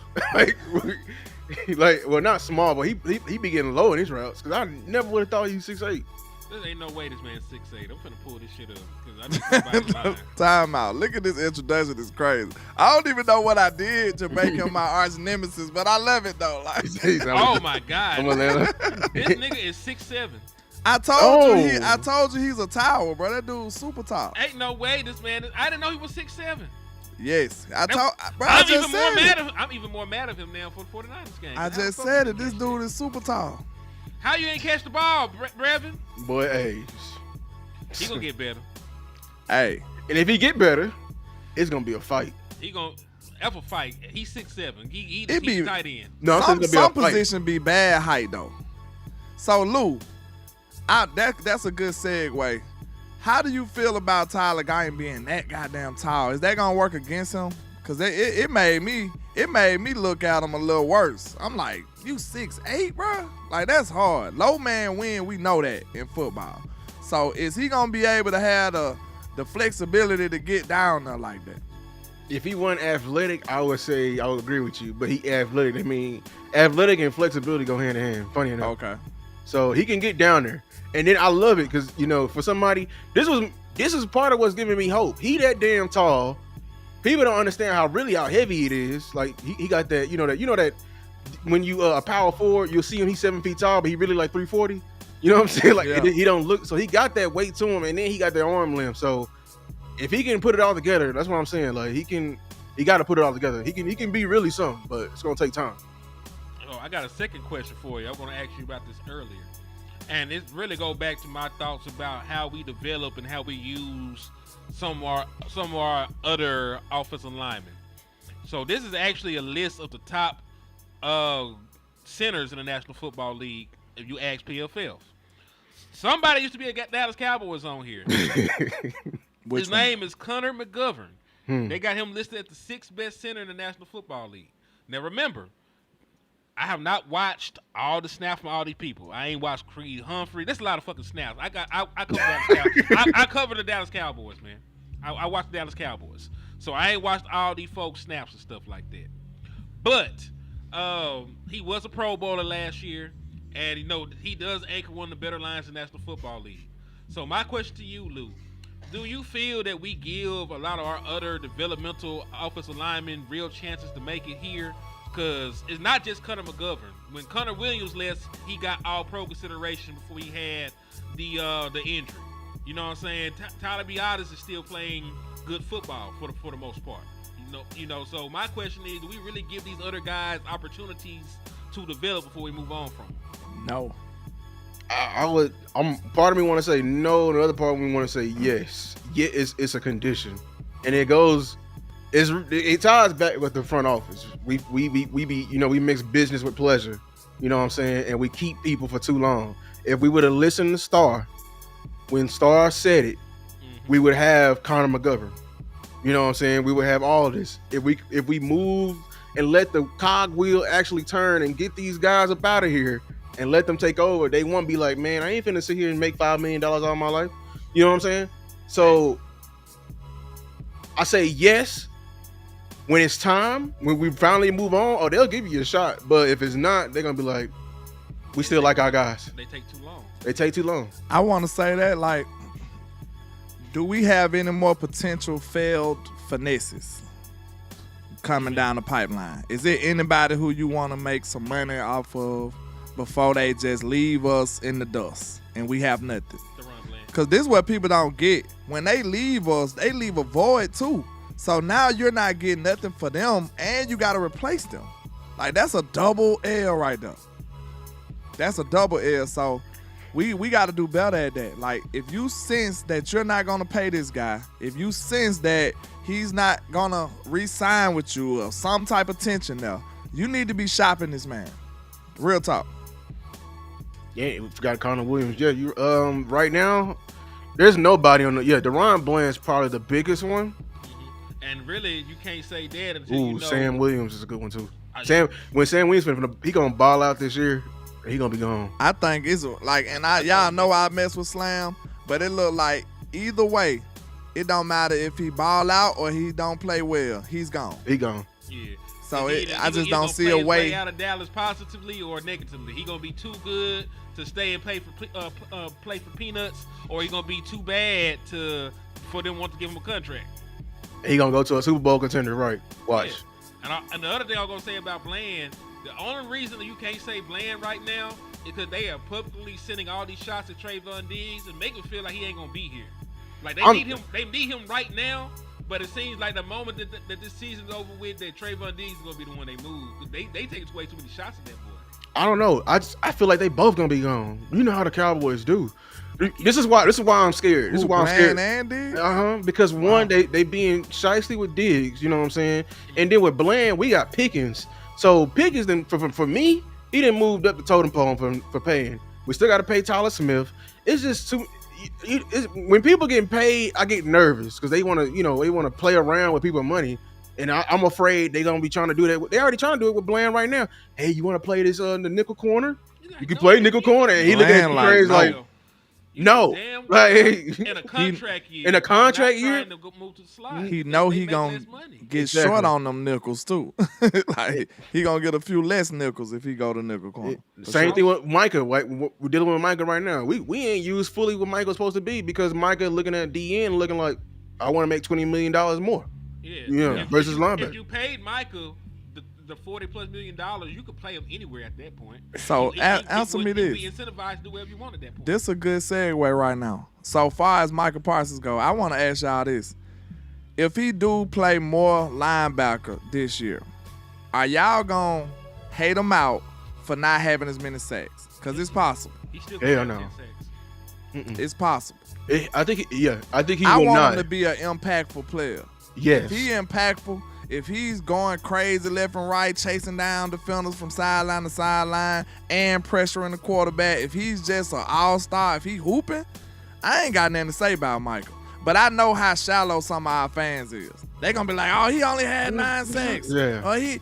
[SPEAKER 7] Well, not small, but he be getting low in his routes. Cause I never would have thought he was 6'8".
[SPEAKER 6] There ain't no way this man's 6'8". I'm finna pull this shit up because I need somebody lying.
[SPEAKER 5] Time out. Look at this introduction. It's crazy. I don't even know what I did to make him my arch nemesis, but I love it though. Like,
[SPEAKER 6] oh my God. This nigga is 6'7".
[SPEAKER 5] I told you he's a tower, bro. That dude's super tall.
[SPEAKER 6] Ain't no way this man. I didn't know he was 6'7".
[SPEAKER 5] Yes, I'm even more mad at him now for the 49ers game. I just said it. This dude is super tall.
[SPEAKER 6] How you ain't catch the ball, Brevin?
[SPEAKER 7] Boy, hey.
[SPEAKER 6] He gonna get better.
[SPEAKER 5] Hey.
[SPEAKER 7] And if he get better, it's gonna be a fight.
[SPEAKER 6] He gonna ever fight. He's 6'7". He's tight end.
[SPEAKER 7] No,
[SPEAKER 5] some position be bad height though. So Lou, that's a good segue. How do you feel about Tyler Guyton being that goddamn tall? Is that gonna work against him? Cause it made me look at him a little worse. I'm like, you 6'8", bro? Like that's hard. Low man win. We know that in football. So is he gonna be able to have the flexibility to get down there like that?
[SPEAKER 7] If he wasn't athletic, I would say I would agree with you. But he athletic. I mean, athletic and flexibility go hand in hand. Funny enough.
[SPEAKER 5] Okay.
[SPEAKER 7] So he can get down there. And then I love it because, for somebody, this is part of what's giving me hope. He that damn tall. People don't understand how heavy it is. Like he got that, that when you a power forward, you'll see him, he's 7 feet tall, but he really like 340. You know what I'm saying? Like he don't look, so he got that weight to him, and then he got that arm length. So if he can put it all together, that's what I'm saying. Like he got to put it all together. He can be really something, but it's gonna take time.
[SPEAKER 6] Oh, I got a second question for you. I'm gonna ask you about this earlier. And it really goes back to my thoughts about how we develop and how we use some of our other offensive linemen. So this is actually a list of the top centers in the National Football League if you ask PFF. Somebody used to be a Dallas Cowboys on here. His name is Connor McGovern. They got him listed as the 6th best center in the National Football League. Now remember, I have not watched all the snaps from all these people. I ain't watched Creed Humphrey. That's a lot of fucking snaps. I cover the Dallas Cowboys, man. I watch the Dallas Cowboys. So I ain't watched all these folks' snaps and stuff like that. But he was a Pro Bowler last year, and he does anchor one of the better lines in the National Football League. So my question to you, Lou, do you feel that we give a lot of our other developmental offensive linemen real chances to make it here? Because it's not just Connor McGovern. When Connor Williams left, he got all pro consideration before he had the injury. You know what I'm saying? Tyler Biadasz is still playing good football for the most part. So my question is, do we really give these other guys opportunities to develop before we move on from them?
[SPEAKER 5] No.
[SPEAKER 7] Part of me want to say no, the other part of me want to say yes. Yeah, it's a condition, and it ties back with the front office. We mix business with pleasure. You know what I'm saying? And we keep people for too long. If we would have listened to Starr when Starr said it, we would have Connor McGovern. You know what I'm saying? We would have all this. If we move and let the cogwheel actually turn and get these guys up out of here and let them take over, they won't be like, man, I ain't finna sit here and make $5 million all my life. You know what I'm saying? So I say yes. When it's time, when we finally move on, they'll give you a shot. But if it's not, they're going to be like, we still like our guys.
[SPEAKER 6] They take too long.
[SPEAKER 7] They take too long.
[SPEAKER 5] I want to say that, like, do we have any more potential failed finesses coming down the pipeline? Is there anybody who you want to make some money off of before they just leave us in the dust and we have nothing? Because this is what people don't get. When they leave us, they leave a void too. So now you're not getting nothing for them, and you got to replace them. Like, that's a double L right there. That's a double L. So we got to do better at that. Like, if you sense that you're not going to pay this guy, if you sense that he's not going to re-sign with you or some type of tension there, you need to be shopping this man. Real talk.
[SPEAKER 7] Yeah, we forgot Connor Williams. Yeah, you right now, there's nobody on DeRon Bland's probably the biggest one.
[SPEAKER 6] And really, you can't say that until
[SPEAKER 7] Ooh,
[SPEAKER 6] you know.
[SPEAKER 7] Sam Williams is a good one too.
[SPEAKER 6] I-
[SPEAKER 7] When Sam Williams he gonna ball out this year, he gonna be gone.
[SPEAKER 5] I think it's like, and y'all know I mess with Slam, but it look like either way, it don't matter if he ball out or he don't play well, he's gone.
[SPEAKER 7] He gone.
[SPEAKER 6] Yeah.
[SPEAKER 5] So
[SPEAKER 6] He
[SPEAKER 5] I just
[SPEAKER 6] either
[SPEAKER 5] don't
[SPEAKER 6] gonna
[SPEAKER 5] see
[SPEAKER 6] play
[SPEAKER 5] a
[SPEAKER 6] his
[SPEAKER 5] way.
[SPEAKER 6] out of Dallas positively or negatively. He gonna be too good to stay and play for peanuts, or he gonna be too bad for them want to give him a contract.
[SPEAKER 7] He gonna go to a Super Bowl contender, right? Watch.
[SPEAKER 6] Yeah. And the other thing I was gonna say about Bland, the only reason that you can't say Bland right now is because they are publicly sending all these shots at Trayvon Diggs and make him feel like he ain't gonna be here. Like they need him. They need him right now. But it seems like the moment that this season's over with, that Trayvon Diggs is gonna be the one they move. They take way too many shots at that boy.
[SPEAKER 7] I don't know. I feel like they both gonna be gone. You know how the Cowboys do. This is why I'm scared. This is why I'm scared.
[SPEAKER 5] Bland and Diggs?
[SPEAKER 7] Because one, they being shysty with Diggs, you know what I'm saying? And then with Bland, we got Pickens. So Pickens, then for me, he didn't move up the totem pole for paying. We still got to pay Tyler Smith. It's just too. When people getting paid, I get nervous because they want to play around with people's money, and I'm afraid they're gonna be trying to do that. They already trying to do it with Bland right now. Hey, you want to play this in the nickel corner? You can play nickel corner, and he looking at me crazy like. No, like
[SPEAKER 6] in a contract year.
[SPEAKER 7] In a contract year,
[SPEAKER 6] to move to the slide.
[SPEAKER 5] He know he gonna get short on them nickels too. Like he gonna get a few less nickels if he go to nickel corner.
[SPEAKER 7] Same thing with Micah. We're dealing with Micah right now. We ain't used fully what Micah's supposed to be because Micah looking at DN looking like I want to make $20 million more. Yeah, versus linebacker.
[SPEAKER 6] If you paid Micah the $40+ million, you could play him anywhere at that point.
[SPEAKER 5] So answer me this.
[SPEAKER 6] Be incentivized to do whatever you want at that point.
[SPEAKER 5] This a good segue right now. So far as Micah Parsons go, I want to ask y'all this. If he do play more linebacker this year, are y'all going to hate him out for not having as many sacks? Because it's possible.
[SPEAKER 6] He still
[SPEAKER 7] Hell no.
[SPEAKER 5] It's possible.
[SPEAKER 7] I think he will
[SPEAKER 5] I want
[SPEAKER 7] not.
[SPEAKER 5] him to be an impactful player.
[SPEAKER 7] Yes.
[SPEAKER 5] If he impactful, if he's going crazy left and right, chasing down defenders from sideline to sideline and pressuring the quarterback, if he's just an all-star, if he hooping, I ain't got nothing to say about Michael. But I know how shallow some of our fans is. They gonna be like, oh, he only had 9 sacks.
[SPEAKER 7] Yeah.
[SPEAKER 5] Or he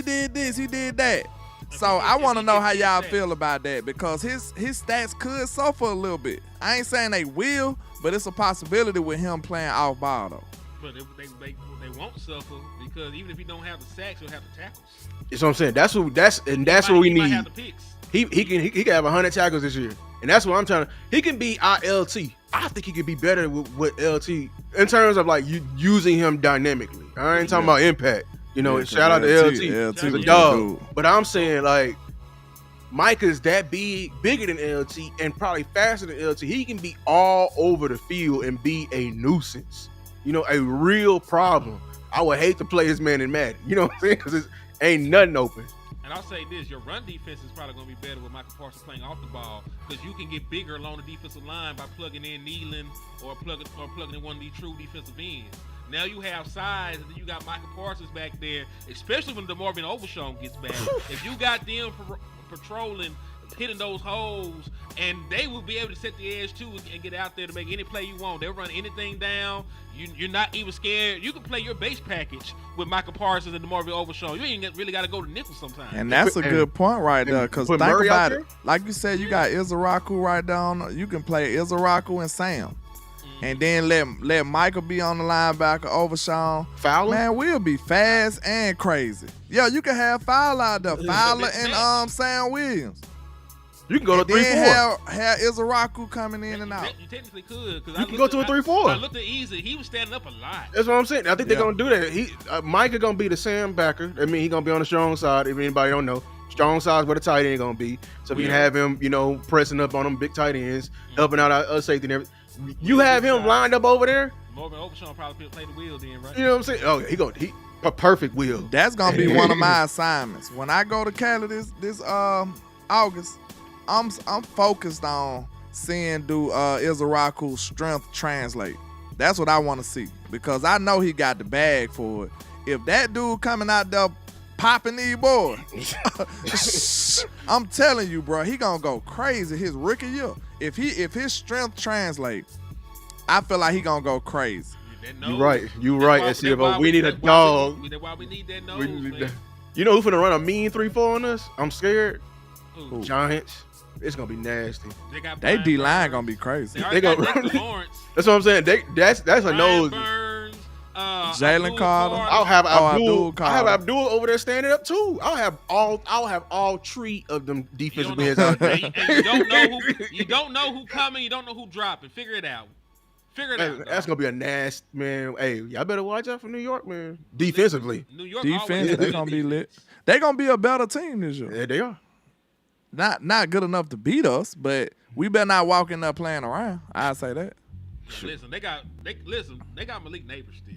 [SPEAKER 5] did this, he did that. So I want to know how y'all feel about that because his stats could suffer a little bit. I ain't saying they will, but it's a possibility with him playing off ball though.
[SPEAKER 6] But they won't suffer because even if he don't have the sacks, he'll have the tackles.
[SPEAKER 7] That's what I'm saying. That's what we
[SPEAKER 6] He might
[SPEAKER 7] need.
[SPEAKER 6] have the picks.
[SPEAKER 7] He can have 100 tackles this year, and that's what I'm trying to. He can be our LT. I think he could be better with LT in terms of like you using him dynamically. I ain't talking about impact. Shout out to LT. He's a dog. But I'm saying like Micah's that bigger than LT, and probably faster than LT. He can be all over the field and be a nuisance. A real problem. I would hate to play this man in Madden. You know what I'm saying? Because ain't nothing open.
[SPEAKER 6] And I'll say this, your run defense is probably going to be better with Michael Parsons playing off the ball because you can get bigger along the defensive line by plugging in Nealon or plugging in one of these true defensive ends. Now you have size, and then you got Michael Parsons back there, especially when DeMarvin Overshawn gets back. If you got them patrolling, hitting those holes, and they will be able to set the edge too and get out there to make any play you want. They'll run anything down. You're not even scared. You can play your base package with Michael Parsons and DeMarvin Overshawn. You ain't really got to go to nickel sometimes.
[SPEAKER 5] And that's a good point right there because think
[SPEAKER 7] Murray
[SPEAKER 5] about it. Like you said, you got Izaraku right down. You can play Izaraku and Sam. And then let Michael be on the linebacker, Overshawn.
[SPEAKER 7] Fowler?
[SPEAKER 5] Man, we'll be fast and crazy. Yeah, you can have Fowler out there. Fowler and Sam Williams.
[SPEAKER 7] You can go to 3-4.
[SPEAKER 5] Then have Izaraku coming in and out.
[SPEAKER 6] You technically could.
[SPEAKER 7] You can go to a 3-4.
[SPEAKER 6] I looked at Easy. He was standing up a lot.
[SPEAKER 7] That's what I'm saying. I think they're going to do that. Micah going to be the Sam backer. I mean, he's going to be on the strong side, if anybody don't know. Strong side is where the tight end going to be. So we can have him, pressing up on them big tight ends, helping out our safety and everything. You have him lined up over there.
[SPEAKER 6] Marvin Overshawn probably play the wheel then, right?
[SPEAKER 7] You know what I'm saying? Oh, he a perfect wheel.
[SPEAKER 5] That's gonna be one of my assignments. When I go to Cali this August, I'm focused on seeing do Izaraku's strength translate. That's what I want to see because I know he got the bag for it. If that dude coming out there popping these boys, I'm telling you, bro, he gonna go crazy his rookie year. If his strength translate, I feel like he gonna go crazy.
[SPEAKER 7] You right. You
[SPEAKER 6] That's
[SPEAKER 7] right,
[SPEAKER 6] why-
[SPEAKER 7] SCFO.
[SPEAKER 6] that's why
[SPEAKER 7] We need a
[SPEAKER 6] that's
[SPEAKER 7] dog.
[SPEAKER 6] That's why we need that nose,
[SPEAKER 7] We need
[SPEAKER 6] man.
[SPEAKER 7] that. You know who's finna run a mean 3-4 on us? I'm scared.
[SPEAKER 6] Who?
[SPEAKER 7] Giants. It's gonna be nasty.
[SPEAKER 6] They
[SPEAKER 5] They D line
[SPEAKER 6] Burns.
[SPEAKER 5] gonna be crazy.
[SPEAKER 6] They already
[SPEAKER 7] They
[SPEAKER 6] got
[SPEAKER 7] go-
[SPEAKER 6] Dexter Lawrence.
[SPEAKER 7] That's what I'm saying. That's a
[SPEAKER 6] Brian
[SPEAKER 7] nose.
[SPEAKER 6] Burns,
[SPEAKER 5] Jalen
[SPEAKER 6] Abdul
[SPEAKER 5] Carter.
[SPEAKER 7] I'll have Abdul.
[SPEAKER 5] Abdul
[SPEAKER 7] I have
[SPEAKER 5] Carter.
[SPEAKER 7] Abdul over there standing up too. I'll have all three of them
[SPEAKER 6] You
[SPEAKER 7] defensive
[SPEAKER 6] don't
[SPEAKER 7] heads
[SPEAKER 6] know,
[SPEAKER 7] out there.
[SPEAKER 6] and you don't know who. You don't know who coming. You don't know who dropping. Figure it out. Figure it out.
[SPEAKER 7] That's gonna be a nasty man. Hey, y'all better watch out for New York, man. Defensively,
[SPEAKER 6] New York
[SPEAKER 5] Defense,
[SPEAKER 6] always
[SPEAKER 5] they gonna be lit. They gonna be a better team this year.
[SPEAKER 7] yeah, they are.
[SPEAKER 5] Not good enough to beat us, but we better not walk in there playing around. I say that.
[SPEAKER 6] Listen, they got Malik Neighbors still.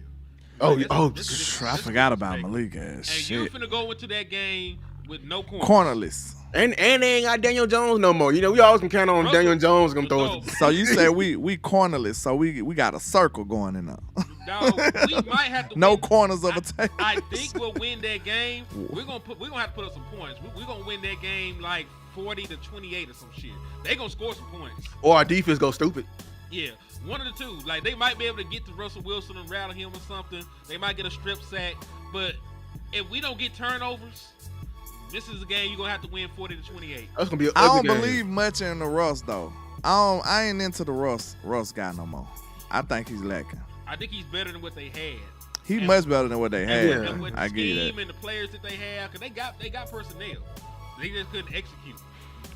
[SPEAKER 7] Oh,
[SPEAKER 6] This-
[SPEAKER 7] oh,
[SPEAKER 6] this is-
[SPEAKER 5] I
[SPEAKER 6] this is
[SPEAKER 5] forgot about
[SPEAKER 6] disrespectful.
[SPEAKER 5] Malik ass
[SPEAKER 6] And you
[SPEAKER 5] shit.
[SPEAKER 6] finna go into that game with no corner.
[SPEAKER 5] Cornerless.
[SPEAKER 7] and they ain't got Daniel Jones no more. You know, we always can count on
[SPEAKER 6] Russell-
[SPEAKER 7] Daniel Jones gonna throw
[SPEAKER 6] No,
[SPEAKER 7] us.
[SPEAKER 5] So you say we cornerless, so we got a circle going in there.
[SPEAKER 6] dog, we might have to
[SPEAKER 5] No
[SPEAKER 6] win.
[SPEAKER 5] corners of a table.
[SPEAKER 6] I think we'll win that game. We're gonna have to put up some points. We're gonna win that game like 40-28 or some shit. They gonna score some points.
[SPEAKER 7] Or our defense go stupid.
[SPEAKER 6] Yeah, one of the two. Like they might be able to get to Russell Wilson and rattle him or something. They might get a strip sack. But if we don't get turnovers, this is a game you're gonna have to win 40-28.
[SPEAKER 7] That's gonna be.
[SPEAKER 5] I don't
[SPEAKER 7] ugly game.
[SPEAKER 5] believe much in the Russ though. I ain't into the Russ guy no more. I think he's lacking.
[SPEAKER 6] I think he's better than what they had.
[SPEAKER 5] He
[SPEAKER 6] And-
[SPEAKER 5] much better than what they had.
[SPEAKER 7] Yeah.
[SPEAKER 6] And with
[SPEAKER 5] I
[SPEAKER 6] the
[SPEAKER 5] get you
[SPEAKER 6] scheme
[SPEAKER 5] that.
[SPEAKER 6] and the players that they have, cause they got personnel. They just couldn't execute.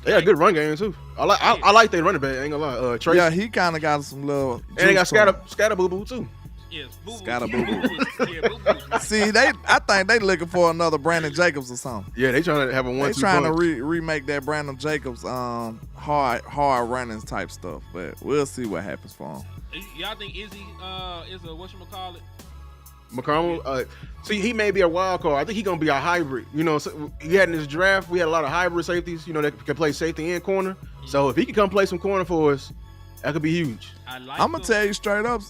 [SPEAKER 7] They got a good run game too. I like their running back. I ain't gonna lie. Trace.
[SPEAKER 5] Yeah, he kind of got some little.
[SPEAKER 7] and they got
[SPEAKER 5] juice to him.
[SPEAKER 7] scatter boo boo too.
[SPEAKER 6] Yes, boo boo.
[SPEAKER 5] Scatter
[SPEAKER 6] Yeah,
[SPEAKER 5] boo-boo.
[SPEAKER 6] boo-boo. Yeah, boo-boo.
[SPEAKER 5] See, I think they looking for another Brandon Jacobs or something.
[SPEAKER 7] Yeah, they trying to have a
[SPEAKER 5] They
[SPEAKER 7] 1-2
[SPEAKER 5] trying to
[SPEAKER 7] punch.
[SPEAKER 5] remake that Brandon Jacobs hard running type stuff, but we'll see what happens for him.
[SPEAKER 6] Y'all think Izzy is a whatchamacallit?
[SPEAKER 7] McConnell, see, he may be a wild card. I think he's gonna be a hybrid. You know, so he had in his draft, we had a lot of hybrid safeties. You know, that can play safety and corner. So if he can come play some corner for us, that could be huge.
[SPEAKER 6] I like
[SPEAKER 5] I'm gonna tell you straight up,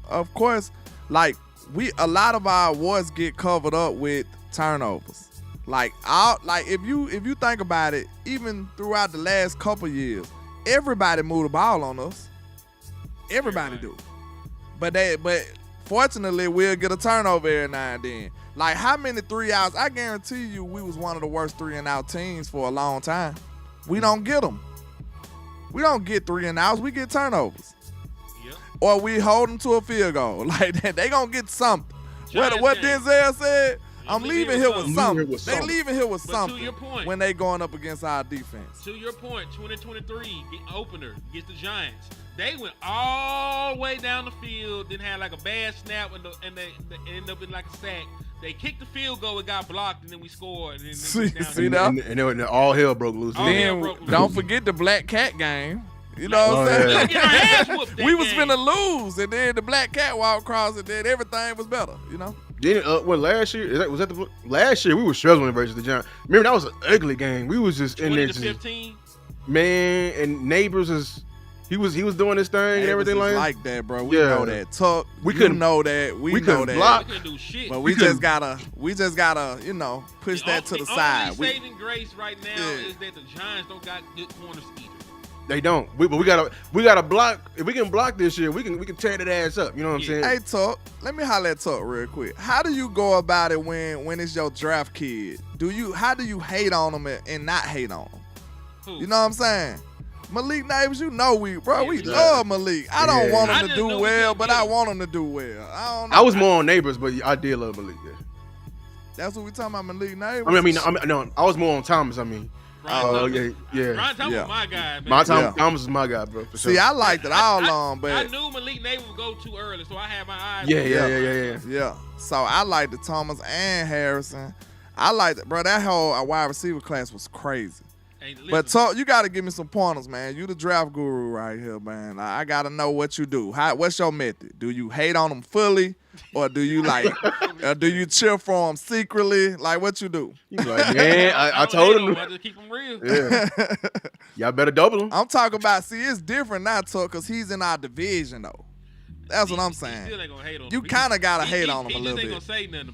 [SPEAKER 5] of course, like a lot of our awards get covered up with turnovers. Like if you think about it, even throughout the last couple years, everybody moved the ball on us. Everybody do. But fortunately, we'll get a turnover every now and then. Like, how many 3-outs? I guarantee you we was one of the worst 3-and-out teams for a long time. We don't get them. We don't get 3-and-outs. We get turnovers.
[SPEAKER 6] Yep.
[SPEAKER 5] Or we hold them to a field goal. Like, they going to get something.
[SPEAKER 6] Giants
[SPEAKER 5] What
[SPEAKER 6] game.
[SPEAKER 5] Denzel said, I'm leaving here with
[SPEAKER 7] something.
[SPEAKER 5] something.
[SPEAKER 7] With
[SPEAKER 5] They
[SPEAKER 7] something.
[SPEAKER 5] leaving here with
[SPEAKER 6] But
[SPEAKER 5] something
[SPEAKER 6] to your point,
[SPEAKER 5] when they going up against our defense.
[SPEAKER 6] to your point, 2023 opener against the Giants. They went all the way down the field, then had like a bad snap, and they ended up in like a sack. They kicked the field goal, it got blocked, and then we scored. And then
[SPEAKER 5] See
[SPEAKER 6] down
[SPEAKER 5] that?
[SPEAKER 7] And then all hell broke loose.
[SPEAKER 6] All
[SPEAKER 7] then.
[SPEAKER 6] hell
[SPEAKER 5] Then
[SPEAKER 6] broke loose.
[SPEAKER 5] don't forget the Black Cat game. You know what I'm saying?
[SPEAKER 7] yeah.
[SPEAKER 6] We get our ass whooped that
[SPEAKER 5] We was
[SPEAKER 6] game.
[SPEAKER 5] finna lose, and then the Black Cat walked across, and then everything was better. You know?
[SPEAKER 7] Then last year? Was that the last year we were struggling versus the Giants? Remember that was an ugly game. We was just in there, just,
[SPEAKER 6] 20-15.
[SPEAKER 7] man. And Neighbors he was doing his thing and everything
[SPEAKER 5] It was
[SPEAKER 7] like.
[SPEAKER 5] like that, bro. We
[SPEAKER 7] Yeah.
[SPEAKER 5] know that. Tuck,
[SPEAKER 7] We
[SPEAKER 5] you
[SPEAKER 7] couldn't-
[SPEAKER 5] know that. We
[SPEAKER 7] we
[SPEAKER 5] know
[SPEAKER 7] couldn't
[SPEAKER 5] that.
[SPEAKER 7] block.
[SPEAKER 6] We couldn't do shit.
[SPEAKER 5] But we just gotta, you know, push that to the side.
[SPEAKER 6] Only saving grace right now
[SPEAKER 5] Yeah.
[SPEAKER 6] is that the Giants don't got good corners either.
[SPEAKER 7] They don't. But we gotta block. If we can block this year, we can tear that ass up. You know what I'm
[SPEAKER 6] Yeah.
[SPEAKER 7] saying?
[SPEAKER 5] Hey, Tuck, let me holler at Tuck real quick. How do you go about it when it's your draft kid? How do you hate on them and not hate on them?
[SPEAKER 6] Who?
[SPEAKER 5] You know what I'm saying? Malik Neighbors, you know we
[SPEAKER 6] Yeah.
[SPEAKER 5] love Malik. I don't
[SPEAKER 7] Yeah.
[SPEAKER 5] want
[SPEAKER 6] I
[SPEAKER 5] him to
[SPEAKER 6] just
[SPEAKER 5] do
[SPEAKER 6] know we
[SPEAKER 5] well,
[SPEAKER 6] couldn't
[SPEAKER 5] but
[SPEAKER 6] get
[SPEAKER 5] I
[SPEAKER 6] him.
[SPEAKER 5] want him to do well. I don't know.
[SPEAKER 7] I was more on Neighbors, but I did love Malik. Yeah.
[SPEAKER 5] That's what we talking about, Malik Neighbors.
[SPEAKER 7] No, I was more on Thomas.
[SPEAKER 6] Ryan
[SPEAKER 7] Oh
[SPEAKER 6] Thomas.
[SPEAKER 7] yeah.
[SPEAKER 6] Ryan Thomas
[SPEAKER 5] Yeah.
[SPEAKER 6] was my guy, man.
[SPEAKER 7] My
[SPEAKER 5] Yeah.
[SPEAKER 7] Thomas is my guy, bro. For sure.
[SPEAKER 5] See, I liked it all
[SPEAKER 6] I
[SPEAKER 5] along, but
[SPEAKER 6] I knew Malik Neighbors would go too early, so I had my eyes.
[SPEAKER 7] Yeah,
[SPEAKER 6] on
[SPEAKER 7] yeah,
[SPEAKER 6] him.
[SPEAKER 7] yeah, yeah.
[SPEAKER 5] yeah. So I liked the Thomas and Harrison. I liked it, bro. That whole wide receiver class was crazy.
[SPEAKER 6] Hey, listen,
[SPEAKER 5] But Tuck, you got to give me some pointers, man. You the draft guru right here, man. I got to know what you do. What's your method? Do you hate on them fully, or do you do you cheer for them secretly? Like, what you do?
[SPEAKER 7] He was like, man, I
[SPEAKER 6] don't
[SPEAKER 7] told
[SPEAKER 6] hate on
[SPEAKER 7] him.
[SPEAKER 6] I just keep them real.
[SPEAKER 7] Yeah. Y'all better double him.
[SPEAKER 5] I'm talking about. See, it's different now, Tuck, because he's in our division though. That's what I'm
[SPEAKER 6] He still
[SPEAKER 5] saying.
[SPEAKER 6] ain't gonna hate on
[SPEAKER 5] You
[SPEAKER 6] him.
[SPEAKER 5] kinda gotta hate on him
[SPEAKER 6] he
[SPEAKER 5] a little
[SPEAKER 6] just
[SPEAKER 5] bit.
[SPEAKER 6] ain't gonna say nothing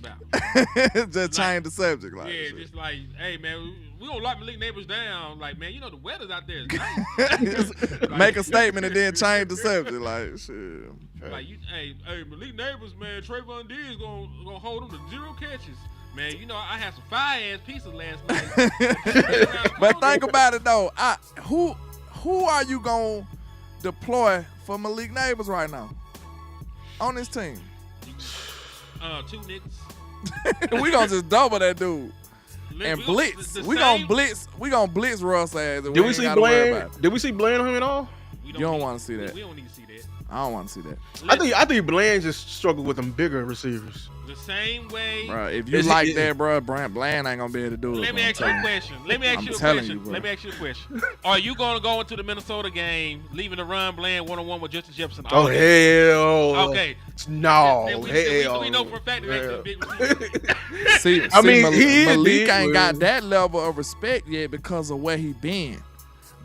[SPEAKER 6] about it.
[SPEAKER 5] Just change the subject, like.
[SPEAKER 6] Yeah,
[SPEAKER 5] shit.
[SPEAKER 6] just like, hey man, we gonna lock Malik Neighbors down. Like, man, you know the weather's out there is nice.
[SPEAKER 5] Just make a statement and then change the subject, like shit.
[SPEAKER 6] Like hey, Malik Neighbors, man, Trayvon D is gonna hold him to 0 catches. Man, you know I had some fire ass pieces last night.
[SPEAKER 5] But think about it though. Who are you gonna deploy for Malik Neighbors right now on this team?
[SPEAKER 6] 2 niggas.
[SPEAKER 5] We gonna just double that dude and
[SPEAKER 6] We
[SPEAKER 5] blitz.
[SPEAKER 6] the
[SPEAKER 5] We
[SPEAKER 6] same-
[SPEAKER 5] gonna blitz Russ ass.
[SPEAKER 7] Did we see Bland? Did we see Bland on him at all?
[SPEAKER 6] We
[SPEAKER 5] You don't want to see that.
[SPEAKER 6] We don't need to see that.
[SPEAKER 5] I don't want to see that.
[SPEAKER 7] I think Bland just struggled with them bigger receivers.
[SPEAKER 6] The same way.
[SPEAKER 5] Bro, if you
[SPEAKER 7] Is it-
[SPEAKER 5] like
[SPEAKER 7] is-
[SPEAKER 5] that, bro, Bland ain't gonna be able to do it.
[SPEAKER 6] Let me ask you a question. Let me ask you a
[SPEAKER 5] telling you,
[SPEAKER 6] question.
[SPEAKER 5] bro.
[SPEAKER 6] Let me ask you a question. Are you going to go into the Minnesota game, leaving the run Bland 1-on-1 with Justin Jefferson?
[SPEAKER 7] Oh hell!
[SPEAKER 6] Okay.
[SPEAKER 7] No,
[SPEAKER 6] Then
[SPEAKER 7] hell!
[SPEAKER 6] we know for a fact that that's
[SPEAKER 7] hell.
[SPEAKER 6] a big receiver.
[SPEAKER 5] See,
[SPEAKER 7] I mean,
[SPEAKER 5] Malik,
[SPEAKER 7] he is
[SPEAKER 5] Malik
[SPEAKER 7] big,
[SPEAKER 5] ain't got
[SPEAKER 7] but-
[SPEAKER 5] that level of respect yet because of where he been.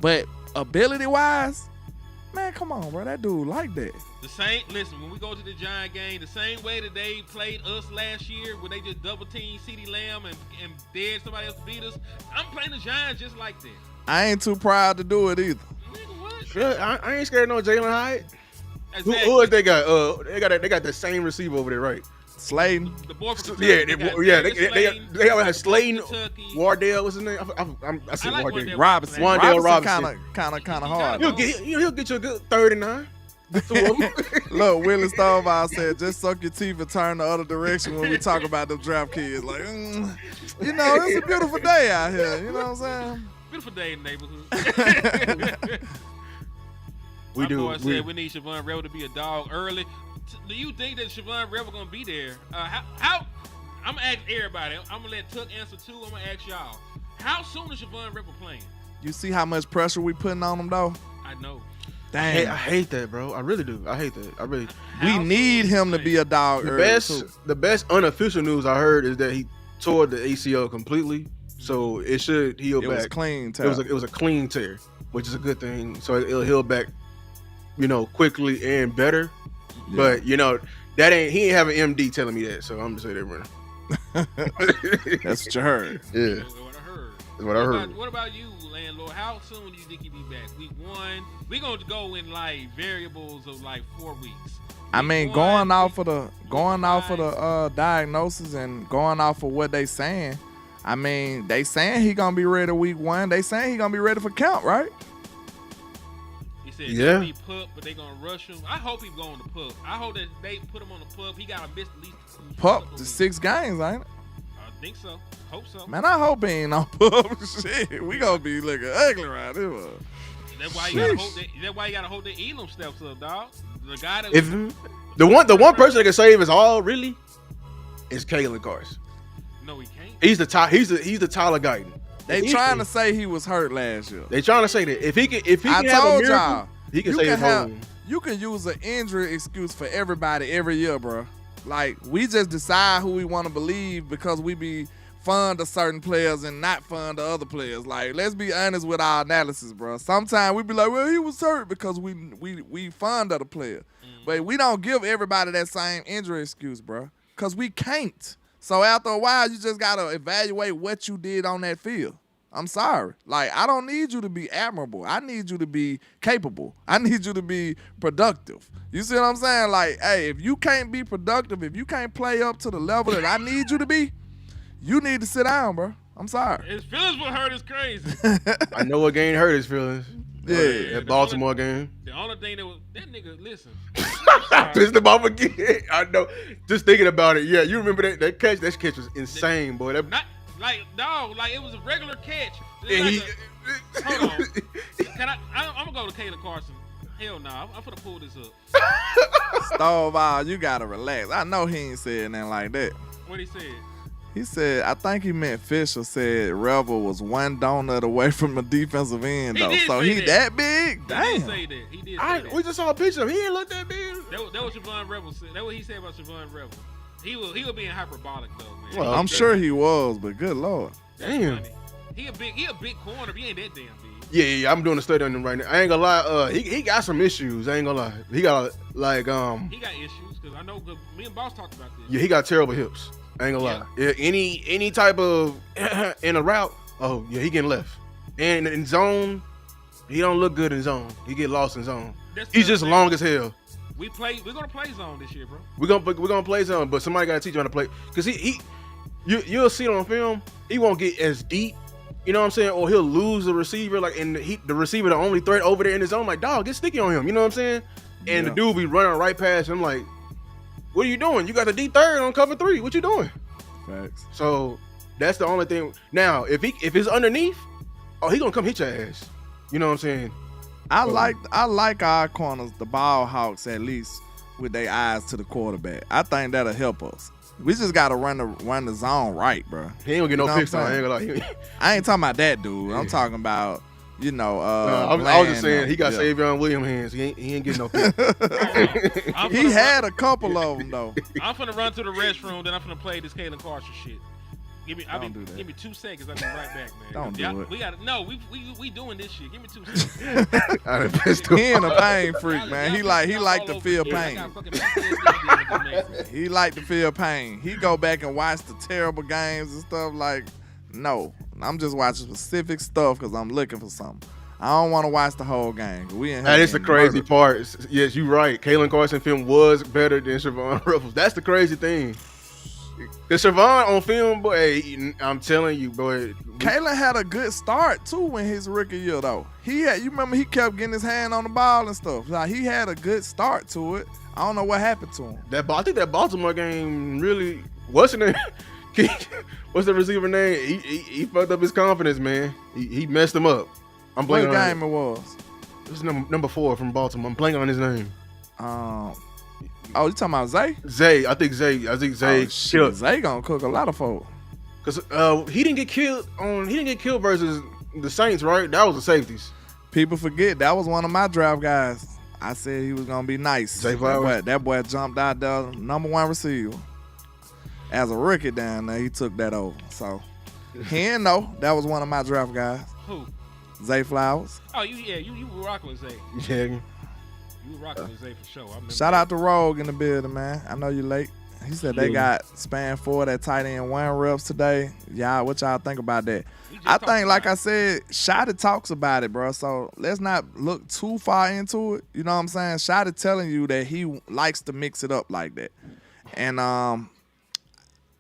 [SPEAKER 5] But ability-wise, man, come on, bro. That dude like that.
[SPEAKER 6] The same. Listen, when we go to the Giant game, the same way that they played us last year, where they just double team CeeDee Lamb and dared somebody else to beat us. I'm playing the Giants just like that.
[SPEAKER 5] I ain't too proud to do it either.
[SPEAKER 6] Nigga, what?
[SPEAKER 7] Yeah, I ain't scared of no Jalen Hyde.
[SPEAKER 6] Exactly.
[SPEAKER 7] Who else they got? They got the same receiver over there, right?
[SPEAKER 5] Slayton.
[SPEAKER 6] The boy from
[SPEAKER 7] Yeah,
[SPEAKER 6] Kentucky.
[SPEAKER 7] they have Slayton,
[SPEAKER 6] Kentucky.
[SPEAKER 7] Wardell. What's his name? I said
[SPEAKER 6] like
[SPEAKER 7] Wardell.
[SPEAKER 6] Wardell
[SPEAKER 5] Robinson.
[SPEAKER 7] Wandale
[SPEAKER 5] Robinson
[SPEAKER 7] Robinson.
[SPEAKER 5] kind of hard.
[SPEAKER 7] He'll get you a good 39.
[SPEAKER 5] Look, Willie Stovall said, just suck your teeth and turn the other direction when we talk about them draft kids. Like, you know, it's a beautiful day out here. You know what I'm saying?
[SPEAKER 6] Beautiful day in the neighborhood.
[SPEAKER 7] We
[SPEAKER 6] My
[SPEAKER 7] do.
[SPEAKER 6] boy said we need Siobhan Rebel to be a dog early. Do you think that Siobhan Rebel gonna be there? How? I'm gonna ask everybody. I'm gonna let Tuck answer too. I'm gonna ask y'all. How soon is Siobhan Rebel playing?
[SPEAKER 5] You see how much pressure we putting on them, though?
[SPEAKER 6] I know.
[SPEAKER 7] I
[SPEAKER 5] Dang.
[SPEAKER 7] hate that, bro. I really do. I hate that. I really.
[SPEAKER 5] We
[SPEAKER 6] How
[SPEAKER 5] need
[SPEAKER 6] soon
[SPEAKER 5] him to
[SPEAKER 6] is
[SPEAKER 5] be a dog early, too.
[SPEAKER 7] The best unofficial news I heard is that he tore the ACL completely, so it should heal
[SPEAKER 5] It
[SPEAKER 7] back.
[SPEAKER 5] was clean,
[SPEAKER 7] It was a clean tear, which is a good thing. So it'll heal back, quickly and better.
[SPEAKER 5] Yeah.
[SPEAKER 7] But that ain't he ain't have an MD telling me that, so I'm just say that, bro.
[SPEAKER 5] That's what you heard.
[SPEAKER 7] Yeah,
[SPEAKER 6] That's what I heard.
[SPEAKER 7] that's what I heard.
[SPEAKER 6] What about you, landlord? How soon do you think he'll be back? Week 1. We're gonna go in like variables of like 4 weeks.
[SPEAKER 5] I
[SPEAKER 6] Week
[SPEAKER 5] mean,
[SPEAKER 6] 1,
[SPEAKER 5] going off
[SPEAKER 6] week
[SPEAKER 5] of the diagnosis and going off of what they saying, I mean, they saying he gonna be ready week 1. They saying he gonna be ready for camp, right?
[SPEAKER 6] He said
[SPEAKER 7] Yeah.
[SPEAKER 6] he pup, but they gonna rush him. I hope he going to pup. I hope that they put him on the pup. He gotta miss at least
[SPEAKER 5] Pup,
[SPEAKER 6] a
[SPEAKER 5] the
[SPEAKER 6] week.
[SPEAKER 5] 6 games, ain't it?
[SPEAKER 6] I think so. Hope so.
[SPEAKER 5] Man, I hope he ain't on pup. Shit, we gonna be looking ugly right here.
[SPEAKER 6] That's why you gotta hope that. That's why you gotta hope that Elam steps up, dog. The guy that
[SPEAKER 7] If the one person that can save us all really is Kalen Carson.
[SPEAKER 6] no, he can't.
[SPEAKER 7] He's the Tyler Guyton.
[SPEAKER 5] They
[SPEAKER 7] If
[SPEAKER 5] trying to say he was hurt last year.
[SPEAKER 7] They trying to say that if he can
[SPEAKER 5] I
[SPEAKER 7] have a
[SPEAKER 5] told
[SPEAKER 7] miracle,
[SPEAKER 5] y'all,
[SPEAKER 7] he can
[SPEAKER 5] you
[SPEAKER 7] save
[SPEAKER 5] can
[SPEAKER 7] his
[SPEAKER 5] have,
[SPEAKER 7] whole.
[SPEAKER 5] you can use an injury excuse for everybody every year, bro. Like, we just decide who we want to believe because we be fond of certain players and not fond of other players. Like, let's be honest with our analysis, bro. Sometimes we be like, well, he was hurt because we fond of the player. But we don't give everybody that same injury excuse, bro, because we can't. So after a while, you just got to evaluate what you did on that field. I'm sorry. Like, I don't need you to be admirable. I need you to be capable. I need you to be productive. You see what I'm saying? Like, hey, if you can't be productive, if you can't play up to the level that I need you to be, you need to sit down, bro. I'm sorry.
[SPEAKER 6] His feelings were hurt is crazy.
[SPEAKER 7] I know what game hurt his feelings.
[SPEAKER 5] Yeah.
[SPEAKER 7] That Baltimore game.
[SPEAKER 6] The only thing that was that nigga. Listen,
[SPEAKER 7] Pissed him off again. I know. Just thinking about it. Yeah, you remember that catch? That catch was insane, boy. That,
[SPEAKER 6] not like dog. Like it was a regular catch.
[SPEAKER 7] and
[SPEAKER 6] It's like hold on. Can I'm gonna go to Kayla Carson. Hell no, I'm gonna pull this up.
[SPEAKER 5] Stovall, you got to relax. I know he ain't said nothing like that.
[SPEAKER 6] What he said?
[SPEAKER 5] He said, I think he meant Fisher said Rebel was one donut away from a defensive end,
[SPEAKER 6] He
[SPEAKER 5] though.
[SPEAKER 6] did
[SPEAKER 5] So
[SPEAKER 6] say
[SPEAKER 5] he
[SPEAKER 6] that.
[SPEAKER 5] that big?
[SPEAKER 6] He did
[SPEAKER 5] Damn.
[SPEAKER 6] say that. He did say that.
[SPEAKER 7] we just saw a picture of him. He didn't look that big.
[SPEAKER 6] That was Javonte Rebel said. That what he said about Javonte Rebel. He was being hyperbolic though, man.
[SPEAKER 7] Well,
[SPEAKER 5] I'm sure he was, but good Lord.
[SPEAKER 7] Damn.
[SPEAKER 6] Funny. He a big corner, but he ain't that damn big.
[SPEAKER 7] Yeah, I'm doing a study on him right now. I ain't gonna lie. He got some issues. I ain't gonna lie. He got like
[SPEAKER 6] He got issues because I know me and Boss talked about this.
[SPEAKER 7] yeah, he got terrible hips. I ain't gonna lie. Yeah, any type of in a route. Oh yeah, he getting left. And in zone, he don't look good in zone. He get lost in zone.
[SPEAKER 6] That's
[SPEAKER 7] He's
[SPEAKER 6] the
[SPEAKER 7] just
[SPEAKER 6] thing.
[SPEAKER 7] long as hell.
[SPEAKER 6] We're gonna play zone this year, bro.
[SPEAKER 7] We're gonna play zone, but somebody gotta teach you how to play. Cause you'll see it on film. He won't get as deep. You know what I'm saying? Or he'll lose the receiver, like, and the receiver the only threat over there in his zone. Like, dog, get sticky on him. You know what I'm saying? And the dude be running right past him. Like, what are you doing? You got the deep third on cover 3. What you doing?
[SPEAKER 3] Facts.
[SPEAKER 7] So that's the only thing. Now, if it's underneath, he gonna come hit your ass. You know what I'm saying?
[SPEAKER 5] I like our corners, the ball hawks, at least with their eyes to the quarterback. I think that'll help us. We just gotta run the zone right, bro.
[SPEAKER 7] He ain't gonna get no picks on.
[SPEAKER 5] I ain't talking about that dude. I'm talking about,
[SPEAKER 7] I was just saying he got Javonte Williams hands. He ain't getting no picks.
[SPEAKER 5] He had a couple of them though.
[SPEAKER 6] I'm finna run to the restroom, then I'm finna play this Kalen Carson shit. Give me 2 seconds. I'll be right back, man.
[SPEAKER 5] Don't do it.
[SPEAKER 6] We doing this shit. Give me 2 seconds.
[SPEAKER 5] He ain't a pain freak, man. He like to feel pain. He like to feel pain. He go back and watch the terrible games and stuff. Like, no, I'm just watching specific stuff because I'm looking for something. I don't want to watch the whole game.
[SPEAKER 7] That is the crazy part. Yes, you're right. Kalen Carson film was better than Siobhan Ruffles. That's the crazy thing. Cause Siobhan on film, boy, I'm telling you, boy.
[SPEAKER 5] Kalen had a good start too when his rookie year though. You remember he kept getting his hand on the ball and stuff. Like he had a good start to it. I don't know what happened to him.
[SPEAKER 7] I think that Baltimore game really wasn't it. What's the receiver name? He fucked up his confidence, man. He messed him up. I'm blanking
[SPEAKER 5] what game it was?
[SPEAKER 7] It was number 4 from Baltimore. I'm blanking on his name.
[SPEAKER 5] You talking about Zay?
[SPEAKER 7] I think Zay.
[SPEAKER 5] Shit, Zay gonna cook a lot of folks.
[SPEAKER 7] Cause he didn't get killed versus the Saints, right? That was the safeties.
[SPEAKER 5] People forget that was one of my draft guys. I said he was gonna be nice.
[SPEAKER 7] Zay Flowers.
[SPEAKER 5] That boy jumped out there, number 1 receiver. As a rookie down there, he took that over. So he didn't know that was one of my draft guys.
[SPEAKER 6] Who?
[SPEAKER 5] Zay Flowers.
[SPEAKER 6] Oh, you were rocking with Zay.
[SPEAKER 7] Yeah.
[SPEAKER 6] You were rocking with Zay for sure.
[SPEAKER 5] Shout out to Rogue in the building, man. I know you late. He said they got span 4 that tight end 1 reps today. Y'all, what y'all think about that? I think, like I said, Shotty talks about it, bro. So let's not look too far into it. You know what I'm saying? Shotty telling you that he likes to mix it up like that. And,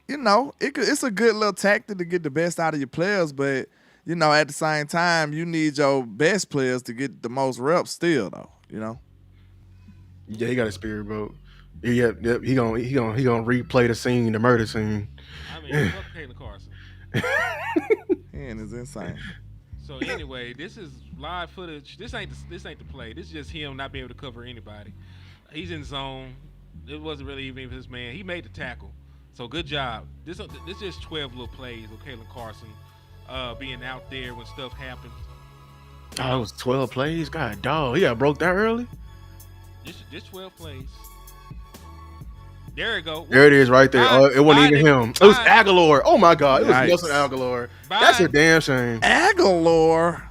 [SPEAKER 5] it's a good little tactic to get the best out of your players, but, at the same time, you need your best players to get the most reps still, though,
[SPEAKER 7] Yeah, he got a spirit, bro. Yeah, he gonna replay the scene, the murder scene.
[SPEAKER 6] I mean, fuck Kalen Carson.
[SPEAKER 5] Man, it's insane.
[SPEAKER 6] So anyway, this is live footage. This ain't the play. This is just him not being able to cover anybody. He's in zone. It wasn't really even his man. He made the tackle. So good job. This just 12 little plays of Kalen Carson being out there when stuff happens.
[SPEAKER 7] Oh, it was 12 plays? God, dog. He got broke that early?
[SPEAKER 6] Just 12 plays. There it go.
[SPEAKER 7] There it is right there. It wasn't even him. It was Aguilar. Oh, my God. It was Nelson Aguilar. That's a damn shame.
[SPEAKER 5] Aguilar,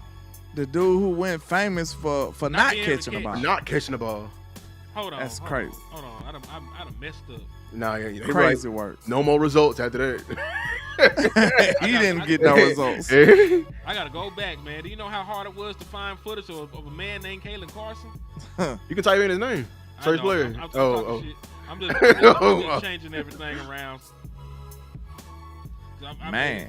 [SPEAKER 5] the dude who went famous for not catching the ball.
[SPEAKER 7] Not catching the ball.
[SPEAKER 6] Hold on.
[SPEAKER 5] That's crazy.
[SPEAKER 6] Hold on. I done messed up.
[SPEAKER 7] Nah, yeah,
[SPEAKER 5] crazy work.
[SPEAKER 7] No more results after that.
[SPEAKER 5] He didn't get no results.
[SPEAKER 6] I got to go back, man. Do you know how hard it was to find footage of a man named Kalen Carson?
[SPEAKER 7] You can type in his name. Search player.
[SPEAKER 6] I'm just changing everything around. I made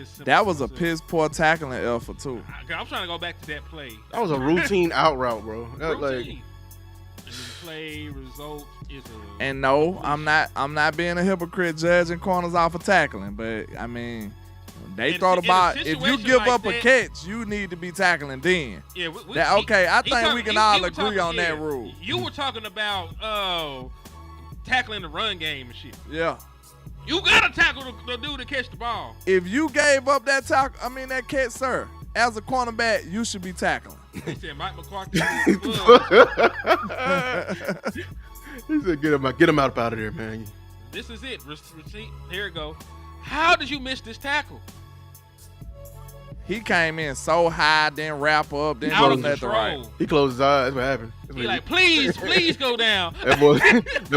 [SPEAKER 6] it simple.
[SPEAKER 5] That was a piss poor tackling effort too.
[SPEAKER 6] I'm trying to go back to that play.
[SPEAKER 7] That was a routine out route, bro.
[SPEAKER 6] Routine. Play result is a.
[SPEAKER 5] And no, I'm not being a hypocrite judging corners off of tackling, but I mean, they throw the ball. If you give up a catch, you need to be tackling then.
[SPEAKER 6] Yeah,
[SPEAKER 5] I think we can all agree on that rule.
[SPEAKER 6] You were talking about tackling the run game and shit.
[SPEAKER 5] Yeah.
[SPEAKER 6] You gotta tackle the dude to catch the ball.
[SPEAKER 5] If you gave up that that catch, sir, as a cornerback, you should be tackling.
[SPEAKER 6] He said Mike McCarthy.
[SPEAKER 7] He said, get him out of there, man.
[SPEAKER 6] This is it. Receipt. Here it go. How did you miss this tackle?
[SPEAKER 7] He came in so high, then wrap up, then
[SPEAKER 6] Out
[SPEAKER 7] go
[SPEAKER 6] of
[SPEAKER 7] left to
[SPEAKER 6] control.
[SPEAKER 7] right. He closed his eyes. That's what happened.
[SPEAKER 6] He like, please go down.
[SPEAKER 7] That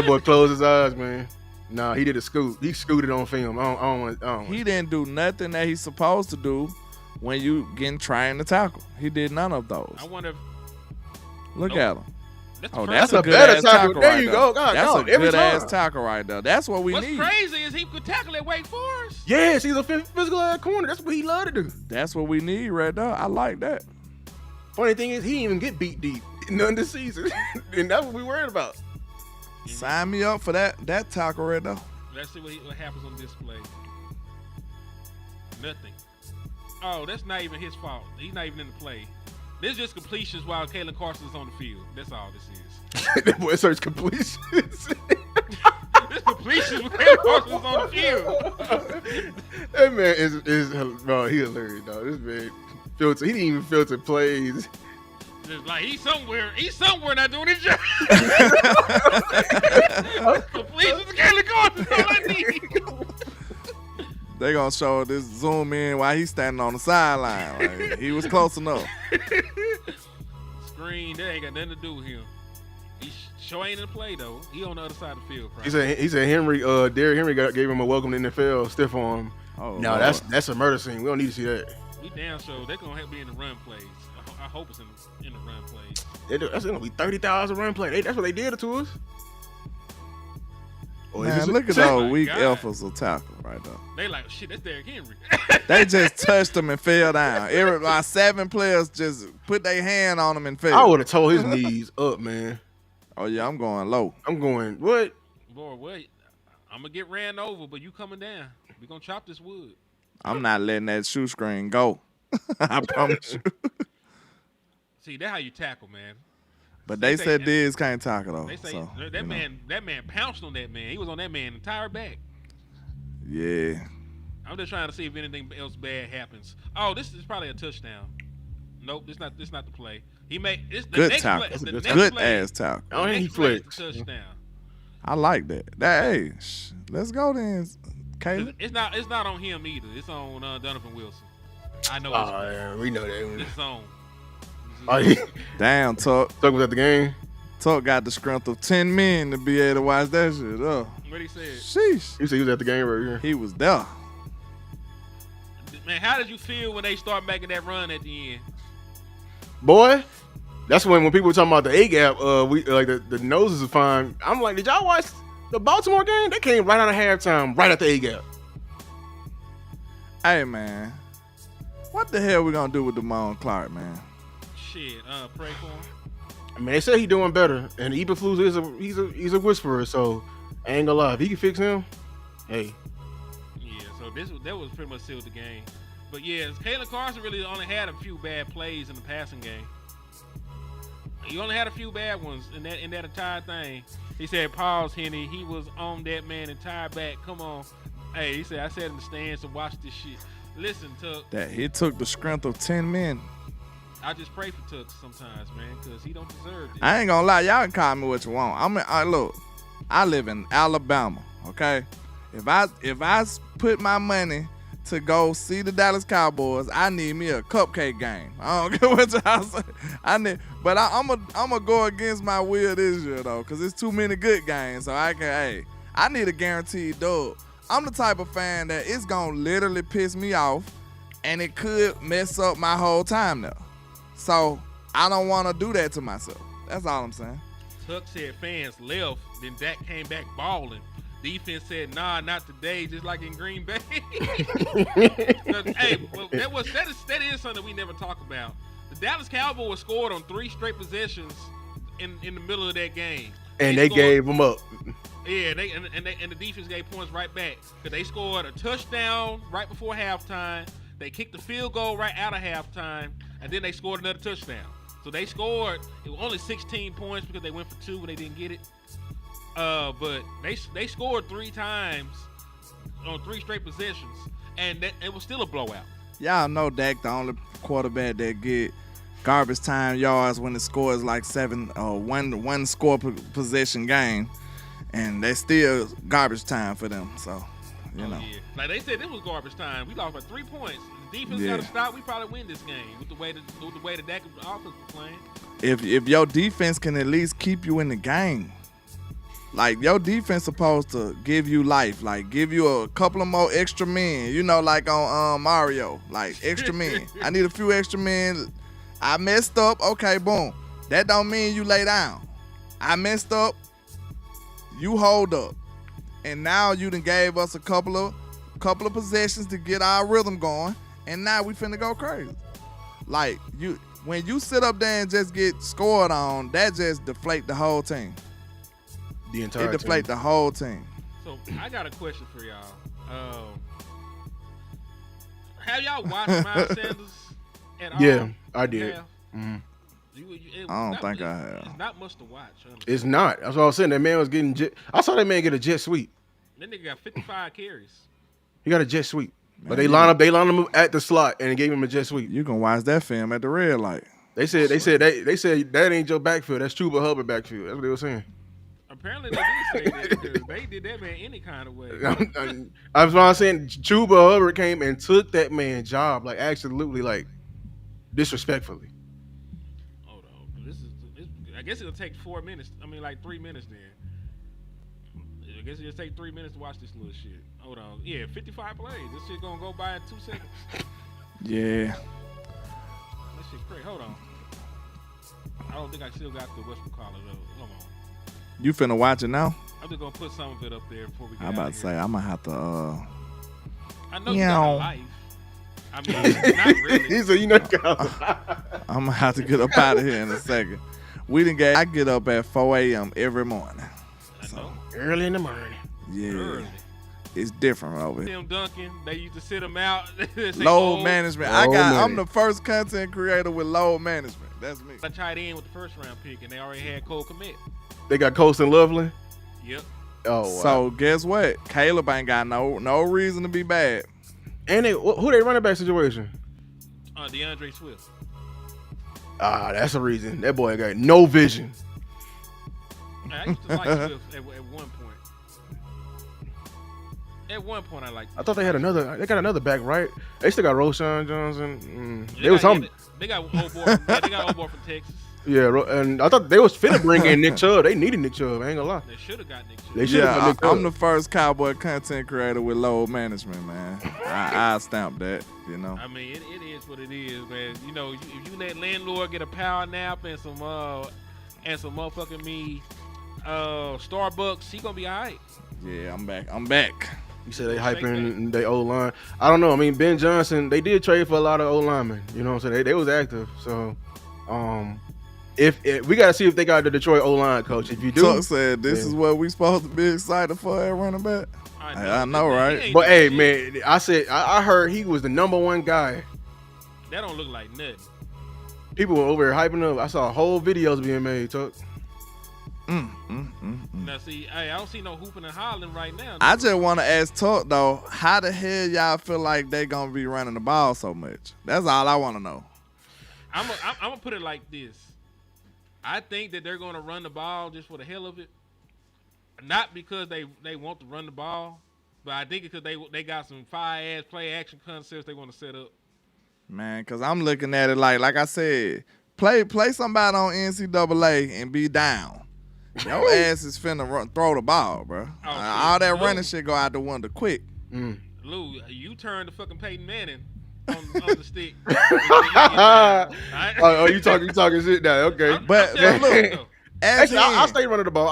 [SPEAKER 7] boy closed his eyes, man. Nah, he did a scoot. He scooted on film. I don't want.
[SPEAKER 5] He didn't do nothing that he's supposed to do when you getting trying to tackle. He did none of those.
[SPEAKER 6] I wonder if
[SPEAKER 5] Look at him.
[SPEAKER 6] That's,
[SPEAKER 5] Oh,
[SPEAKER 6] the
[SPEAKER 5] that's
[SPEAKER 6] first
[SPEAKER 5] a
[SPEAKER 6] one.
[SPEAKER 5] good
[SPEAKER 7] better
[SPEAKER 5] ass
[SPEAKER 7] tackle.
[SPEAKER 5] tackle
[SPEAKER 7] There
[SPEAKER 5] right
[SPEAKER 7] you
[SPEAKER 5] there.
[SPEAKER 7] go. God,
[SPEAKER 5] That's
[SPEAKER 7] dog,
[SPEAKER 5] a
[SPEAKER 7] every
[SPEAKER 5] good ass
[SPEAKER 7] time.
[SPEAKER 5] tackle right there. That's what we
[SPEAKER 6] What's
[SPEAKER 5] need.
[SPEAKER 6] crazy is he could tackle at Wake Forest.
[SPEAKER 7] Yes, he's a physical ass corner. That's what he love to do.
[SPEAKER 5] That's what we need right there. I like that.
[SPEAKER 7] Funny thing is, he didn't even get beat deep none this season, and that's what we worried about.
[SPEAKER 5] Sign me up for that tackle right there.
[SPEAKER 6] Let's see what happens on display. Nothing. Oh, that's not even his fault. He's not even in the play. This is just completions while Kalen Carson's on the field. That's all this is.
[SPEAKER 7] That boy search completions.
[SPEAKER 6] This completions when Kalen Carson's on the field.
[SPEAKER 7] That man is bro. He hilarious, dog. This man filter. He didn't even filter plays.
[SPEAKER 6] Just like he's somewhere not doing his job. Completions to Kalen Carson. That's all I need.
[SPEAKER 5] They gonna show this zoom in while he's standing on the sideline. Like, he was close enough.
[SPEAKER 6] Screen, that ain't got nothing to do with him. He sure ain't in the play though. He on the other side of the field. Probably.
[SPEAKER 7] He said Derrick Henry gave him a welcome to the NFL stiff arm.
[SPEAKER 5] Oh,
[SPEAKER 7] No,
[SPEAKER 5] Lord.
[SPEAKER 7] that's a murder scene. We don't need to see that.
[SPEAKER 6] We damn sure they're gonna be in the run plays. I hope it's in the run plays.
[SPEAKER 7] That's gonna be 30,000 run play. That's what they did to us. Or is
[SPEAKER 5] Man,
[SPEAKER 7] this-
[SPEAKER 5] look at
[SPEAKER 7] see?
[SPEAKER 5] those weak
[SPEAKER 6] God.
[SPEAKER 5] efforts of tackle right there.
[SPEAKER 6] They like shit. That's Derrick Henry.
[SPEAKER 5] They just touched him and fell down. My 7 players just put their hand on him and fell.
[SPEAKER 7] I would have told his knees up, man.
[SPEAKER 5] Oh yeah, I'm going low.
[SPEAKER 7] I'm going what?
[SPEAKER 6] Boy, wait. I'm gonna get ran over, but you coming down. We gonna chop this wood.
[SPEAKER 5] I'm not letting that shoe screen go. I promise you.
[SPEAKER 6] See, that's how you tackle, man.
[SPEAKER 5] But they
[SPEAKER 6] say-
[SPEAKER 5] said Diz can't tackle though.
[SPEAKER 6] They say
[SPEAKER 5] so,
[SPEAKER 6] that
[SPEAKER 5] you know.
[SPEAKER 6] man pounced on that man. He was on that man entire back.
[SPEAKER 5] Yeah.
[SPEAKER 6] I'm just trying to see if anything else bad happens. Oh, this is probably a touchdown. Nope, this not the play. He made this the
[SPEAKER 5] Good
[SPEAKER 6] next
[SPEAKER 5] tackle.
[SPEAKER 6] play. The
[SPEAKER 7] Good
[SPEAKER 6] next
[SPEAKER 5] Good
[SPEAKER 6] play,
[SPEAKER 5] ass tackle.
[SPEAKER 7] I don't
[SPEAKER 6] the
[SPEAKER 7] think he
[SPEAKER 6] next play is
[SPEAKER 7] flicks.
[SPEAKER 6] the touchdown.
[SPEAKER 5] I like that. Hey, let's go then, Caleb.
[SPEAKER 6] It's not on him either. It's on Donovan Wilson. I know
[SPEAKER 7] Oh, yeah, we know that.
[SPEAKER 6] it's on.
[SPEAKER 7] Oh, he
[SPEAKER 5] Damn, Tuck.
[SPEAKER 7] Tuck was at the game.
[SPEAKER 5] Tuck got the strength of 10 men to be able to watch that shit. Oh,
[SPEAKER 6] What he said.
[SPEAKER 5] sheesh.
[SPEAKER 7] He said he was at the game right here.
[SPEAKER 5] He was there.
[SPEAKER 6] Man, how did you feel when they start making that run at the end?
[SPEAKER 7] Boy, that's when people were talking about the A gap. We like the noses are fine. I'm like, did y'all watch the Baltimore game? They came right out of halftime, right at the A gap.
[SPEAKER 5] Hey, man. What the hell we gonna do with Damone Clark, man?
[SPEAKER 6] Shit, pray for him.
[SPEAKER 7] I mean, they say he doing better, and Eberflus is a whisperer. So I ain't gonna lie, if he can fix him, hey.
[SPEAKER 6] Yeah, so that was pretty much sealed the game. But yeah, Kalen Carson really only had a few bad plays in the passing game. He only had a few bad ones in that entire thing. He said, "Pause, Henny. He was on that man entire back. Come on." Hey, he said, "I sat in the stands to watch this shit." Listen, Tuck.
[SPEAKER 5] That he took the strength of 10 men.
[SPEAKER 6] I just pray for Tuck sometimes, man, because he don't deserve it.
[SPEAKER 5] I ain't gonna lie, y'all can call me what you want. Look, I live in Alabama, okay? If I put my money to go see the Dallas Cowboys, I need me a cupcake game. I don't care what y'all say. I'm gonna go against my will this year though, cause it's too many good games. So I need a guaranteed dub. I'm the type of fan that it's gonna literally piss me off, and it could mess up my whole time there. So I don't want to do that to myself. That's all I'm saying.
[SPEAKER 6] Tuck said fans left, then Dak came back balling. Defense said, "Nah, not today," just like in Green Bay. Hey, well, that is something we never talk about. The Dallas Cowboys scored on 3 straight possessions in the middle of that game,
[SPEAKER 7] And they
[SPEAKER 6] scored-
[SPEAKER 7] gave him up.
[SPEAKER 6] Yeah, and the defense gave points right back because they scored a touchdown right before halftime. They kicked the field goal right out of halftime, and then they scored another touchdown. So they scored. It was only 16 points because they went for 2 when they didn't get it. But they scored 3 times on 3 straight possessions, and it was still a blowout.
[SPEAKER 5] Y'all know Dak the only quarterback that get garbage time yards when the score is like 7 or one score possession game, and that's still garbage time for them. So you know.
[SPEAKER 6] Yeah. Like they said, this was garbage time. We lost by 3 points. The defense
[SPEAKER 5] Yeah.
[SPEAKER 6] got to stop. We probably win this game with the way the Dak offense was playing.
[SPEAKER 5] If your defense can at least keep you in the game, like your defense supposed to give you life, like give you a couple of more extra men, you know, like on Mario, like extra men. I need a few extra men. I messed up, okay, boom. That don't mean you lay down. I messed up. You hold up. And now you done gave us a couple of possessions to get our rhythm going. And now we finna go crazy. Like, when you sit up there and just get scored on, that just deflate the whole team.
[SPEAKER 7] The entire
[SPEAKER 5] It deflate the whole team.
[SPEAKER 6] So I got a question for y'all. Have y'all watched Miles Sanders at all?
[SPEAKER 7] Yeah, I did.
[SPEAKER 5] I don't think I have.
[SPEAKER 6] It's not much to watch. Honestly.
[SPEAKER 7] It's not. That's what I was saying. That man was getting I saw that man get a jet sweep.
[SPEAKER 6] That nigga got 55 carries.
[SPEAKER 7] He got a jet sweep. But they lined him at the slot and gave him a jet sweep.
[SPEAKER 5] You can watch that film at the red light.
[SPEAKER 7] They said that ain't your backfield. That's Chuba Hubbard backfield. That's what they were saying.
[SPEAKER 6] Apparently they did say that because they did that man any kind of way.
[SPEAKER 7] I was saying Chuba Hubbard came and took that man's job, like absolutely, like disrespectfully.
[SPEAKER 6] Hold on, this I guess it'll take 4 minutes. I mean, like 3 minutes then. I guess it'll take 3 minutes to watch this little shit. Hold on, yeah, 55 plays. This shit gonna go by in 2 seconds.
[SPEAKER 5] Yeah.
[SPEAKER 6] That shit crazy. Hold on. I don't think I still got the whatchamacallit though. Hold on.
[SPEAKER 5] You finna watch it now?
[SPEAKER 6] I'm just gonna put some of it up there before we get
[SPEAKER 5] I'm about to say, I'm gonna have to,
[SPEAKER 6] I know you got a life. I mean, not really.
[SPEAKER 7] He said, you know,
[SPEAKER 5] I'm gonna have to get up out of here in a second. I get up at 4 a.m. every morning.
[SPEAKER 6] I know.
[SPEAKER 7] Early in the morning.
[SPEAKER 5] Yeah.
[SPEAKER 6] Early.
[SPEAKER 5] It's different over here.
[SPEAKER 6] Tim Duncan, they used to sit him out.
[SPEAKER 5] Load management. I'm the first content creator with load management. That's me.
[SPEAKER 6] I tied in with the first round pick, and they already had Cole Kmet.
[SPEAKER 7] They got Colston Loveland.
[SPEAKER 6] Yep.
[SPEAKER 7] Oh, wow.
[SPEAKER 5] So guess what? Caleb ain't got no reason to be bad.
[SPEAKER 7] And who they running back situation?
[SPEAKER 6] DeAndre Swift.
[SPEAKER 7] That's a reason. That boy got no vision.
[SPEAKER 6] I used to like Swift at one point. At one point, I liked it.
[SPEAKER 7] I thought they got another back, right? They still got Roshan Johnson.
[SPEAKER 6] They got old boy. They got old boy from Texas.
[SPEAKER 7] Yeah, and I thought they was finna bring in Nick Chubb. They needed Nick Chubb. I ain't gonna lie.
[SPEAKER 6] They should have got Nick Chubb.
[SPEAKER 7] They should have got Nick Chubb.
[SPEAKER 5] I'm the first Cowboy content creator with load management, man. I stamp that, you know.
[SPEAKER 6] I mean, it is what it is, man. You know, if you let LandLord get a power nap and some motherfucking Starbucks, he gonna be all right.
[SPEAKER 5] Yeah, I'm back.
[SPEAKER 7] You said they hyping their O-line. I don't know. I mean, Ben Johnson, they did trade for a lot of O-linemen. You know what I'm saying? They was active. So, if we got to see if they got the Detroit O-line coach. If you do.
[SPEAKER 5] Tuck said this is what we supposed to be excited for at running back. I know, right?
[SPEAKER 7] But, hey, man, I heard he was the number one guy.
[SPEAKER 6] That don't look like nothing.
[SPEAKER 7] People were over here hyping up. I saw whole videos being made, Tuck.
[SPEAKER 6] Now, see, I don't see no hooping and hollering right now.
[SPEAKER 5] I just want to ask Tuck, though, how the hell y'all feel like they going to be running the ball so much? That's all I want to know.
[SPEAKER 6] I'm going to put it like this. I think that they're going to run the ball just for the hell of it. Not because they want to run the ball, but I think because they got some fire-ass play-action concepts they want to set up.
[SPEAKER 5] Man, because I'm looking at it like I said, play somebody on NCAA and be down. Your ass is finna throw the ball, bro. All that running shit go out the window quick.
[SPEAKER 6] Lou, you turned the fucking Peyton Manning on the stick.
[SPEAKER 7] Oh, you talking shit now? Okay,
[SPEAKER 5] but look,
[SPEAKER 7] actually, I'll stay running the ball.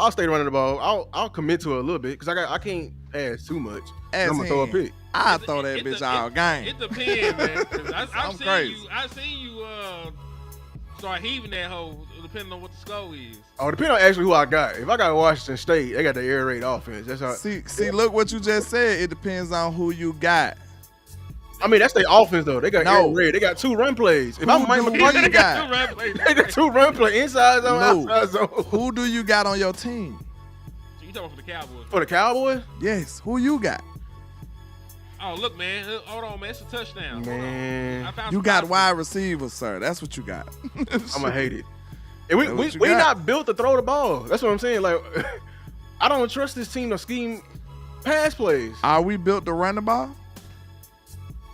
[SPEAKER 7] I'll commit to it a little bit because I can't pass too much. I'm gonna throw a pick.
[SPEAKER 5] I throw that bitch all game.
[SPEAKER 6] It depends, man.
[SPEAKER 5] I'm crazy.
[SPEAKER 6] I seen you start heaving that hole depending on what the score is.
[SPEAKER 7] Oh, depending on actually who I got. If I got Washington State, they got the air raid offense. That's how.
[SPEAKER 5] See, look what you just said. It depends on who you got.
[SPEAKER 7] I mean, that's their offense though. They got air raid. They got 2 run plays. If I'm Mike McCarthy,
[SPEAKER 5] you got
[SPEAKER 6] 2 run plays.
[SPEAKER 7] They got 2 run plays, inside zone, outside zone.
[SPEAKER 5] Who do you got on your team?
[SPEAKER 6] So you talking for the Cowboys?
[SPEAKER 7] For the Cowboys?
[SPEAKER 5] Yes. Who you got?
[SPEAKER 6] Oh, look, man. Hold on, man. It's a touchdown.
[SPEAKER 7] Man.
[SPEAKER 5] You got wide receivers, sir. That's what you got.
[SPEAKER 7] I'm going to hate it. And we not built to throw the ball. That's what I'm saying. Like, I don't trust this team to scheme pass plays.
[SPEAKER 5] Are we built to run the ball?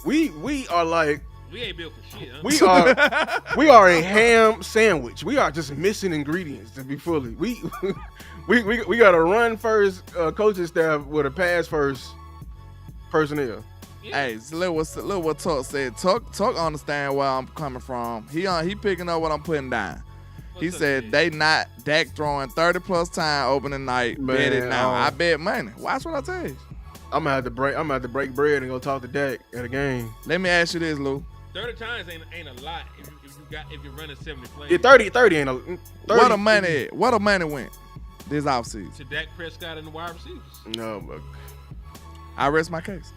[SPEAKER 7] We are like...
[SPEAKER 6] We ain't built for shit, huh?
[SPEAKER 7] We are a ham sandwich. We are just missing ingredients to be fully. We got a run first coaching staff with a pass first personnel.
[SPEAKER 6] Yeah.
[SPEAKER 5] Hey, so look what Tuck said. Tuck understand where I'm coming from. He picking up what I'm putting down. He
[SPEAKER 6] What's up,
[SPEAKER 5] said
[SPEAKER 6] Jay?
[SPEAKER 5] they not Dak throwing 30+ time opening night.
[SPEAKER 7] Man,
[SPEAKER 5] Bet it now.
[SPEAKER 7] oh.
[SPEAKER 5] I bet money. Watch what I tell you.
[SPEAKER 7] I'm gonna have to break bread and go talk to Dak at a game.
[SPEAKER 5] Let me ask you this, Lou.
[SPEAKER 6] 30 times ain't a lot if you're running 70 plays.
[SPEAKER 7] Yeah, 30 ain't a 30.
[SPEAKER 5] What a money went this offseason.
[SPEAKER 6] To Dak Prescott and the wide receivers.
[SPEAKER 7] No, but
[SPEAKER 5] I rest my case.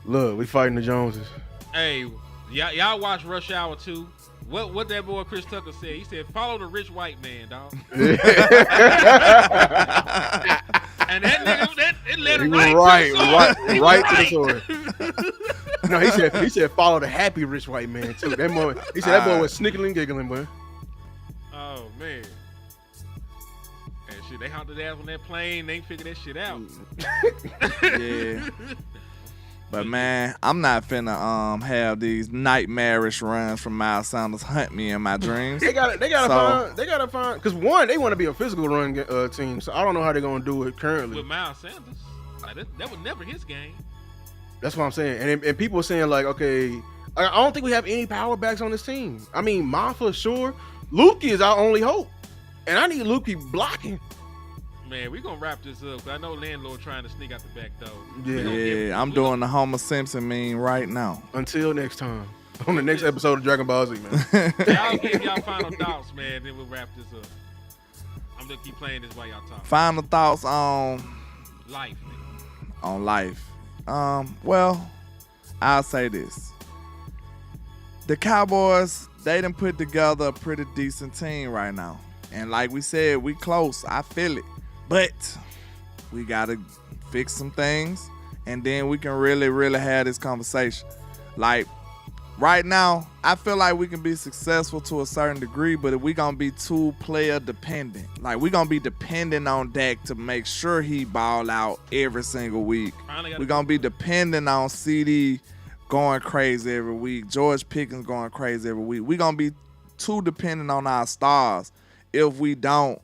[SPEAKER 7] look, we fighting the Joneses.
[SPEAKER 6] Hey, y'all watch Rush Hour 2. What that boy Chris Tucker said? He said, "Follow the rich white man, dog." And that nigga, it led him right
[SPEAKER 7] to the sword. No, he said follow the happy rich white man too. That boy, he said that boy was snickling, giggling, boy.
[SPEAKER 6] Oh man. And shit, they honked their ass on that plane. They ain't figured that shit out.
[SPEAKER 5] Yeah. But man, I'm not finna have these nightmarish runs from Miles Sanders hunt me in my dreams.
[SPEAKER 7] They gotta find because one, they want to be a physical run team. So I don't know how they're gonna do it currently.
[SPEAKER 6] With Miles Sanders, like, that was never his game.
[SPEAKER 7] That's what I'm saying. And people are saying like, okay, I don't think we have any power backs on this team. I mean, Maffa, sure. Lukey is our only hope, and I need Lukey blocking.
[SPEAKER 6] Man, we gonna wrap this up. 'Cause I know LandLord trying to sneak out the back door.
[SPEAKER 5] Yeah, I'm doing the Homer Simpson meme right now.
[SPEAKER 7] Until next time, on the next episode of Dragon Ball Z, man.
[SPEAKER 6] Y'all give y'all final thoughts, man. Then we'll wrap this up. I'm gonna keep playing this while y'all talk.
[SPEAKER 5] Final thoughts on
[SPEAKER 6] Life, man.
[SPEAKER 5] on life. Well, I'll say this. The Cowboys, they done put together a pretty decent team right now. And like we said, we close. I feel it. But we got to fix some things, and then we can really, really have this conversation. Like, right now, I feel like we can be successful to a certain degree, but if we going to be too player dependent, like we going to be dependent on Dak to make sure he ball out every single week. We're going to be dependent on CD going crazy every week, George Pickens going crazy every week. We're going to be too dependent on our stars if we don't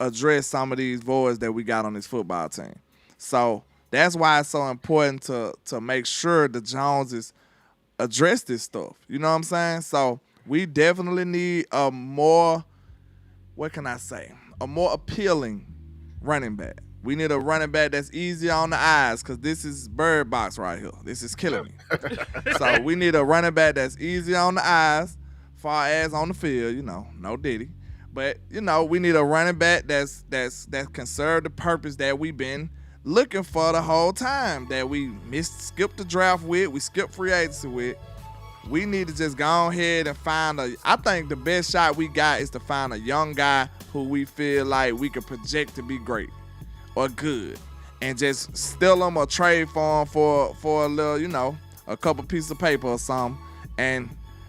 [SPEAKER 5] address some of these voids that we got on this football team. So that's why it's so important to make sure the Joneses address this stuff. You know what I'm saying? So we definitely need a more, a more appealing running back. We need a running back that's easy on the eyes, because this is Bird Box right here. This is killing me. So we need a running back that's easy on the eyes, far as on the field, no Diddy. But, we need a running back that can serve the purpose that we've been looking for the whole time, that we skipped the draft with, we skipped free agency with. We need to just go ahead and I think the best shot we got is to find a young guy who we feel like we could project to be great or good, and just steal him or trade for him for a little, a couple pieces of paper or something, and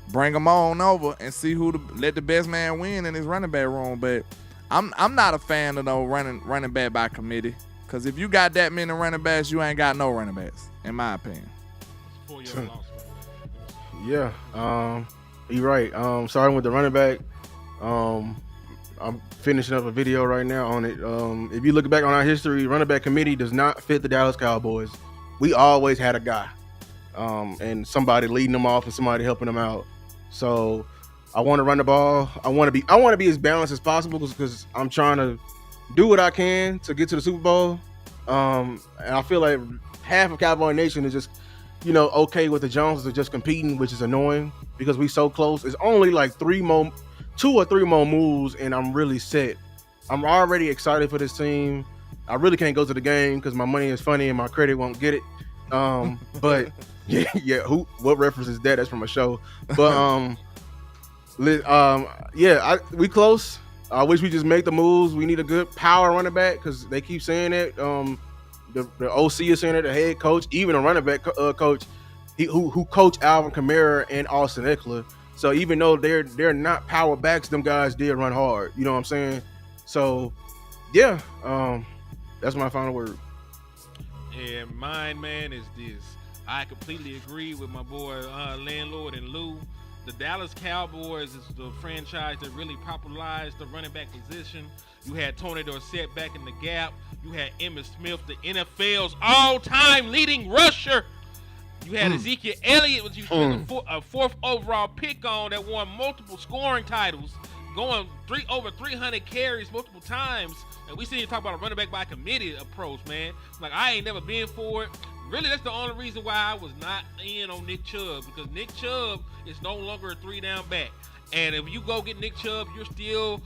[SPEAKER 5] bring them on over and see let the best man win in his running back room. But I'm not a fan of no running back by committee, because if you got that many running backs, you ain't got no running backs, in my opinion.
[SPEAKER 6] It's 4-year loss.
[SPEAKER 7] Yeah, you're right. Starting with the running back, I'm finishing up a video right now on it. If you look back on our history, running back committee does not fit the Dallas Cowboys. We always had a guy, and somebody leading them off and somebody helping them out. So I want to run the ball. I want to be as balanced as possible, because I'm trying to do what I can to get to the Super Bowl. And I feel like half of Cowboy Nation is just, okay with the Joneses just competing, which is annoying because we so close. It's only like 2 or 3 more moves, and I'm really set. I'm already excited for this team. I really can't go to the game because my money is funny and my credit won't get it. But yeah. What reference is that? That's from a show. But we close. I wish we just make the moves. We need a good power running back, because they keep saying it. The OC is saying it. The head coach, even a running back coach, who coached Alvin Kamara and Austin Eckler. So even though they're not power backs, them guys did run hard. You know what I'm saying? So yeah, that's my final word.
[SPEAKER 6] And mine, man, is this. I completely agree with my boy LandLord and Lou. The Dallas Cowboys is the franchise that really popularized the running back position. You had Tony Dorsett back in the gap. You had Emmitt Smith, the NFL's all-time leading rusher. You had Ezekiel Elliott, which you spent a 4th overall pick on, that won multiple scoring titles. going over 300 carries multiple times, and we see you talk about a running back by committee approach, man. Like, I ain't never been for it. Really, that's the only reason why I was not in on Nick Chubb, because Nick Chubb is no longer a 3-down back. And if you go get Nick Chubb, you're still,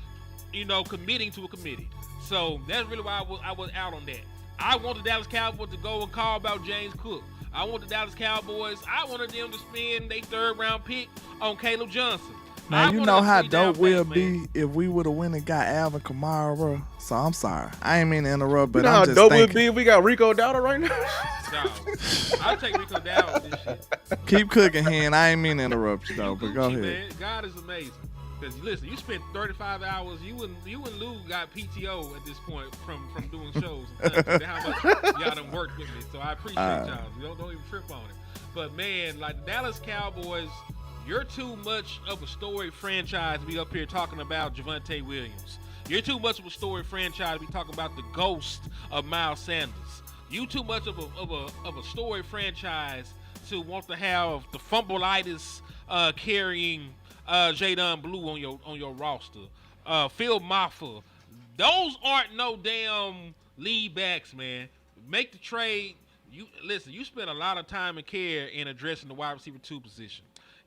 [SPEAKER 6] committing to a committee. So that's really why I was out on that. I want the Dallas Cowboys to go and call about James Cook. I want the Dallas Cowboys, I wanted them to spend their 3rd-round pick on Caleb Johnson.
[SPEAKER 5] Now, you know how dope we'll be if we would have went and got Alvin Kamara, bro. So I'm sorry. I ain't mean to interrupt, but I'm just
[SPEAKER 7] dope
[SPEAKER 5] thinking.
[SPEAKER 7] would be if we got Rico Dowdle right now.
[SPEAKER 6] No, I'll take Rico down with this shit.
[SPEAKER 5] Keep cooking, Hen. I ain't mean to interrupt you, though, but go ahead.
[SPEAKER 6] Man. God is amazing. Because, listen, you spent 35 hours. You and Lou got PTO at this point from doing shows. And how much y'all done worked with me. So I appreciate y'all. Don't even trip on it. But, man, like the Dallas Cowboys, you're too much of a story franchise to be up here talking about Javonte Williams. You're too much of a story franchise to be talking about the ghost of Miles Sanders. You too much of a story franchise to want to have the fumbleitis carrying Jaydon Blue on your roster. Phil Maffa. Those aren't no damn lead backs, man. Make the trade. You spent a lot of time and care in addressing the wide receiver 2 position.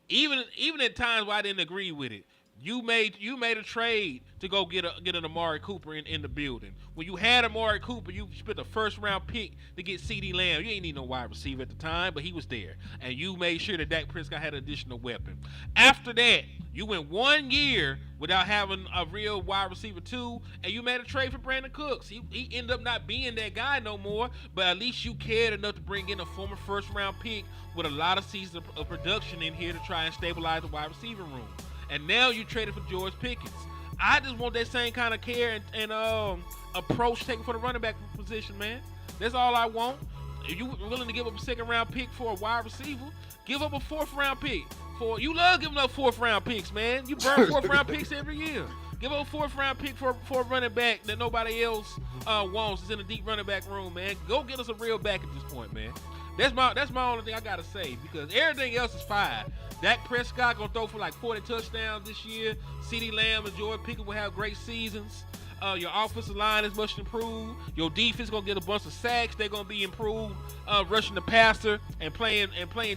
[SPEAKER 6] Even at times where I didn't agree with it, you made a trade to go get an Amari Cooper in the building. When you had Amari Cooper, you spent a 1st-round pick to get CeeDee Lamb. You ain't need no wide receiver at the time, but he was there. And you made sure that Dak Prescott had an additional weapon. After that, you went 1 year without having a real wide receiver 2, and you made a trade for Brandon Cooks. He ended up not being that guy no more, but at least you cared enough to bring in a former 1st-round pick with a lot of seasons of production in here to try and stabilize the wide receiver room. And now you traded for George Pickens. I just want that same kind of care and approach taken for the running back position, man. That's all I want. If you willing to give up a 2nd-round pick for a wide receiver, give up a 4th-round pick. You love giving up 4th-round picks, man. You burn 4th-round picks every year. Give up a 4th-round pick for a running back that nobody else wants. It's in a deep running back room, man. Go get us a real back at this point, man. That's my only thing I gotta say, because everything else is fine. Dak Prescott gonna throw for like 40 touchdowns this year. CeeDee Lamb and George Pickens will have great seasons. Your offensive line is much improved. Your defense gonna get a bunch of sacks. They're gonna be improved, rushing the passer and playing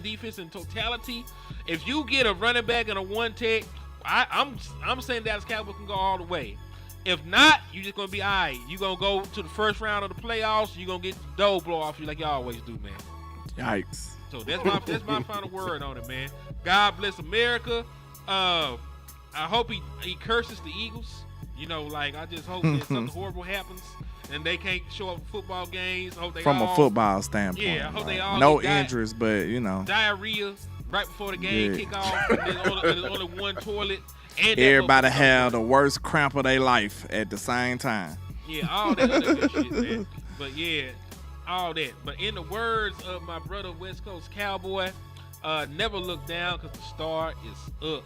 [SPEAKER 6] defense in totality. If you get a running back and a 1-tech, I'm saying Dallas Cowboys can go all the way. If not, you just gonna be all right. You gonna go to the 1st round of the playoffs. You gonna get the dough blow off you like you always do, man.
[SPEAKER 5] Yikes.
[SPEAKER 6] So that's my final word on it, man. God bless America. I hope he curses the Eagles. I just hope that something horrible happens and they can't show up for football games. I hope they
[SPEAKER 5] From a football standpoint.
[SPEAKER 6] Yeah, I hope they all
[SPEAKER 5] no
[SPEAKER 6] get
[SPEAKER 5] injuries, but
[SPEAKER 6] diarrhea right before the game kick off. There's only one toilet. And
[SPEAKER 5] everybody have the worst cramp of their life at the same time.
[SPEAKER 6] Yeah, all that other good shit, man. But yeah, all that. But in the words of my brother West Coast Cowboy, never look down because the star is up.